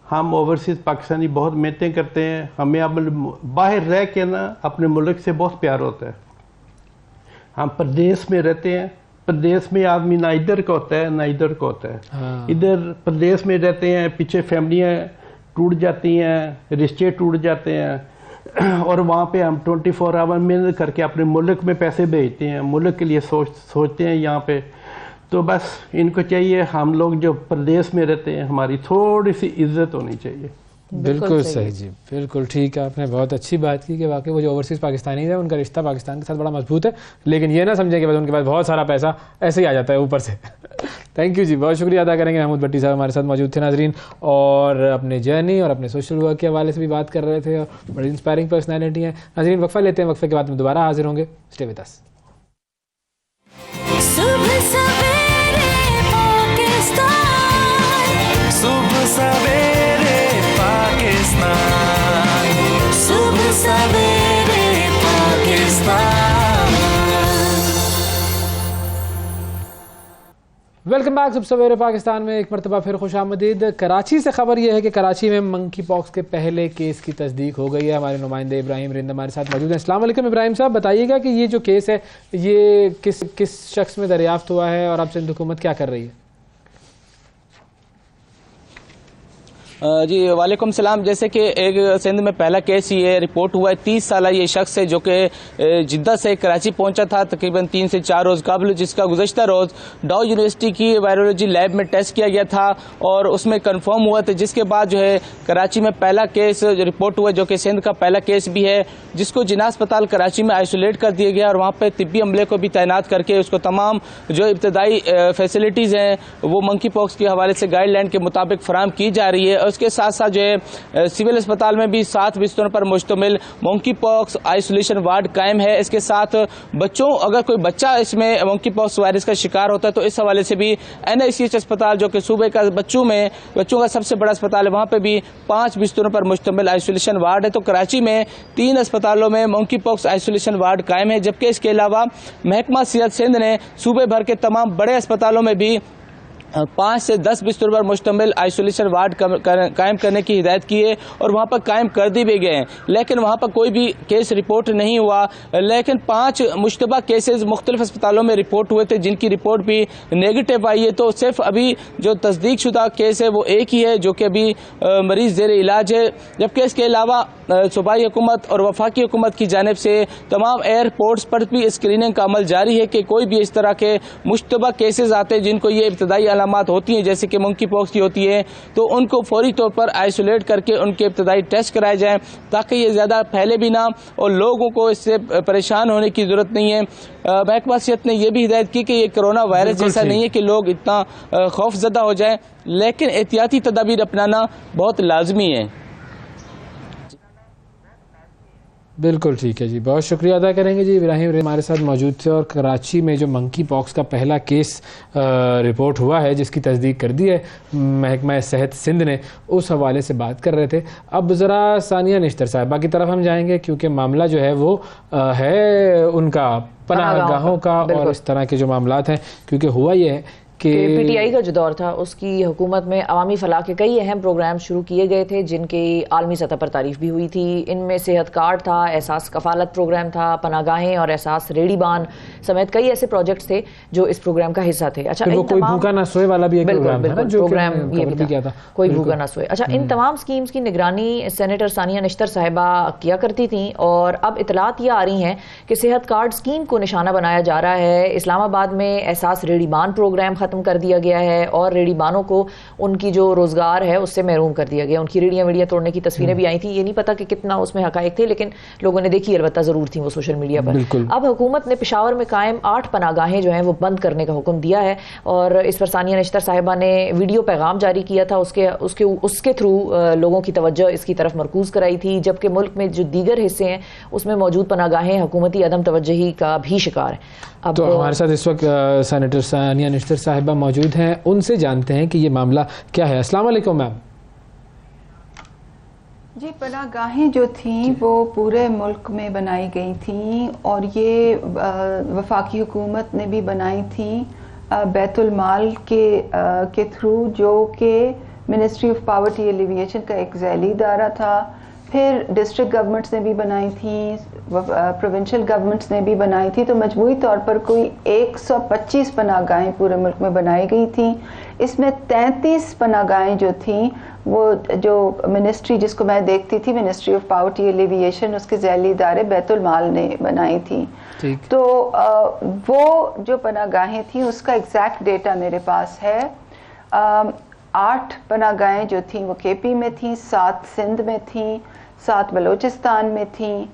हम ओवरसीज पाकिस्तानी बहुत मेहनतें करते हैं, हमें अब बाहर रह के ना अपने मुल्क से बहुत प्यार होता है। हम प्रदेश में रहते हैं, प्रदेश में आदमी ना इधर का होता है ना इधर का होता है। हाँ। इधर प्रदेश में रहते हैं, पीछे फैमिलियाँ टूट जाती हैं, रिश्ते टूट जाते हैं, और वहाँ पे हम 24 आवर मेहनत करके अपने मुल्क में पैसे भेजते हैं, मुल्क के लिए सोचते हैं यहाँ पे। तो बस इनको चाहिए, हम लोग जो प्रदेश में रहते हैं हमारी थोड़ी सी इज्जत होनी चाहिए। बिल्कुल सही जी, बिल्कुल ठीक है, आपने बहुत अच्छी बात की कि वाकई वो जो ओवरसीज पाकिस्तानी है उनका रिश्ता पाकिस्तान के साथ बड़ा मजबूत है, लेकिन ये ना समझें कि बस उनके पास बहुत सारा पैसा ऐसे ही आ जाता है ऊपर से। थैंक यू जी, बहुत शुक्रिया अदा करेंगे। महमूद भट्टी साहब हमारे साथ मौजूद थे नाजरीन, और अपने जर्नी और अपने सोशल वर्क के हवाले से भी बात कर रहे थे, और बड़ी इंस्पायरिंग पर्सनैलिटी है। नाजरीन वक्फा लेते हैं, वक्फे के बाद में दोबारा हाजिर होंगे। Stay with us. सुबह सवेरे पाकिस्तान, सुबह सवेरे पाकिस्तान, सुबह सवेरे पाकिस्तान। वेलकम बैक सुबह सवेरे पाकिस्तान में एक मरतबा फिर खुशामदीद। कराची से खबर यह है कि कराची में मंकी पॉक्स के पहले केस की तस्दीक हो गई है। हमारे नुमाइंदे इब्राहिम रिंद हमारे साथ मौजूद हैं। अस्सलाम वालेकुम इब्राहिम साहब, बताइएगा कि ये जो केस है ये किस शख्स में दरियाफ्त हुआ है और अब सिंध हुकूमत क्या कर रही है? जी वालेकुम सलाम। जैसे कि एक सिंध में पहला केस ये रिपोर्ट हुआ है, 30 साल ये शख्स है जो कि जिद्दा से कराची पहुंचा था तकरीबन 3 से 4 रोज़ कबल, जिसका गुज़श्ता रोज़ डाउ यूनिवर्सिटी की वायरोलॉजी लैब में टेस्ट किया गया था और उसमें कंफर्म हुआ था, जिसके बाद जो है कराची में पहला केस रिपोर्ट हुआ जो कि सिंध का पहला केस भी है, जिसको जिन्ना अस्पताल कराची में आइसोलेट कर दिया गया और वहाँ पर तिब्बी अमले को भी तैनात करके उसको तमाम जो इब्तदाई फैसिलिटीज़ हैं वो मंकी पॉक्स के हवाले से गाइडलाइन के मुताबिक फराहम की जा रही है। उसके साथ साथ जो है सिविल अस्पताल में भी 7 बिस्तरों पर मुश्तमिल मंकी पॉक्स आइसोलेशन वार्ड कायम है। इसके साथ बच्चों, अगर कोई बच्चा इसमें मंकी पॉक्स वायरस का शिकार होता है तो इस हवाले से भी NICH अस्पताल जो कि सूबे का बच्चों का सबसे बड़ा अस्पताल है, वहाँ पे भी 5 बिस्तरों पर मुश्तमिल आइसोलेशन वार्ड है। तो कराची में 3 अस्पतालों में मंकी पॉक्स आइसोलेशन वार्ड कायम है, जबकि इसके अलावा महकमा सेहत सिंध ने सूबे भर के तमाम बड़े अस्पतालों में भी 5 से 10 बिस्तरों पर मुश्तमिल आइसोलेशन वार्ड कायम करने की हिदायत की है और वहाँ पर कायम कर दी भी गए हैं, लेकिन वहाँ पर कोई भी केस रिपोर्ट नहीं हुआ। लेकिन 5 मुश्तबा केसेस मुख्तलिफ अस्पतालों में रिपोर्ट हुए थे जिनकी रिपोर्ट भी नेगेटिव आई है। तो सिर्फ अभी जो तस्दीक शुदा केस है वो एक ही है जो कि अभी मरीज ज़ेर इलाज है, जबकि इसके अलावा सूबाई हुकूमत और वफाकी हुकूमत की जानिब से तमाम एयरपोर्ट्स पर भी स्क्रीनिंग का अमल जारी है कि कोई भी इस तरह के मुश्तबा केसेस आते हैं जिनको ये इब्तदाई अलामात होती हैं जैसे कि मंकी पॉक्स की होती है, तो उनको फौरी तौर पर आइसोलेट करके उनके इब्तदाई टेस्ट कराए जाएँ ताकि ये ज़्यादा फैले भी ना और लोगों को इससे परेशान होने की ज़रूरत नहीं है। महकमा सेहत ने यह भी हिदायत की कि ये कोरोना वायरस जैसा नहीं है कि लोग इतना खौफजदा हो जाए, लेकिन एहतियाती तदाबीर अपनाना बहुत लाजमी है। बिल्कुल ठीक है जी, बहुत शुक्रिया अदा करेंगे जी। इब्राहिम हमारे साथ मौजूद थे और कराची में जो मंकी पॉक्स का पहला केस रिपोर्ट हुआ है जिसकी तस्दीक कर दी है महकमा सेहत सिंध ने, उस हवाले से बात कर रहे थे। अब ज़रा सानिया निश्तर साहिबा की तरफ हम जाएंगे क्योंकि मामला जो है वो है उनका पनाहगाहों का और इस तरह के जो मामलात हैं, क्योंकि हुआ ये है कि पीटीआई का जो दौर था उसकी हुकूमत में अवामी फलाह के कई अहम प्रोग्राम शुरू किए गए थे जिनकी आलमी सतह पर तारीफ भी हुई थी। इनमें सेहत कार्ड था, एहसास कफालत प्रोग्राम था, पनागाहें और एहसास रेडीबान समेत कई ऐसे प्रोजेक्ट्स थे जो इस प्रोग्राम का हिस्सा थे। अच्छा, वो कोई भूखा ना सोए वाला भी एक प्रोग्राम था जो प्रोग्राम ये भी किया था, कोई भूखा ना सोए। अच्छा, इन तमाम स्कीम्स की निगरानी सेनेटर सानिया निश्तर साहिबा किया करती थी और अब इतलात ये आ रही हैं कि सेहत कार्ड स्कीम को निशाना बनाया जा रहा है। इस्लामाबाद में एहसास रेडीबान प्रोग्राम खत्म कर दिया गया है और रेडीबानों को उनकी जो रोजगार है उससे महरूम कर दिया गया। उनकी रेडियां मीडिया तोड़ने की तस्वीरें भी आई थी, ये नहीं पता कि कितना उसमें हकायक थे, लेकिन लोगों ने देखी अलबत्ता जरूर थी वो सोशल मीडिया पर। अब हुकूमत ने पेशावर में कायम 8 पनागाहें जो हैं वो बंद करने का हुक्म दिया है और इस पर सानिया निश्तर साहिबा ने वीडियो पैगाम जारी किया था। उसके थ्रू लोगों की तवज्जो इसकी तरफ मरकूज कराई थी, जबकि मुल्क में जो दीगर हिस्से हैं उसमें मौजूद पनागाहें हुकूमती अदम तवज्जोही का भी शिकार है। अब तो हमारे साथ इस वक्त सेनेटर सानिया निश्तर साहिबा मौजूद हैं, उनसे जानते हैं कि ये मामला क्या है। अस्सलाम वालेकुम मैम। जी, पनागाहें जो थीं वो पूरे मुल्क में बनाई गई थीं और ये वफाकी हुकूमत ने भी बनाई थी बैतुल माल के थ्रू, जो कि मिनिस्ट्री ऑफ पॉवर्टी एलिविएशन का एक ज़ैली इदारा था। फिर डिस्ट्रिक्ट गवर्नमेंट्स ने भी बनाई थी, प्रोविंशियल गवर्नमेंट्स ने भी बनाई थी। तो मजमूई तौर पर कोई 125 पनागाहें पूरे मुल्क में बनाई गई थी। इसमें 33 पनागाहें जो थीं वो जो मिनिस्ट्री जिसको मैं देखती थी, मिनिस्ट्री ऑफ पॉवर्टी एलिविएशन, उसके ज़ैली इदारे बैतुल माल ने बनाई थी। तो वो जो पनागाहें थी उसका एग्जैक्ट डेटा मेरे पास है। 8 पनागाहें जो थीं वो केपी में थीं, 7 सिंध में थीं, 7 बलोचिस्तान में थीं,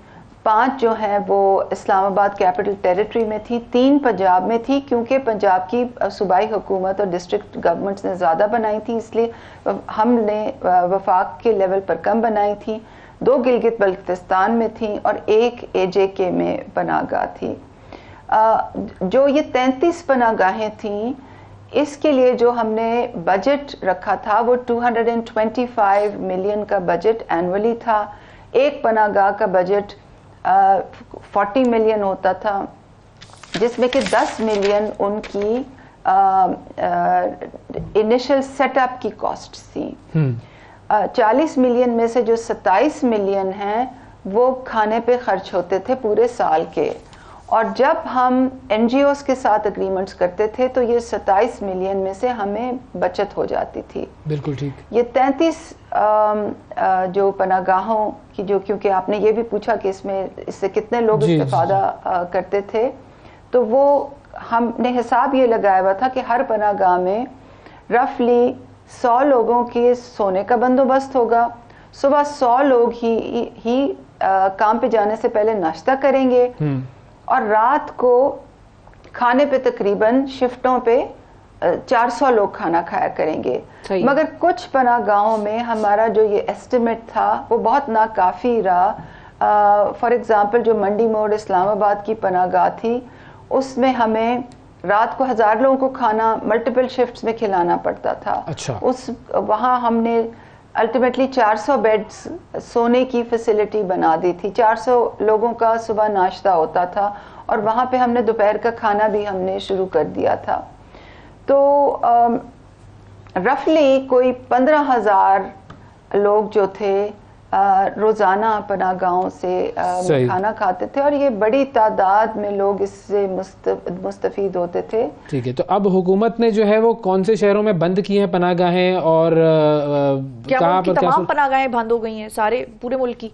5 जो हैं वो इस्लामाबाद कैपिटल टेरिटरी में थी, 3 पंजाब में थी क्योंकि पंजाब की सूबाई हुकूमत और डिस्ट्रिक्ट गवर्नमेंट्स ने ज़्यादा बनाई थी, इसलिए हमने वफाक के लेवल पर कम बनाई थी। 2 गिलगित बल्तिस्तान में थी और 1 AJK में पनागाह थी। जो ये 33 पनागाहें थीं, इसके लिए जो हमने बजट रखा था वो 225 मिलियन का बजट एनुअली था। एक पनागाह का बजट 40 मिलियन होता था, जिसमें कि 10 मिलियन उनकी इनिशियल सेटअप की कॉस्ट थी। 40 मिलियन में से जो 27 मिलियन हैं वो खाने पे खर्च होते थे पूरे साल के, और जब हम NGOs के साथ एग्रीमेंट्स करते थे तो ये 27 मिलियन में से हमें बचत हो जाती थी। बिल्कुल ठीक। ये 33 जो पनागाहों की, जो क्योंकि आपने ये भी पूछा कि इससे कितने लोग इस्तेफादा करते थे, तो वो हमने हिसाब ये लगाया हुआ था कि हर पनागाह में रफली 100 लोगों के सोने का बंदोबस्त होगा। सुबह 100 लोग ही काम पे जाने से पहले नाश्ता करेंगे और रात को खाने पे तकरीबन शिफ्टों पे 400 लोग खाना खाया करेंगे। मगर कुछ पनागाहों में हमारा जो ये एस्टिमेट था वो बहुत नाकाफी रहा। फॉर एग्जांपल जो मंडी मोड़ इस्लामाबाद की पनागाह थी, उसमें हमें रात को 1000 लोगों को खाना मल्टीपल शिफ्ट्स में खिलाना पड़ता था। अच्छा। वहाँ हमने अल्टीमेटली 400 बेड्स सोने की फैसिलिटी बना दी थी। 400 लोगों का सुबह नाश्ता होता था और वहाँ पे हमने दोपहर का खाना भी हमने शुरू कर दिया था। तो रफली कोई 15,000 लोग जो थे रोज़ाना पनागाहों से खाना खाते थे और ये बड़ी तादाद में लोग इससे मुस्तफीद होते थे। ठीक है, तो अब हुकूमत ने जो है वो कौन से शहरों में बंद की हैं पनागाहें और कहाँ पर तमाम पनागाहें बंद हो गई हैं सारे पूरे मुल्क की?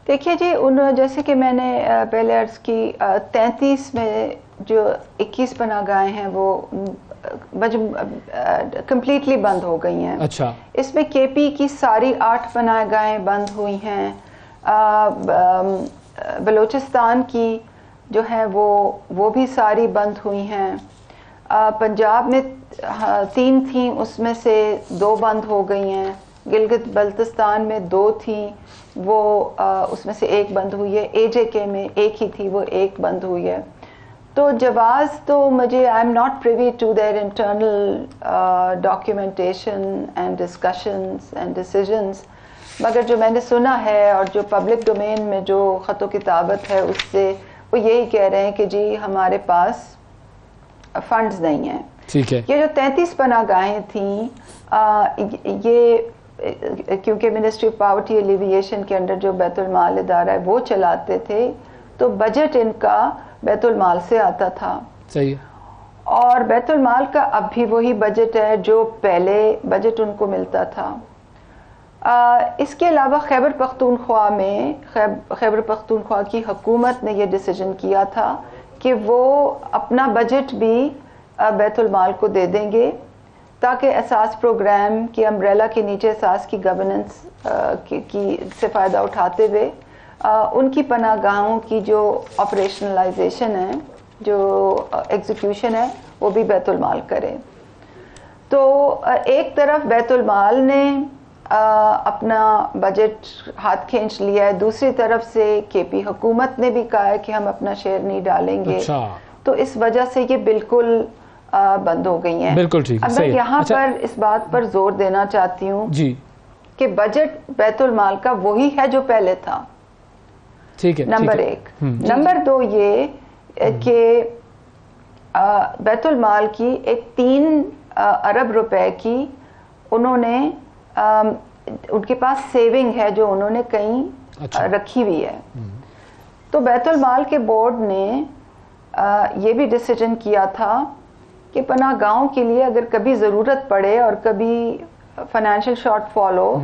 देखिए जी, जैसे कि मैंने पहले अर्ज की 33 में जो 21 पनाहगाहें हैं वो कंप्लीटली बंद हो गई हैं। अच्छा। इसमें केपी की सारी 8 पनाहगाहें बंद हुई हैं। बलूचिस्तान की जो है वो भी सारी बंद हुई हैं। पंजाब में 3 थी, उसमें से 2 बंद हो गई हैं। गिलगित बल्तिस्तान में 2 थी, वो उसमें से 1 बंद हुई है। AJK में 1 ही थी, वो 1 बंद हुई है। तो जवाज़ तो मुझे I am not privy to their internal documentation and discussions and decisions, मगर जो मैंने सुना है और जो पब्लिक डोमेन में जो ख़त किताबत है उससे वो यही कह रहे हैं कि जी हमारे पास फंड्स नहीं हैं। ठीक है। ये जो 33 पनाहगाहें थीं, ये क्योंकि मिनिस्ट्री ऑफ पॉवर्टी एलिविएशन के अंडर जो बैतुल माल इदारा है वो चलाते थे, तो बजट इनका बैतुल माल से आता था। सही है। और बैतुल माल का अब भी वही बजट है जो पहले बजट उनको मिलता था। इसके अलावा खैबर पख्तूनख्वा में खैबर पख्तूनख्वा की हुकूमत ने ये डिसीजन किया था कि वो अपना बजट भी बैतुल माल को दे देंगे ताकि एहसास प्रोग्राम के अम्ब्रेला के नीचे एहसास की गवर्नेंस की से फ़ायदा उठाते हुए उनकी पनाहगाहों की जो ऑपरेशनलाइजेशन है, जो एग्जीक्यूशन है, वो भी बैतुल माल करे। तो एक तरफ बैतुल माल ने अपना बजट हाथ खींच लिया है, दूसरी तरफ से केपी हुकूमत ने भी कहा है कि हम अपना शेयर नहीं डालेंगे। अच्छा। तो इस वजह से ये बिल्कुल बंद हो गई हैं। बिल्कुल ठीक है। अब मैं यहाँ पर इस बात पर जोर देना चाहती हूँ जी कि बजट बैतुल माल का वही है जो पहले था। ठीक है। नंबर 1। नंबर 2 ये कि बैतुल माल की एक 3 अरब रुपए की उन्होंने उनके पास सेविंग है जो उन्होंने कहीं रखी हुई है। तो बैतुल माल के बोर्ड ने ये भी डिसीजन किया था कि पनाहगाहों के लिए अगर कभी ज़रूरत पड़े और कभी फाइनेंशियल शॉर्टफॉल हो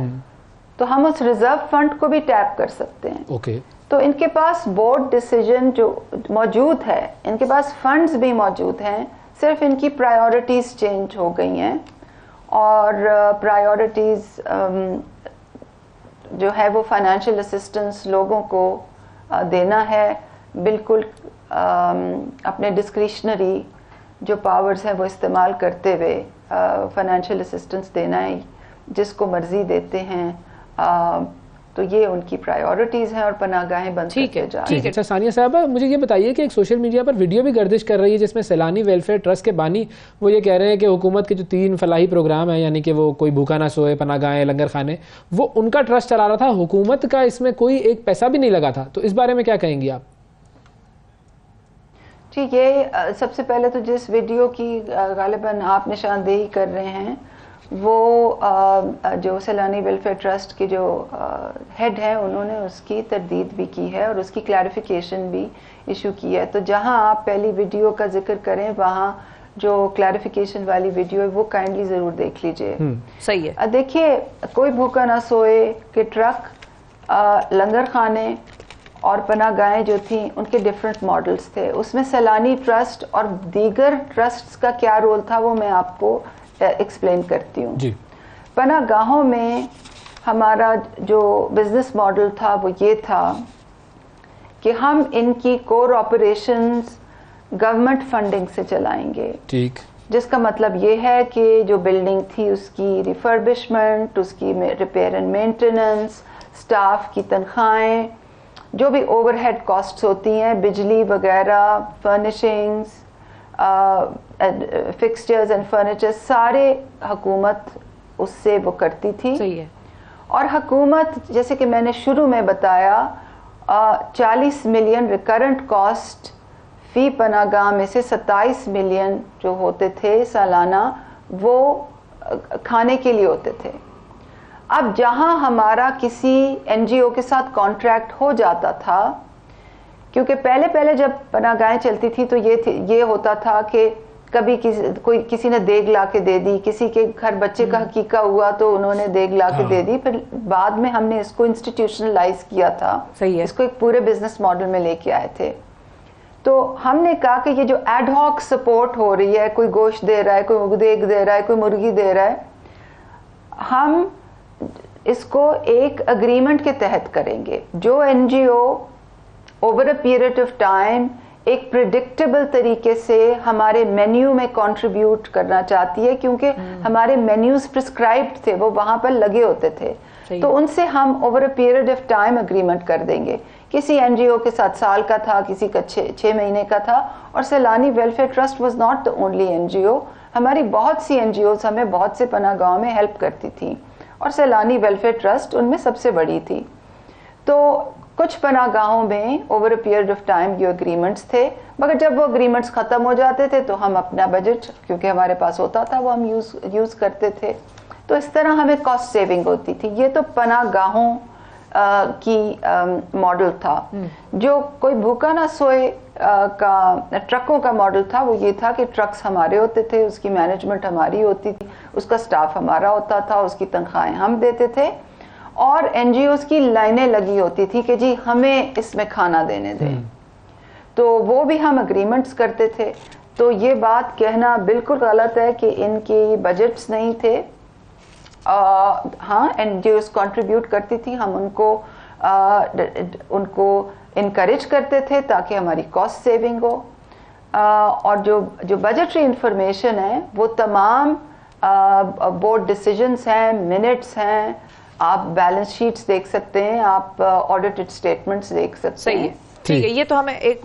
तो हम उस रिजर्व फंड को भी टैप कर सकते हैं। ओके। तो इनके पास बोर्ड डिसीजन जो मौजूद है, इनके पास फंड्स भी मौजूद हैं, सिर्फ इनकी प्रायोरिटीज़ चेंज हो गई हैं और प्रायोरिटीज़ जो है वो फाइनेंशियल असिस्टेंस लोगों को देना है, बिल्कुल अपने डिस्क्रिशनरी जो पावर्स हैं वो इस्तेमाल करते हुए फाइनेंशियल असिस्टेंस देना है, जिसको मर्जी देते हैं। तो ये उनकी प्रायोरिटीज़ हैं और पनाहगाहें बंद करते जा रहे हैं। अच्छा सानिया साहबा, मुझे ये बताइए कि एक सोशल मीडिया पर वीडियो भी गर्दिश कर रही है जिसमें सैलानी वेलफेयर ट्रस्ट के बानी वो ये कह रहे हैं कि हुकूमत के जो 3 फलाही प्रोग्राम है, यानी कि वो कोई भूखा ना सोए, पनाहगाहें, लंगर खाने, वो उनका ट्रस्ट चला रहा था, हुकूमत का इसमें कोई एक पैसा भी नहीं लगा था। तो इस बारे में क्या कहेंगी आप? ठीक है, सबसे पहले तो जिस वीडियो की गालिबन आप निशानदेही कर रहे हैं वो जो सैलानी वेलफेयर ट्रस्ट के जो हेड है उन्होंने उसकी तरदीद भी की है और उसकी क्लैरिफिकेशन भी इशू की है। तो जहां आप पहली वीडियो का जिक्र करें वहां जो क्लैरिफिकेशन वाली वीडियो है वो काइंडली ज़रूर देख लीजिए। सही है। देखिए, कोई भूखा ना सोए के ट्रक, लंगर खाने और पनाहगाहें जो थी उनके डिफरेंट मॉडल्स थे। उसमें सैलानी ट्रस्ट और दीगर ट्रस्ट्स का क्या रोल था वो मैं आपको एक्सप्लेन करती हूँ। पनाहगाहों में हमारा जो बिजनेस मॉडल था वो ये था कि हम इनकी कोर ऑपरेशंस गवर्नमेंट फंडिंग से चलाएंगे। ठीक। जिसका मतलब ये है कि जो बिल्डिंग थी उसकी रिफर्बिशमेंट, उसकी रिपेयर एंड मेंटेनेंस, स्टाफ की तनख्वाहें, जो भी ओवरहेड कॉस्ट्स होती हैं, बिजली वगैरह, फर्निशिंग्स, फिक्सचर्स एंड फर्नीचर, सारे हुकूमत उससे वो करती थी। सही है। और हुकूमत, जैसे कि मैंने शुरू में बताया, 40 मिलियन रिकरेंट कॉस्ट फी पनाहगाह में से 27 मिलियन जो होते थे सालाना वो खाने के लिए होते थे। अब जहां हमारा किसी एनजीओ के साथ कॉन्ट्रैक्ट हो जाता था, क्योंकि पहले जब पनाहगाहें चलती थी तो ये होता था कि कभी किसी ने देग ला के दे दी, किसी के घर बच्चे का हकीका हुआ तो उन्होंने देग ला के दे दी, फिर बाद में हमने इसको इंस्टीट्यूशनलाइज किया था। सही है। इसको एक पूरे बिजनेस मॉडल में लेके आए थे। तो हमने कहा कि ये जो एडहॉक सपोर्ट हो रही है, कोई गोश्त दे रहा है, कोई देग दे रहा है, कोई मुर्गी दे रहा है, हम इसको एक अग्रीमेंट के तहत करेंगे। जो NGO over a period of time एक प्रिडिक्टेबल तरीके से हमारे मेन्यू में कंट्रीब्यूट करना चाहती है, क्योंकि हमारे मेन्यूज प्रिस्क्राइब्ड थे, वो वहां पर लगे होते थे, तो उनसे हम over a period of time agreement कर देंगे। किसी एनजीओ के साथ साल का था, किसी का 6 महीने का था। और सैलानी welfare trust was not the only NGO. हमारी बहुत सी एनजीओज हमें बहुत से पनाह गाँव में हेल्प करती थी और सैलानी वेलफेयर ट्रस्ट उनमें सबसे बड़ी थी। तो कुछ पनाह गाहों में over a period of time ये एग्रीमेंट्स थे, मगर जब वो एग्रीमेंट्स खत्म हो जाते थे तो हम अपना बजट, क्योंकि हमारे पास होता था, वो हम यूज करते थे। तो इस तरह हमें कॉस्ट सेविंग होती थी। ये तो पनाह गाहों की मॉडल था। जो कोई भूखा ना सोए का ट्रकों का मॉडल था, वो ये था कि ट्रक्स हमारे होते थे, उसकी मैनेजमेंट हमारी होती थी, उसका स्टाफ हमारा होता था, उसकी तनख्वाहें हम देते थे, और एनजीओज की लाइनें लगी होती थी कि जी हमें इसमें खाना देने दें। तो वो भी हम अग्रीमेंट्स करते थे। तो ये बात कहना बिल्कुल गलत है कि इनकी बजट्स नहीं थे। हाँ, एनजीओज कंट्रीब्यूट करती थी, हम उनको इनकरेज करते थे ताकि हमारी कॉस्ट सेविंग हो। और जो बजटरी इंफॉर्मेशन है वो तमाम बोर्ड डिसीजंस हैं, मिनट्स हैं, आप बैलेंस शीट्स देख सकते हैं, आप ऑडिटेड स्टेटमेंट्स देख सकते हैं। ठीक है, ये तो हमें एक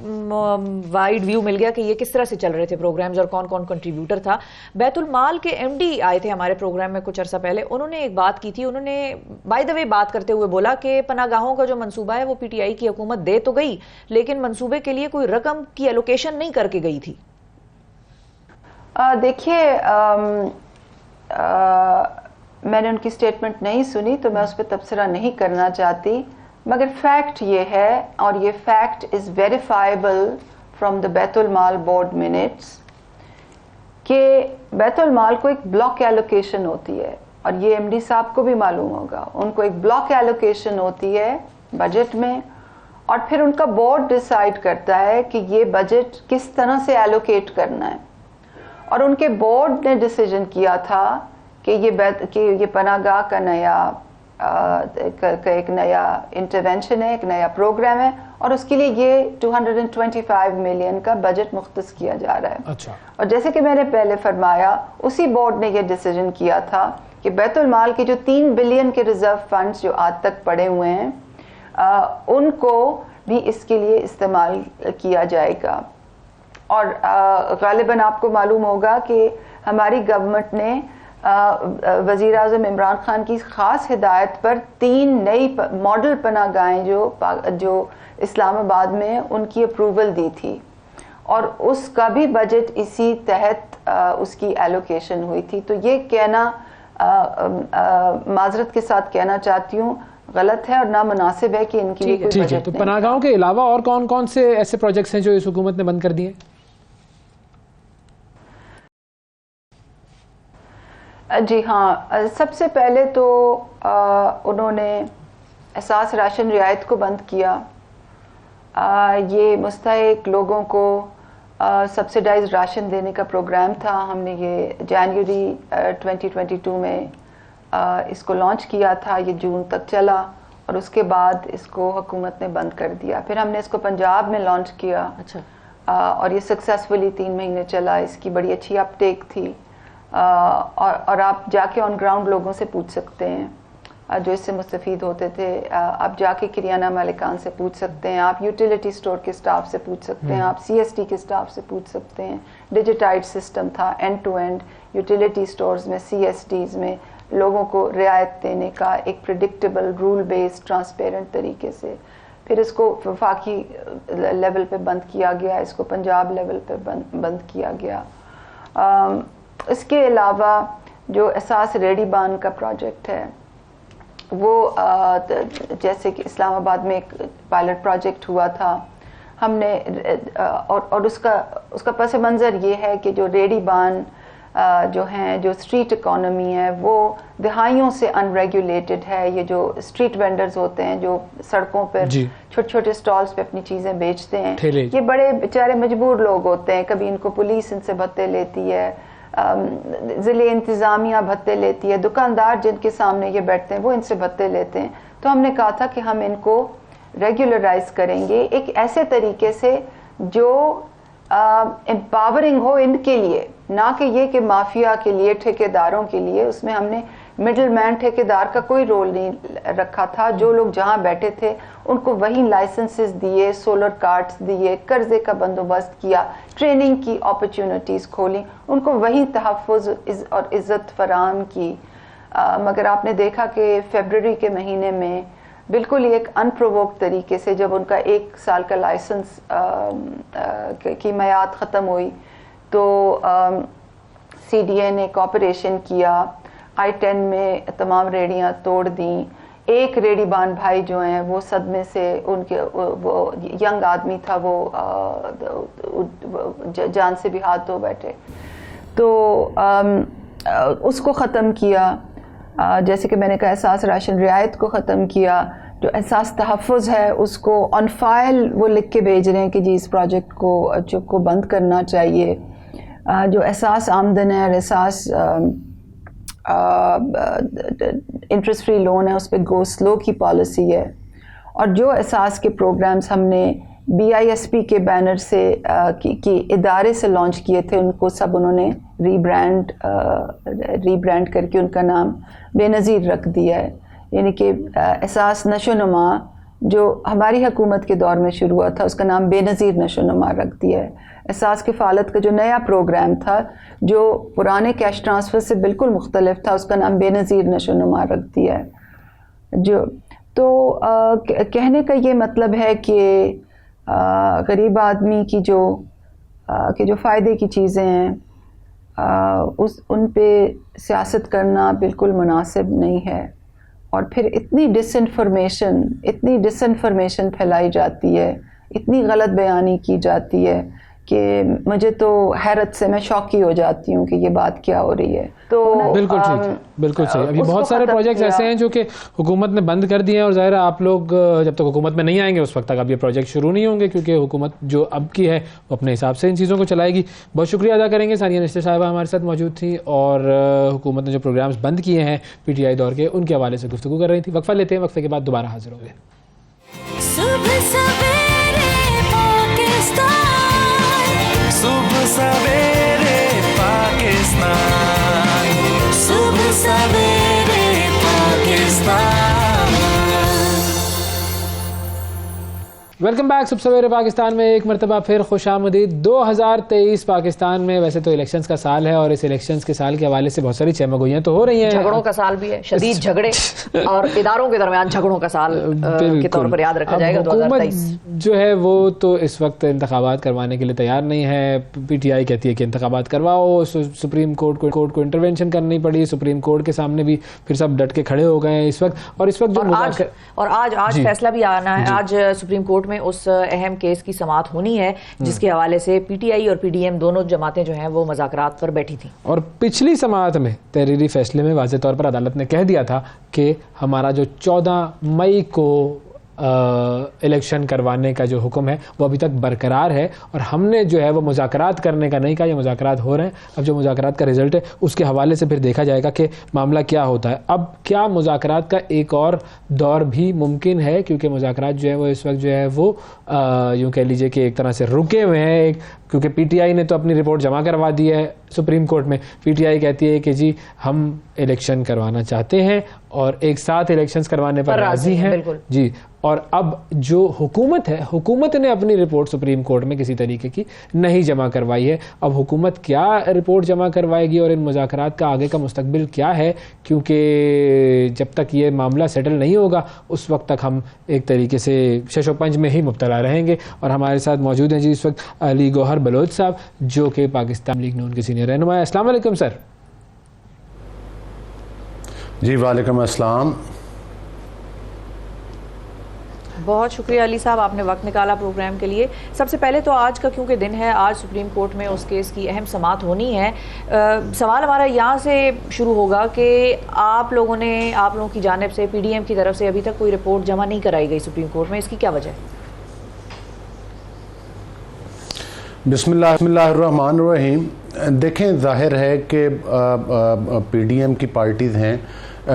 वाइड व्यू मिल गया कि ये किस तरह से चल रहे थे प्रोग्राम्स और कौन कौन कंट्रीब्यूटर था। बैतुल माल के एमडी आए थे हमारे प्रोग्राम में कुछ अर्सा पहले। उन्होंने एक बात की थी, उन्होंने बाय द वे बात करते हुए बोला कि पनाहगाहों का जो मंसूबा है वो पीटीआई की हुकूमत दे तो गई, लेकिन मंसूबे के लिए कोई रकम की एलोकेशन नहीं करके गई थी। देखिए, मैंने उनकी स्टेटमेंट नहीं सुनी तो मैं उस पर तबसरा नहीं करना चाहती, मगर फैक्ट ये है, और ये fact is verifiable from the Betul mall board minutes, कि बैतुल माल को एक ब्लॉक एलोकेशन होती है, और ये एमडी साहब को भी मालूम होगा। उनको एक ब्लॉक एलोकेशन होती है बजट में, और फिर उनका बोर्ड डिसाइड करता है कि ये बजट किस तरह से एलोकेट करना है। और उनके बोर्ड ने डिसीजन किया था कि ये पनाहगाह का एक नया इंटरवेंशन है, एक नया प्रोग्राम है, और उसके लिए ये 225 मिलियन का बजट मुख्तस किया जा रहा है। अच्छा। और जैसे कि मैंने पहले फरमाया, उसी बोर्ड ने ये डिसीजन किया था कि बैतुल माल के जो 3 बिलियन के रिजर्व फंड्स जो आज तक पड़े हुए हैं, उनको भी इसके लिए इस्तेमाल किया जाएगा। और गालिबन आपको मालूम होगा कि हमारी गवर्नमेंट ने वज़ीर आज़म इमरान खान की ख़ास हिदायत पर 3 नई मॉडल पनाहगाहें जो इस्लामाबाद में उनकी अप्रूवल दी थी, और उसका भी बजट इसी तहत उसकी एलोकेशन हुई थी। तो ये कहना माजरत के साथ कहना चाहती हूँ, गलत है और नामुनासिब है कि इनकी भी कोई बजट नहीं। तो पनाहगाहों के अलावा और कौन कौन से ऐसे प्रोजेक्ट्स हैं जो इस हुकूमत ने बंद कर दिए? जी हाँ, सबसे पहले तो उन्होंने एहसास राशन रियायत को बंद किया। ये मुस्तहिक लोगों को सब्सिडाइज राशन देने का प्रोग्राम था। हमने ये जनवरी 2022 में इसको लॉन्च किया था, ये जून तक चला, और उसके बाद इसको हुकूमत ने बंद कर दिया। फिर हमने इसको पंजाब में लॉन्च किया। अच्छा। और ये सक्सेसफुली 3 महीने चला, इसकी बड़ी अच्छी अपटेक थी। और आप जाके ऑन ग्राउंड लोगों से पूछ सकते हैं जो इससे मुस्तफ़ीद होते थे। आप जाके किरियाना मालिकान से पूछ सकते हैं, आप यूटिलिटी स्टोर के स्टाफ से पूछ सकते हैं, आप सीएसटी के स्टाफ से पूछ सकते हैं। डिजिटाइड सिस्टम था, end to end utility stores में, सीएसडीज में लोगों को रियायत देने का एक प्रिडिक्टेबल, रूल बेस्ड, ट्रांसपेरेंट तरीके से। फिर इसको वफाकी लेवल पे बंद किया गया, इसको पंजाब लेवल पे बंद किया गया। इसके अलावा जो एहसास रेडीबान का प्रोजेक्ट है, वो जैसे कि इस्लामाबाद में एक पायलट प्रोजेक्ट हुआ था, हमने और उसका पस मंज़र ये है कि जो रेडीबान जो हैं, जो स्ट्रीट इकोनॉमी है वो दहाइयों से अनरेगुलेटेड है। ये जो स्ट्रीट वेंडर्स होते हैं जो सड़कों पर छोटे छोटे स्टॉल्स पे अपनी चीज़ें बेचते हैं, ये बड़े बेचारे मजबूर लोग होते हैं। कभी इनको पुलिस इनसे भत्ते लेती है, ज़िले इंतज़ामिया भत्ते लेती है, दुकानदार जिनके सामने ये बैठते हैं वो इनसे भत्ते लेते हैं। तो हमने कहा था कि हम इनको रेगुलराइज करेंगे एक ऐसे तरीके से जो एम्पावरिंग हो इनके लिए, ना कि ये कि माफिया के लिए, ठेकेदारों के लिए। उसमें हमने मिडिल मैन ठेकेदार का कोई रोल नहीं रखा था। जो लोग जहां बैठे थे उनको वही लाइसेंसेस दिए, सोलर कार्ड्स दिए, कर्जे का बंदोबस्त किया, ट्रेनिंग की अपॉर्चुनिटीज़ खोली, उनको वही तहफ़्फ़ुज़ और इज़्ज़त फराहम की। मगर आपने देखा कि फरवरी के महीने में बिल्कुल ही एक अनप्रोवोक्ड तरीके से जब उनका 1 साल का लाइसेंस की मियाद ख़त्म हुई तो CDA ने कॉपरेशन किया, I-10 में तमाम रेडियां तोड़ दी। एक रेडीबान भाई जो हैं वो सदमे से, उनके वो यंग आदमी था, वो जान से भी हाथ धो बैठे। तो उसको ख़त्म किया। जैसे कि मैंने कहा, एहसास राशन रियायत को ख़त्म किया। जो एहसास तहफ़्फ़ुज़ है उसको ऑन फाइल वो लिख के भेज रहे हैं कि जी इस प्रोजेक्ट को बंद करना चाहिए। जो एहसास आमदन है और एहसास इंटरेस्ट फ्री लोन है उस पर गो स्लो की पॉलिसी है। और जो एहसास के प्रोग्राम्स हमने BISP के बैनर से की इदारे से लॉन्च किए थे, उनको सब उन्होंने रीब्रांड करके उनका नाम बेनज़ीर रख दिया है। यानी कि एहसास नशोनुमा जो हमारी हुकूमत के दौर में शुरू हुआ था उसका नाम बेनज़ीर नशोनुमा रख दिया है। एहसास किफ़ालत का जो नया प्रोग्राम था जो पुराने कैश ट्रांसफ़र से बिल्कुल मुख्तलिफ था उसका नाम बेनज़ीर नशोनुमा रख दिया है। कहने का ये मतलब है कि गरीब आदमी की जो फ़ायदे की चीज़ें हैं उन पे सियासत करना बिल्कुल मुनासिब नहीं है। और फिर इतनी डिसइंफॉर्मेशन फैलाई जाती है, इतनी गलत बयानी की जाती है कि मुझे तो हैरत से मैं शॉकी हो जाती हूँ कि ये बात क्या हो रही है। तो बिल्कुल ठीक, बिल्कुल सही। अभी बहुत सारे प्रोजेक्ट्स ऐसे हैं जो कि हुकूमत ने बंद कर दिए हैं और ज़ाहिर है आप लोग जब तक हुकूमत में नहीं आएंगे उस वक्त तक अब ये प्रोजेक्ट शुरू नहीं होंगे, क्योंकि हुकूमत जो अब की है वो अपने हिसाब से इन चीज़ों को चलाएगी। बहुत शुक्रिया अदा करेंगे, सानिया निश्चित साहिबा हमारे साथ मौजूद थी और हुकूमत ने जो प्रोग्राम्स बंद किए हैं PTI दौर के, उनके हवाले से गुफ्तगू कर रही थी। वक्फा लेते हैं, वक्फे के बाद दोबारा हाजिर होंगे। सुबह सवेरे पाकिस्तान, सुबह सवेरे पाकिस्तान। Welcome back. सुबह सवेरे पाकिस्तान में एक मरतबा फिर खुशामदीद। 2023 पाकिस्तान में वैसे तो इलेक्शंस का साल है और इस इलेक्शंस के साल के हवाले से बहुत सारी चहमगोइयां तो हो रही हैं। झगड़ों का साल भी है, शदीद झगड़े और इदारों के दरमियान झगड़ों का साल के तौर पर याद रखा जाएगा। 2023 जो है वो तो इस वक्त इंतखाबात करवाने के लिए तैयार नहीं है। PTI कहती है कि इंतखाबात करवाओ। सुप्रीम कोर्ट को इंटरवेंशन करनी पड़ी। सुप्रीम कोर्ट के सामने भी फिर सब डट के खड़े हो गए हैं इस वक्त। और इस वक्त जो आज फैसला भी आना है। आज सुप्रीम कोर्ट में उस अहम केस की समाअत होनी है जिसके हवाले से PTI और PDM दोनों जमातें जो हैं वो मुज़ाकरात पर बैठी थी। और पिछली समाअत में तहरीरी फैसले में वाज़ेह तौर पर अदालत ने कह दिया था कि हमारा जो 14 मई को इलेक्शन करवाने का जो हुक्म है वो अभी तक बरकरार है और हमने जो है वो मुज़ाकरात करने का नहीं कहा। ये मुज़ाकरात हो रहे हैं। अब जो मुज़ाकरात का रिजल्ट है उसके हवाले से फिर देखा जाएगा कि मामला क्या होता है। अब क्या मुज़ाकरात का एक और दौर भी मुमकिन है, क्योंकि मुज़ाकरात जो है वो इस वक्त जो है वो यूँ कह लीजिए कि एक तरह से रुके हुए हैं। क्योंकि PTI ने तो अपनी रिपोर्ट जमा करवा दी है सुप्रीम कोर्ट में। PTI कहती है कि जी हम इलेक्शन करवाना चाहते हैं और एक साथ इलेक्शंस करवाने पर राजी हैं जी। और अब जो हुकूमत है, हुकूमत ने अपनी रिपोर्ट सुप्रीम कोर्ट में किसी तरीके की नहीं जमा करवाई है। अब हुकूमत क्या रिपोर्ट जमा करवाएगी और इन मुज़ाकरात का आगे का मुस्तकबिल क्या है, क्योंकि जब तक ये मामला सेटल नहीं होगा उस वक्त तक हम एक तरीके से शशोपंज में ही मुब्तला रहेंगे। और हमारे साथ मौजूद हैं जी इस वक्त अली गौहर बलोच साहब जो कि पाकिस्तान लीग नून के सीनियर रहनुमा है। अस्सलाम वालेकुम सर। जी वालेकुम अस्सलाम। बहुत शुक्रिया अली साहब, आपने वक्त निकाला प्रोग्राम के लिए। सबसे पहले तो आज का क्योंकि दिन है, आज सुप्रीम कोर्ट में उस केस की अहम समाअत होनी है। सवाल हमारा यहाँ से शुरू होगा कि आप लोगों की जानिब से पीडीएम की तरफ से अभी तक कोई रिपोर्ट जमा नहीं कराई गई सुप्रीम कोर्ट में, इसकी क्या वजह है? बिस्मिल्लाहिर्रहमानिर्रहीम। देखें, जाहिर है कि पीडीएम की पार्टीज़ हैं,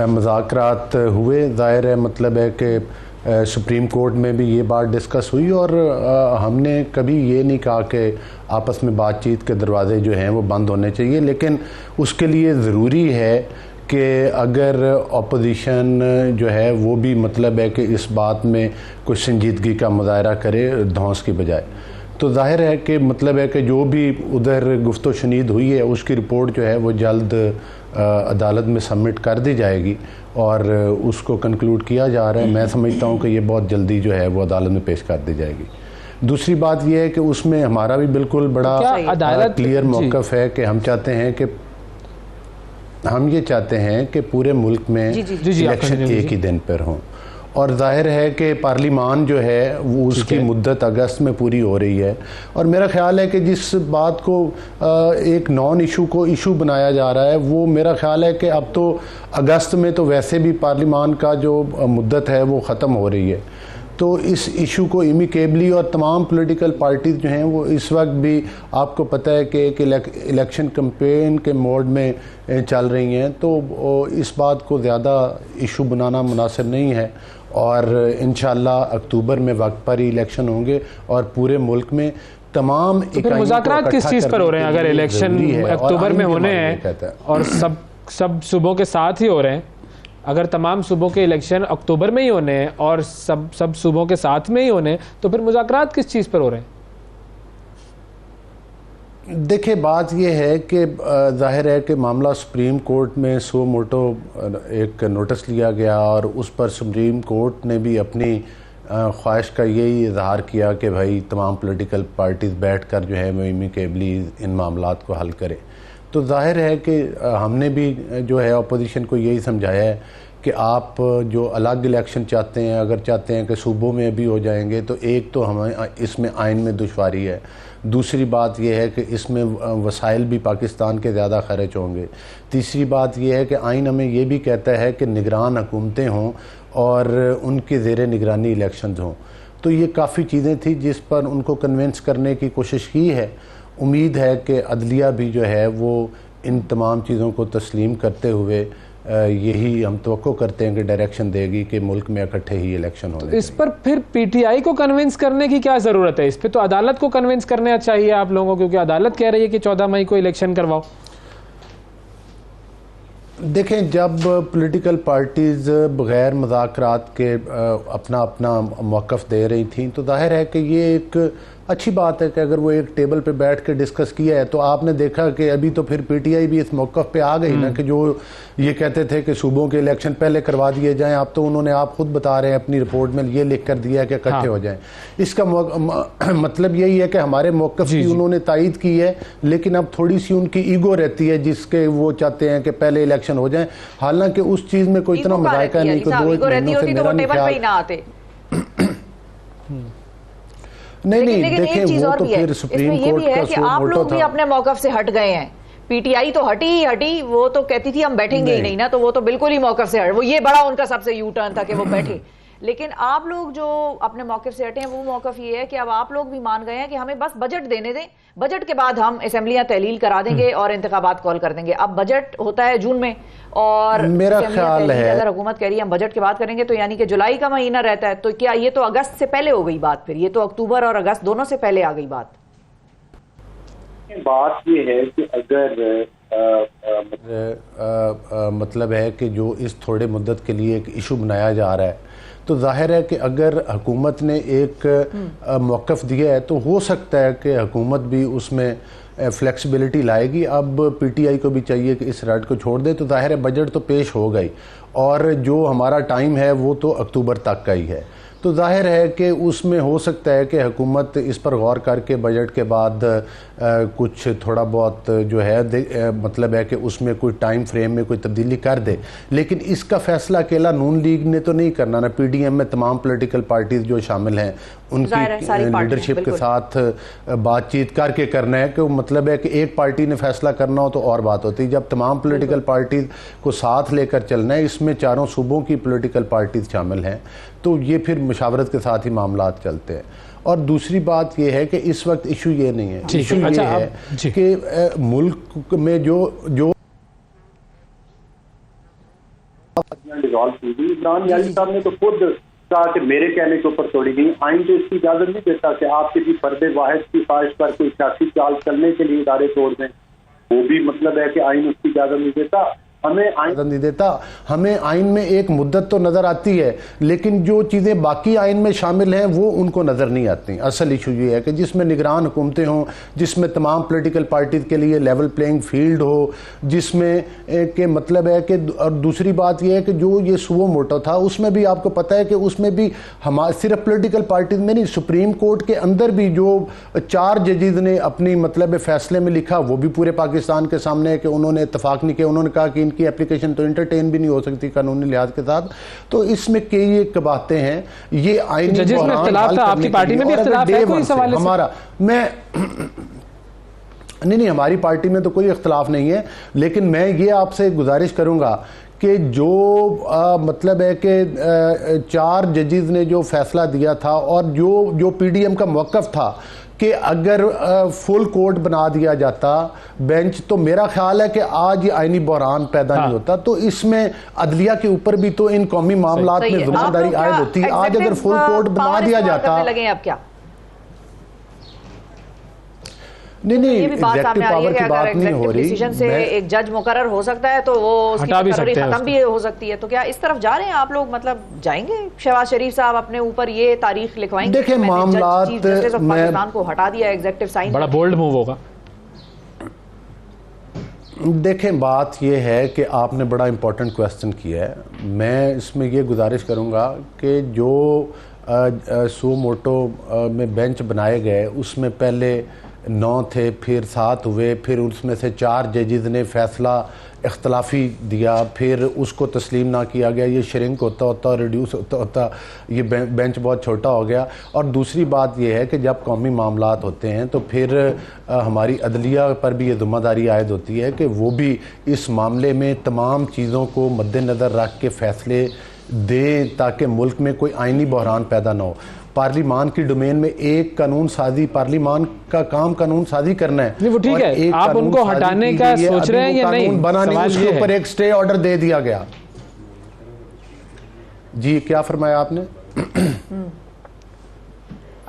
मुज़ाकरात हुए, ज़ाहिर है मतलब है कि सुप्रीम कोर्ट में भी ये बात डिस्कस हुई और हमने कभी ये नहीं कहा कि आपस में बातचीत के दरवाजे जो हैं वो बंद होने चाहिए, लेकिन उसके लिए ज़रूरी है कि अगर अपोजिशन जो है वो भी मतलब है कि इस बात में कुछ संजीदगी का मुजाहरा करे धौंस की बजाय, तो जाहिर है कि मतलब है कि जो भी उधर गुफ्तो शनीद हुई है उसकी रिपोर्ट जो है वो जल्द अदालत में सबमिट कर दी जाएगी और उसको कंक्लूड किया जा रहा है। मैं समझता हूँ कि ये बहुत जल्दी जो है वो अदालत में पेश कर दी जाएगी। दूसरी बात ये है कि उसमें हमारा भी बिल्कुल बड़ा क्लियर मौक़िफ़ है कि हम ये चाहते हैं कि पूरे मुल्क में इलेक्शन एक ही दिन पर हों और जाहिर है कि पार्लिमान जो है वो उसकी मुद्दत अगस्त में पूरी हो रही है और मेरा ख्याल है कि जिस बात को एक नॉन इशू को इशू बनाया जा रहा है वो मेरा ख्याल है कि अब तो अगस्त में तो वैसे भी पार्लिमान का जो मुद्दत है वो ख़त्म हो रही है, तो इस इशू को इमिकेबली और तमाम पॉलिटिकल पार्टीज़ जो हैं वो इस वक्त भी आपको पता है कि एक इलेक्शन कैंपेन के मोड में चल रही हैं, तो इस बात को ज़्यादा इशू बनाना मुनासिब नहीं है और इंशाअल्लाह अक्टूबर में वक्त पर ही इलेक्शन होंगे और पूरे मुल्क में तमाम तो मुज़ाकरात किस चीज़ पर हो रहे हैं? अगर इलेक्शन अक्टूबर में होने हैं और सब सूबों के साथ ही हो रहे हैं, अगर तमाम सूबों के इलेक्शन अक्टूबर में ही होने हैं और सब सूबों के साथ में ही होने, तो फिर मुज़ाकरात किस चीज़ पर हो रहे हैं? देखिए, बात यह है कि जाहिर है कि मामला सुप्रीम कोर्ट में सो मोटो एक नोटिस लिया गया और उस पर सुप्रीम कोर्ट ने भी अपनी ख्वाहिश का यही इजहार किया कि भाई तमाम पॉलिटिकल पार्टीज़ बैठकर जो है वो इमिकेबली इन मामलात को हल करें। तो जाहिर है कि हमने भी जो है अपोजिशन को यही समझाया है कि आप जो अलग इलेक्शन चाहते हैं, अगर चाहते हैं कि सूबों में भी हो जाएंगे तो एक तो हमें इसमें आइन में दुश्वारी है, दूसरी बात यह है कि इसमें वसाइल भी पाकिस्तान के ज़्यादा खर्च होंगे, तीसरी बात यह है कि आइन हमें ये भी कहता है कि निगरान हुकूमतें हों और उनके ज़ेर निगरानी इलेक्शन हों। तो ये काफ़ी चीज़ें थी जिस पर उनको कन्विंस करने की कोशिश की है। उम्मीद है कि अदलिया भी जो है वो इन तमाम चीज़ों को तस्लीम करते हुए यही हम तवक्को करते हैं कि डायरेक्शन देगी कि मुल्क में इकट्ठे ही इलेक्शन होने। तो इस पर फिर पीटीआई को कन्विंस करने की क्या ज़रूरत है? इस पर तो अदालत को कन्विंस करना चाहिए आप लोगों को, क्योंकि अदालत कह रही है कि 14 मई को इलेक्शन करवाओ। देखें, जब पॉलिटिकल पार्टीज़ बग़ैर मुज़ाकरात के अपना मौक़िफ़ दे रही थी तो जाहिर है कि ये एक अच्छी बात है कि अगर वो एक टेबल पे बैठ के डिस्कस किया है। तो आपने देखा कि अभी तो फिर पीटीआई भी इस मौक़िफ़ पे आ गई ना कि जो ये कहते थे कि सूबों के इलेक्शन पहले करवा दिए जाएं, अब तो उन्होंने आप खुद बता रहे हैं अपनी रिपोर्ट में ये लिख कर दिया है कि इकट्ठे हो जाएं। इसका मतलब यही है कि हमारे मौक़िफ़ की उन्होंने तायद की है, लेकिन अब थोड़ी सी उनकी ईगो रहती है जिसके वो चाहते हैं कि पहले इलेक्शन हो जाए। हालांकि उस चीज़ में कोई इतना मज़ायका नहीं, तो 2 महीनों से मेरा नहीं देखें, वो तो फिर सुप्रीम कोर्ट का सो आप मोटो लोग भी था। अपने मौक़िफ़ से हट गए हैं। पीटीआई तो हटी, वो तो कहती थी हम बैठेंगे ही नहीं ना, तो वो तो बिल्कुल ही मौक़िफ़ से हट, वो ये बड़ा उनका सबसे यू टर्न था कि वो बैठे। लेकिन आप लोग जो अपने मौक़िफ़ से हटे हैं वो मौक़िफ़ ये है कि अब आप लोग भी मान गए हैं कि हमें बस बजट देने दें, बजट के बाद हम असेंबलियां तहलील करा देंगे और इंतखाबात कॉल कर देंगे। अब बजट होता है जून में और मेरा ख्याल है अगर हुकूमत कह रही है हम बजट के बाद करेंगे तो यानी कि जुलाई का महीना रहता है, तो क्या ये तो अगस्त से पहले हो गई बात? फिर ये तो अक्टूबर और अगस्त दोनों से पहले आ गई बात। बात ये है कि अगर मतलब है कि जो इस थोड़े मुद्दत के लिए एक इशू बनाया जा रहा है, तो जाहिर है कि अगर हुकूमत ने एक मौक़िफ़ दिया है तो हो सकता है कि हुकूमत भी उसमें फ्लेक्सिबिलिटी लाएगी। अब पीटीआई को भी चाहिए कि इस राइट को छोड़ दे, तो जाहिर है बजट तो पेश हो गई और जो हमारा टाइम है वो तो अक्टूबर तक का ही है। तो जाहिर है कि उसमें हो सकता है कि हुकूमत इस पर गौर करके बजट के बाद कुछ थोड़ा बहुत जो है मतलब है कि उसमें कोई टाइम फ्रेम में कोई तब्दीली कर दे। लेकिन इसका फैसला अकेला नून लीग ने तो नहीं करना ना, पीडीएम में तमाम पॉलिटिकल पार्टीज जो शामिल हैं उनकी लीडरशिप के साथ बातचीत करके करना है कि मतलब है कि एक पार्टी ने फैसला करना हो तो और बात होती है। जब तमाम पॉलिटिकल पार्टीज को साथ लेकर चलना है, इसमें चारों सूबों की पॉलिटिकल पार्टीज शामिल हैं, तो ये फिर मुशावरत के साथ ही मामला चलते हैं। और दूसरी बात ये है कि इस वक्त इशू ये नहीं है, इशू ये है कि मुल्क में जो डिसॉल्व की गई, इमरान यानी साहब ने तो खुद कहा कि मेरे कहने के ऊपर तोड़ी गई। आइन तो इसकी इजाजत नहीं देता कि आप किसी फर्द वाहिद की ख्वाहिश पर कोई सियासी चाल चलने के लिए इदारे तोड़ दें, वो भी मतलब है कि आइन उसकी इजाजत नहीं देता। हमें आइन नहीं देता, हमें आइन में एक मुद्दत तो नज़र आती है, लेकिन जो चीज़ें बाकी आइन में शामिल हैं वो उनको नज़र नहीं आती। असल इशू ये है कि जिसमें निगरान हुकूमतें हों, जिसमें तमाम पॉलिटिकल पार्टीज़ के लिए लेवल प्लेइंग फील्ड हो, जिसमें के मतलब है कि, और दूसरी बात ये है कि जो ये सुओ मोटो था उसमें भी आपको पता है कि उसमें भी हमारे सिर्फ पॉलिटिकल पार्टीज़ में नहीं, सुप्रीम कोर्ट के अंदर भी जो 4 जजेस ने अपनी मतलब फैसले में लिखा वो भी पूरे पाकिस्तान के सामने है कि उन्होंने इत्तफाक नहीं किया। उन्होंने कहा कि की एप्लीकेशन तो एंटरटेन भी नहीं हो सकती कानूनी लिहाज के साथ। तो इसमें कई एक बातें हैं, ये आईनी इख्तिलाफ था, आपकी पार्टी में भी इख्तिलाफ है कोई सवाल हमारा मैं नहीं हमारी पार्टी में तो कोई इख्तिलाफ नहीं है, लेकिन मैं ये आपसे गुजारिश करूंगा कि जो मतलब है कि 4 जजेस ने जो फैसला दिया था और जो पीडीएम का मौक़िफ़ था कि अगर फुल कोर्ट बना दिया जाता बेंच, तो मेरा ख्याल है कि आज ये आईनी बहरान पैदा नहीं होता। तो इसमें अदलिया के ऊपर भी तो इन कौमी मामलात में जिम्मेदारी आयद होती है। आज अगर फुल कोर्ट बना दिया जाता, लगे आप क्या नहीं एग्जेक्टिव पावर की बात नहीं हो रही, डिसीजन से एक जज मुकर्रर हो सकता है तो वो उसकी खत्म भी हो सकती है। तो क्या इस तरफ जा रहे हैं आप लोग, मतलब जाएंगे शहबाज शरीफ साहब अपने ऊपर ये तारीख लिखवाएंगे? देखिए मामलात पाकिस्तान को हटा दिया, एग्जीक्यूटिव साइन, बड़ा बोल्ड मूव होगा। देखें बात यह है कि आपने बड़ा इंपॉर्टेंट क्वेश्चन किया है। मैं इसमें ये गुजारिश करूँगा कि जो सो मोटो में बेंच बनाए गए उसमें पहले 9 थे, फिर 7 हुए, फिर उसमें से 4 जजेस ने फैसला इख्तलाफी दिया, फिर उसको तस्लीम ना किया गया। ये श्रिंक होता होता रिड्यूस होता होता ये बेंच बहुत छोटा हो गया। और दूसरी बात यह है कि जब कौमी मामलात होते हैं तो फिर हमारी अदलिया पर भी ये जिम्मेदारी आयद होती है कि वो भी इस मामले में तमाम चीज़ों को मद्देनज़र रख के फ़ैसले दें ताकि मुल्क में कोई आइनी बहरान पैदा ना हो। पार्लिमान की डोमेन में एक कानून साजी, पार्लिमान का काम कानून साजी करना है। नहीं वो ठीक है, आप उनको हटाने का सोच रहे हैं या नहीं? बनाने उसके ऊपर एक स्टे ऑर्डर दे दिया गया। जी क्या फरमाया आपने?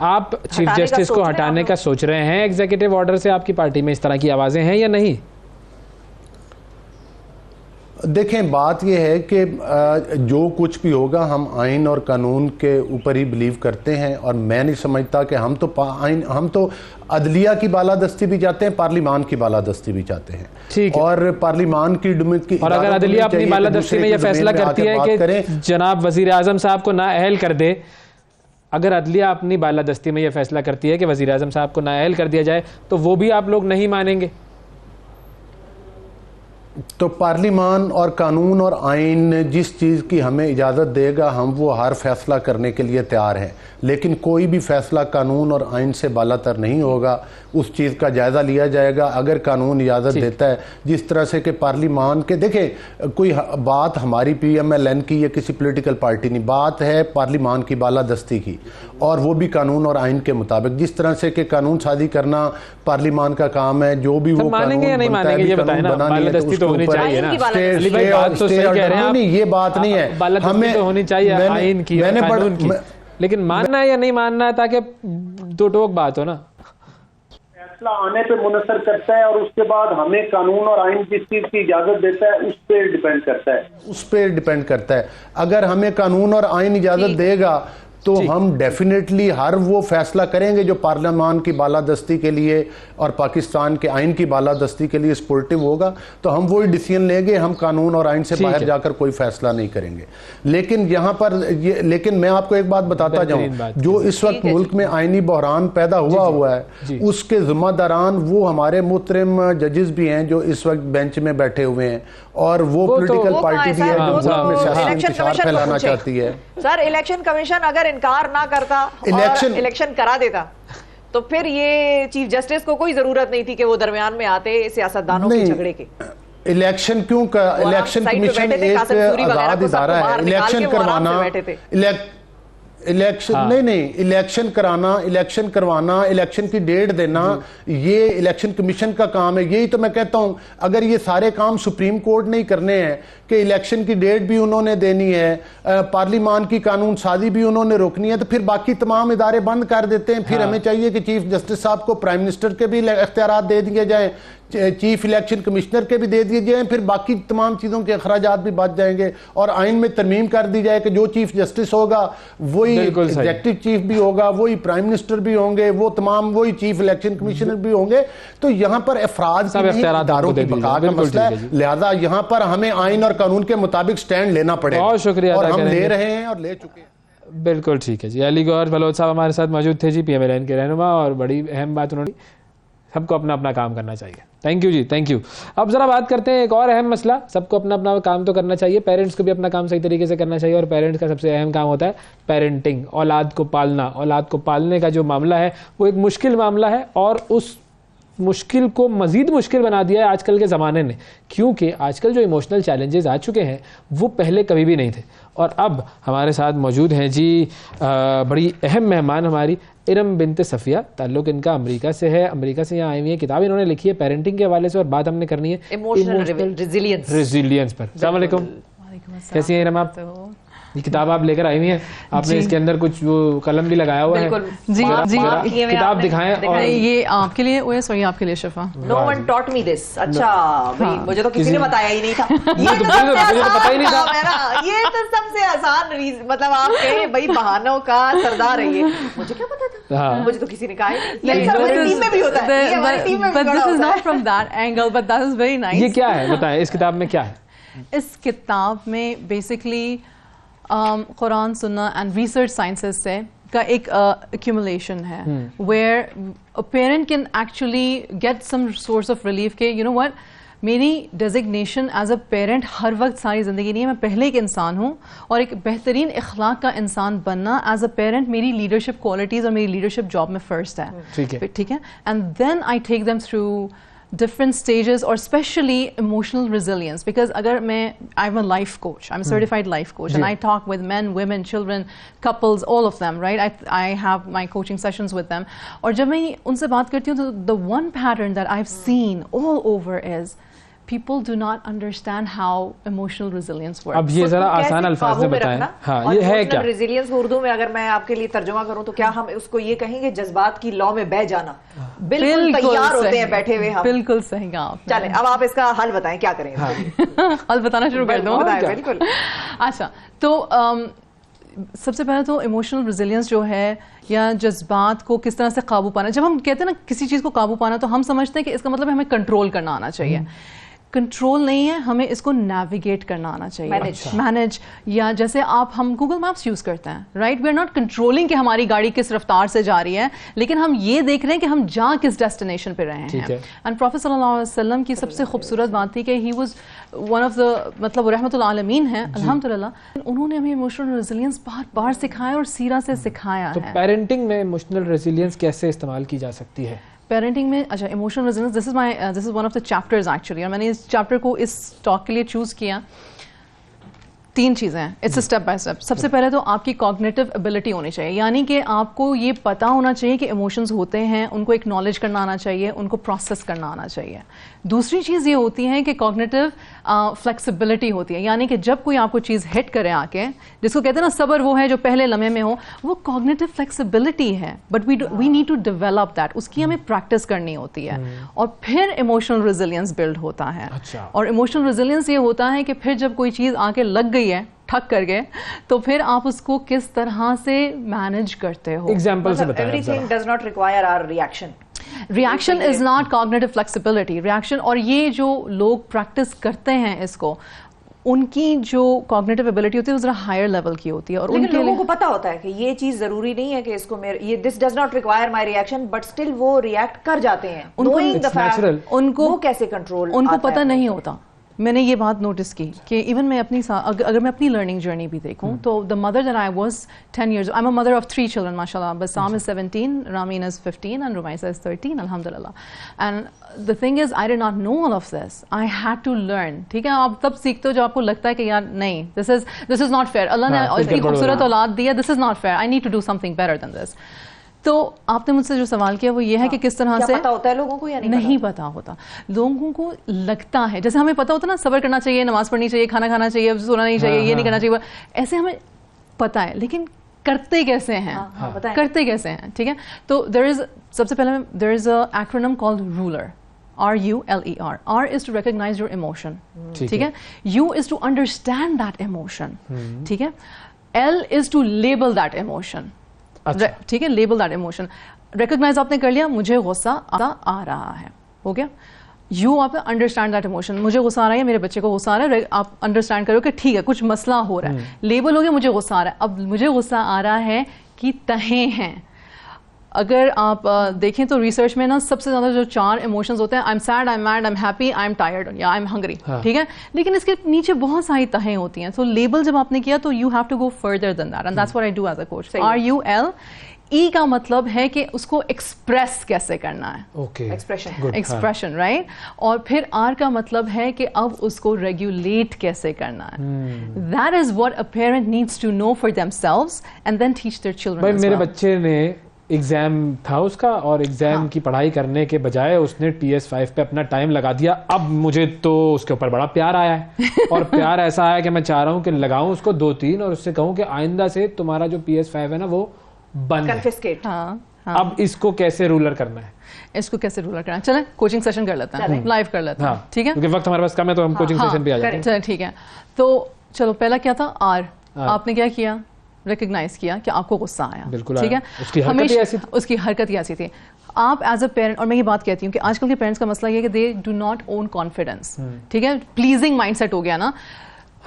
आप चीफ जस्टिस को हटाने का सोच रहे हैं एग्जीक्यूटिव ऑर्डर से? आपकी पार्टी में इस तरह की आवाजें हैं या नहीं? देखें बात यह है कि जो कुछ भी होगा हम आइन और कानून के ऊपर ही बिलीव करते हैं, और मैं नहीं समझता कि हम तो अदलिया की बालादस्ती भी चाहते हैं, पार्लिमान की बालादस्ती भी चाहते हैं। ठीक है। और पार्लिमान की और अगर अदलिया अपनी बालादस्ती में यह फैसला करती है कि जनाब वजीर आजम साहब को नाअहल कर दे, अगर अदलिया अपनी बालादस्ती में यह फैसला करती है कि वजीर आजम साहब को नाअहल कर दिया जाए, तो वो भी आप लोग नहीं मानेंगे? तो पार्लिमान और कानून और आइन जिस चीज़ की हमें इजाज़त देगा हम वो हर फैसला करने के लिए तैयार हैं, लेकिन कोई भी फैसला कानून और आइन से बालातर नहीं होगा। उस चीज़ का जायज़ा लिया जाएगा अगर कानून इजाज़त देता है। जिस तरह से कि पार्लिमान के देखें, कोई बात हमारी PMLN की या किसी पॉलिटिकल पार्टी नहीं, बात है पार्लिमान की बालादस्ती की, और वो भी कानून और आइन के मुताबिक। जिस तरह से कि कानून शादी करना पार्लिमान का काम है, जो भी वो मानेंगे या नहीं मानेंगे ये बताएं ना? बालादस्ती तो होनी चाहिए ना। नहीं ये बात नहीं है, हमें तो होनी चाहिए आइन की, कानून की, लेकिन मानना है या नहीं मानना है ताकि दो टोक बात हो ना। फैसला आने पे मुनसर करता है और उसके बाद हमें कानून और आइन जिस चीज की इजाजत देता है उस पर डिपेंड करता है। उस पर डिपेंड करता है। अगर हमें कानून और आइन इजाजत देगा तो हम डेफिनेटली हर वो फैसला करेंगे जो पार्लियामान की बालादस्ती के लिए और पाकिस्तान के आइन की बालादस्ती के लिए सपोर्टिव होगा, तो हम वही डिसीजन लेंगे। हम कानून और आइन से बाहर जाकर कोई फैसला नहीं करेंगे। लेकिन यहाँ पर लेकिन मैं आपको एक बात बताता जाऊँ, जो इस वक्त मुल्क में आइनी बहरान पैदा हुआ है, उसके जिम्मेदारान वो हमारे मुहतरम जजेस भी हैं जो इस वक्त बेंच में बैठे हुए हैं, और वो पॉलिटिकल पार्टी भी है जो मुल्क में सियासी इंतशार फैलाना चाहती है। सर, इलेक्शन कमीशन अगर इनकार ना करता और इलेक्शन करा देता तो फिर ये चीफ जस्टिस को कोई जरूरत नहीं थी कि वो दरमियान में आते सियासतदानों के झगड़े के। इलेक्शन क्यों इलेक्शन कमीशन एक आजाद इदारा है। इलेक्शन करवाना इलेक्शन करवाना, इलेक्शन की डेट देना, ये इलेक्शन कमीशन का काम है। यही तो मैं कहता हूं, अगर ये सारे काम सुप्रीम कोर्ट नहीं करने हैं कि इलेक्शन की डेट भी उन्होंने देनी है, पार्लियामान की कानून साजी भी उन्होंने रोकनी है, तो फिर बाकी तमाम इदारे बंद कर देते हैं। फिर हमें चाहिए कि चीफ जस्टिस साहब को प्राइम मिनिस्टर के भी इख्तियारात दे दिए जाएं, चीफ इलेक्शन कमिश्नर के भी दे दिए जाएं, फिर बाकी तमाम चीज़ों के अखराजात भी बच जाएंगे, और आइन में तरमीम कर दी जाए कि जो चीफ जस्टिस होगा वही एग्जेक्टिव चीफ भी होगा, वही प्राइम मिनिस्टर भी होंगे, वो तमाम वही चीफ इलेक्शन कमिश्नर भी होंगे। तो यहाँ पर अफराद की इदारों की बका का मसला है, लिहाजा यहाँ पर हमें आइन और कानून के मुताबिक स्टैंड लेना पड़ेगा। बहुत शुक्रिया, और हम ले रहे हैं और ले चुके हैं। बिल्कुल ठीक है जी। अली गौहर बलोच साहब हमारे साथ मौजूद थे जी, PMLN के रहनुमा, और बड़ी अहम बात उन्होंने, सबको अपना अपना काम करना चाहिए। Thank you ji, thank you. अब जरा बात करते हैं एक और अहम मसला, सबको अपना अपना काम तो करना चाहिए, पेरेंट्स को भी अपना काम सही तरीके से करना चाहिए, और पेरेंट्स का सबसे अहम काम होता है पेरेंटिंग, औलाद को पालना। औलाद को पालने का जो मामला है वो एक मुश्किल मामला है, और उस मुश्किल को मज़ीद मुश्किल बना दिया है आजकल के ज़माने ने, क्योंकि आजकल जो इमोशनल चैलेंजेस आ चुके हैं वो पहले कभी भी नहीं थे। और अब हमारे साथ मौजूद हैं जी बड़ी अहम मेहमान हमारी, इरम बिनते सफ़िया। ताल्लुक इनका अमेरिका से है, अमेरिका से यहाँ आई हुई है, किताब इन्होंने लिखी है पेरेंटिंग के हवाले से, और बात हमने करनी है इमोशनल रेजिलियंस पर। अस्सलाम वालेकुम, कैसी हैं इरम आप? ये किताब आप लेकर आई हुई हैं, आपने इसके अंदर कुछ वो कलम भी लगाया हुआ है जी जी, किताब दिखाएं। और ये आपके लिए ओए सॉरी आपके लिए Shifa. No one taught me this. अच्छा भाई, मुझे तो किसी ने बताया ही नहीं था। मुझे तो पता ही नहीं था। ये तो सबसे आसान मतलब आप कहे भाई बहानों का सरदार है ये, मुझे क्या पता था, मुझे तो किसी ने कहा ये हमारी टीम में भी होता है, ये हमारी टीम में भी होता है। But this is not from that angle, but that is very nice। ये क्या है बताएं, इस किताब में क्या है? इस किताब में बेसिकली कुरान सुन्ना एंड रिसर्च साइंसेस से का एक accumulation है, where a parent can actually get some source of relief के you know what, मेरी डेजिग्नेशन एज अ पेरेंट हर वक्त सारी ज़िंदगी नहीं है, मैं पहले एक इंसान हूँ, और एक बेहतरीन इखलाक का इंसान बनना एज अ पेरेंट मेरी लीडरशिप क्वालिटीज़ और मेरी लीडरशिप जॉब में फ़र्स्ट है। ठीक है, and then I take them through different stages, or especially emotional resilience, because agar I'm a life coach, I'm a certified life coach, and I talk with men, women, children, couples, all of them, right? I have my coaching sessions with them, और जब मैं उनसे बात करती हूँ तो the one pattern that I've seen all over is people do not understand how emotional resilience works। अब ये जरा आसान अल्फाज में बताएं। हाँ, ये है क्या रेजिलियंस उर्दू में अगर मैं आपके लिए तर्जुमा करूं तो क्या हम उसको ये कहेंगे जज्बात की लौ में बह जाना? बिल्कुल तैयार होते हैं बैठे हुए हम। बिल्कुल सही कहा आपने। चलें अब आप इसका हल बताएं, क्या करें? हल बताना शुरू कर दूं? बिल्कुल। अच्छा, तो सबसे पहले तो इमोशनल रेजिलियंस जो है, या जज्बात को किस तरह से काबू पाना। जब हम कहते हैं ना किसी चीज़ को काबू पाना, तो हम समझते हैं कि इसका मतलब हमें कंट्रोल करना आना चाहिए। कंट्रोल नहीं है, हमें इसको नेविगेट करना आना चाहिए, मैनेज। या जैसे हम गूगल मैप्स यूज़ करते हैं, right? We are not controlling कि हमारी गाड़ी किस रफ्तार से जा रही है, लेकिन हम ये देख रहे हैं कि हम जा किस डेस्टिनेशन पे रहे हैं। एंड प्रॉफेट सल्लल्लाहु अलैहि वसल्लम की सबसे खूबसूरत बात थी कि he was one of the, मतलब रहमतुल आलमीन है अल्हम्दुलिल्लाह, उन्होंने हमें इमोशनल रेजिलियंस बार बार सिखाया और सीरा से सिखाया है। तो पेरेंटिंग में इमोशनल रेजिलियंस कैसे इस्तेमाल की जा सकती है? पेरेंटिंग में, अच्छा, emotional resilience, this is one of the chapters actually, और मैंने इस चैप्टर को इस टॉक के लिए चूज़ किया। 3 चीज़ें हैं, it's a step by step. सबसे पहले तो आपकी कॉग्निटिव एबिलिटी होनी चाहिए, यानी कि आपको ये पता होना चाहिए कि इमोशंस होते हैं, उनको एक्नॉलेज करना आना चाहिए, उनको प्रोसेस करना आना चाहिए। दूसरी चीज़ ये होती है कि कॉग्निटिव फ्लेक्सिबिलिटी होती है, यानी कि जब कोई आपको चीज़ हिट करे आके, जिसको कहते हैं ना सब्र वो है जो पहले लम्हे में हो, वो कॉग्निटिव फ्लेक्सिबिलिटी है, but we need to develop that, उसकी हमें प्रैक्टिस करनी होती है, और फिर इमोशनल रेजिलियंस बिल्ड होता है। और इमोशनल रेजिलियंस ये होता है कि फिर जब कोई चीज़ आके लग गई गई है, ठक कर गए, तो फिर आप उसको किस तरह से मैनेज करते हो? एग्जाम्पल से बताएं। Everything does not require our reaction. Reaction is not cognitive flexibility. Reaction, और ये जो लोग प्रैक्टिस करते हैं इसको, उनकी जो कॉग्निटिव एबिलिटी होती है वो जरा हायर लेवल की होती है। और लेकिन उनके लोगों लिए को पता होता है कि ये चीज जरूरी नहीं है कि इसको ये this does not require my reaction, but still वो रिएक्ट कर जाते हैं। उनको उनको वो कैसे कंट्रोल, उनको पता नहीं होता। मैंने ये बात नोटिस की कि इवन मैं अपनी अगर मैं अपनी लर्निंग जर्नी भी देखूं तो the mother that I was 10 years, I am a mother of 3 children माशाल्लाह, Bassam is 17, Rameen is 15 and Rumaisa is 13 अल्हम्दुलिल्लाह। And the thing is I did not know all of this, I had to learn. ठीक है, आप तब सीखते हो जब आपको लगता है कि यार नहीं, this is not fair, Allah ने इतनी खूबसूरत औलाद दी है, this is not fair, I need to do something better than this. तो आपने मुझसे जो सवाल किया वो ये है कि किस तरह से पता होता है लोगों को या नहीं पता होता। लोगों को लगता है, जैसे हमें पता होता है ना, सब्र करना चाहिए, नमाज पढ़नी चाहिए, खाना खाना चाहिए, सोना नहीं चाहिए, ये नहीं करना चाहिए, ऐसे हमें पता है, लेकिन करते कैसे हैं? करते कैसे हैं? ठीक है, तो सबसे पहले there is a acronym called ruler, RULER. R is to recognize your emotion. ठीक है, U is to understand that emotion. ठीक है, L is to label that emotion. ठीक है, लेबल दैट इमोशन। रिकॉग्नाइज आपने कर लिया, मुझे गुस्सा आ रहा है, हो गया। यू आप अंडरस्टैंड दैट इमोशन, मुझे गुस्सा आ रहा है, मेरे बच्चे को गुस्सा आ रहा है, आप अंडरस्टैंड करो कि ठीक है कुछ मसला हो रहा है। लेबल हो गया, मुझे गुस्सा आ रहा है। अब मुझे गुस्सा आ रहा है कि तहें हैं। अगर आप देखें तो रिसर्च में ना सबसे ज्यादा जो 4 इमोशंस होते हैं, I am sad, I am mad, I am happy, I am tired या आई एम हंग्री। ठीक है, लेकिन इसके नीचे बहुत सारी तहें होती हैं। तो लेबल जब आपने किया तो you have to go further than that, and that's what I do as a coach. RUL E का मतलब है कि उसको एक्सप्रेस कैसे करना है, एक्सप्रेशन, राइट। और फिर R का मतलब है कि अब उसको रेगुलेट कैसे करना है। That is what a parent needs to know for themselves and then teach their children. भाई मेरे बच्चे ने एग्जाम था उसका, और एग्जाम की पढ़ाई करने के बजाय उसने PS5 पे अपना टाइम लगा दिया। अब मुझे तो उसके ऊपर बड़ा प्यार आया है और प्यार ऐसा आया कि मैं चाह रहा हूँ कि लगाऊं उसको 2-3 और उससे कहूँ कि आइंदा से तुम्हारा जो PS5 है ना वो बंद है। हाँ। अब इसको कैसे रूलर करना है? इसको कैसे रूलर करना है? चलें कोचिंग सेशन कर लेते हैं, लाइव कर लेते हैं। ठीक है, क्योंकि वक्त हमारे पास कम है तो हम कोचिंग सेशन पे आ जाते हैं। चलो ठीक है, तो चलो पहला क्या था R, आपने क्या किया? रिकग्नाइज किया कि आपको गुस्सा आया। बिल्कुल, ठीक है, उसकी हरकत ही ऐसी थी। आप एज अ पेरेंट, और मैं ये बात कहती हूँ कि आजकल के पेरेंट्स का मसला ये है कि they do not own confidence. ठीक है, प्लीजिंग माइंडसेट हो गया ना।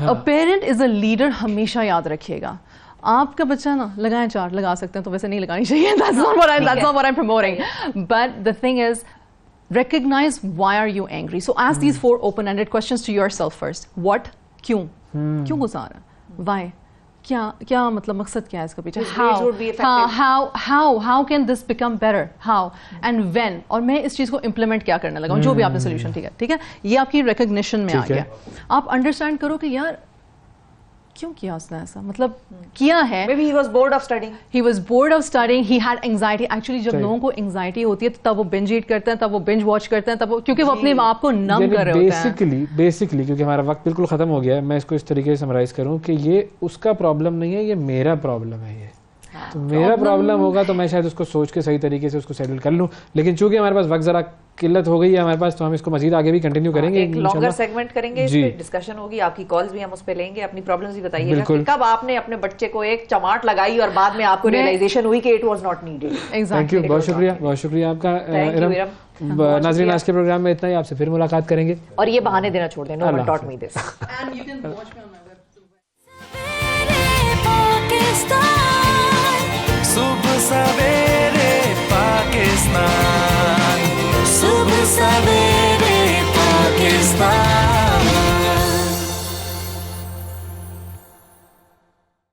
A parent is a leader, हमेशा याद रखिएगा। आपका बच्चा ना लगाएं 4 लगा सकते हैं, तो वैसे नहीं लगानी चाहिए, that's not what I'm promoting, but the thing is recognize why are you angry. So ask these 4 open-ended questions to yourself first. What? क्यों गुस्सा आ रहा है? Why? क्या मतलब मकसद क्या है इसका पीछे? How can this become better? How and when? और मैं इस चीज को इम्प्लीमेंट क्या करने लगा हूँ, जो भी आपने सोल्यूशन। ठीक है, ये आपकी रिकग्निशन में आ गया। आप अंडरस्टैंड करो कि यार क्यों किया उसने ऐसा, मतलब किया है। Maybe he was bored of studying. He was bored of studying. He had anxiety. Actually, जब लोगों को एंजाइटी होती है तो तब वो बिंज ईट करते हैं, तब वो बिंज वॉच करते हैं, तब वो, क्योंकि वो अपने आप को नम कर रहे होते हैं। बेसिकली क्योंकि हमारा वक्त बिल्कुल खत्म हो गया है, मैं इसको इस तरीके से समराइज करूं कि ये उसका प्रॉब्लम नहीं है, ये मेरा प्रॉब्लम है। ये तो मेरा प्रॉब्लम होगा तो मैं शायद उसको सोच के सही तरीके से उसको सेटल कर लूं, लेकिन चूंकि हमारे पास वक्त जरा किल्लत हो गई है हमारे पास, तो हम इसको मजीद आगे भी कंटिन्यू करेंगे। एक लॉन्गर सेगमेंट करेंगे, इस पे डिस्कशन होगी, आपकी कॉल्स भी हम उस पे लेंगे, अपनी प्रॉब्लम्स भी बताइएगा कि कब आपने अपने बच्चे को एक चमाट लगाई और बाद में आपको रियलाइजेशन हुई कि it was not needed. Thank you, बहुत शुक्रिया आपका। नाज़रीन, आज के प्रोग्राम में इतना ही, आपसे फिर मुलाकात करेंगे। और ये बहाने देना छोड़ दें, no one taught me this. And you can watch me on my सुबह सवेरे पाकिस्तान, सुबह सवेरे।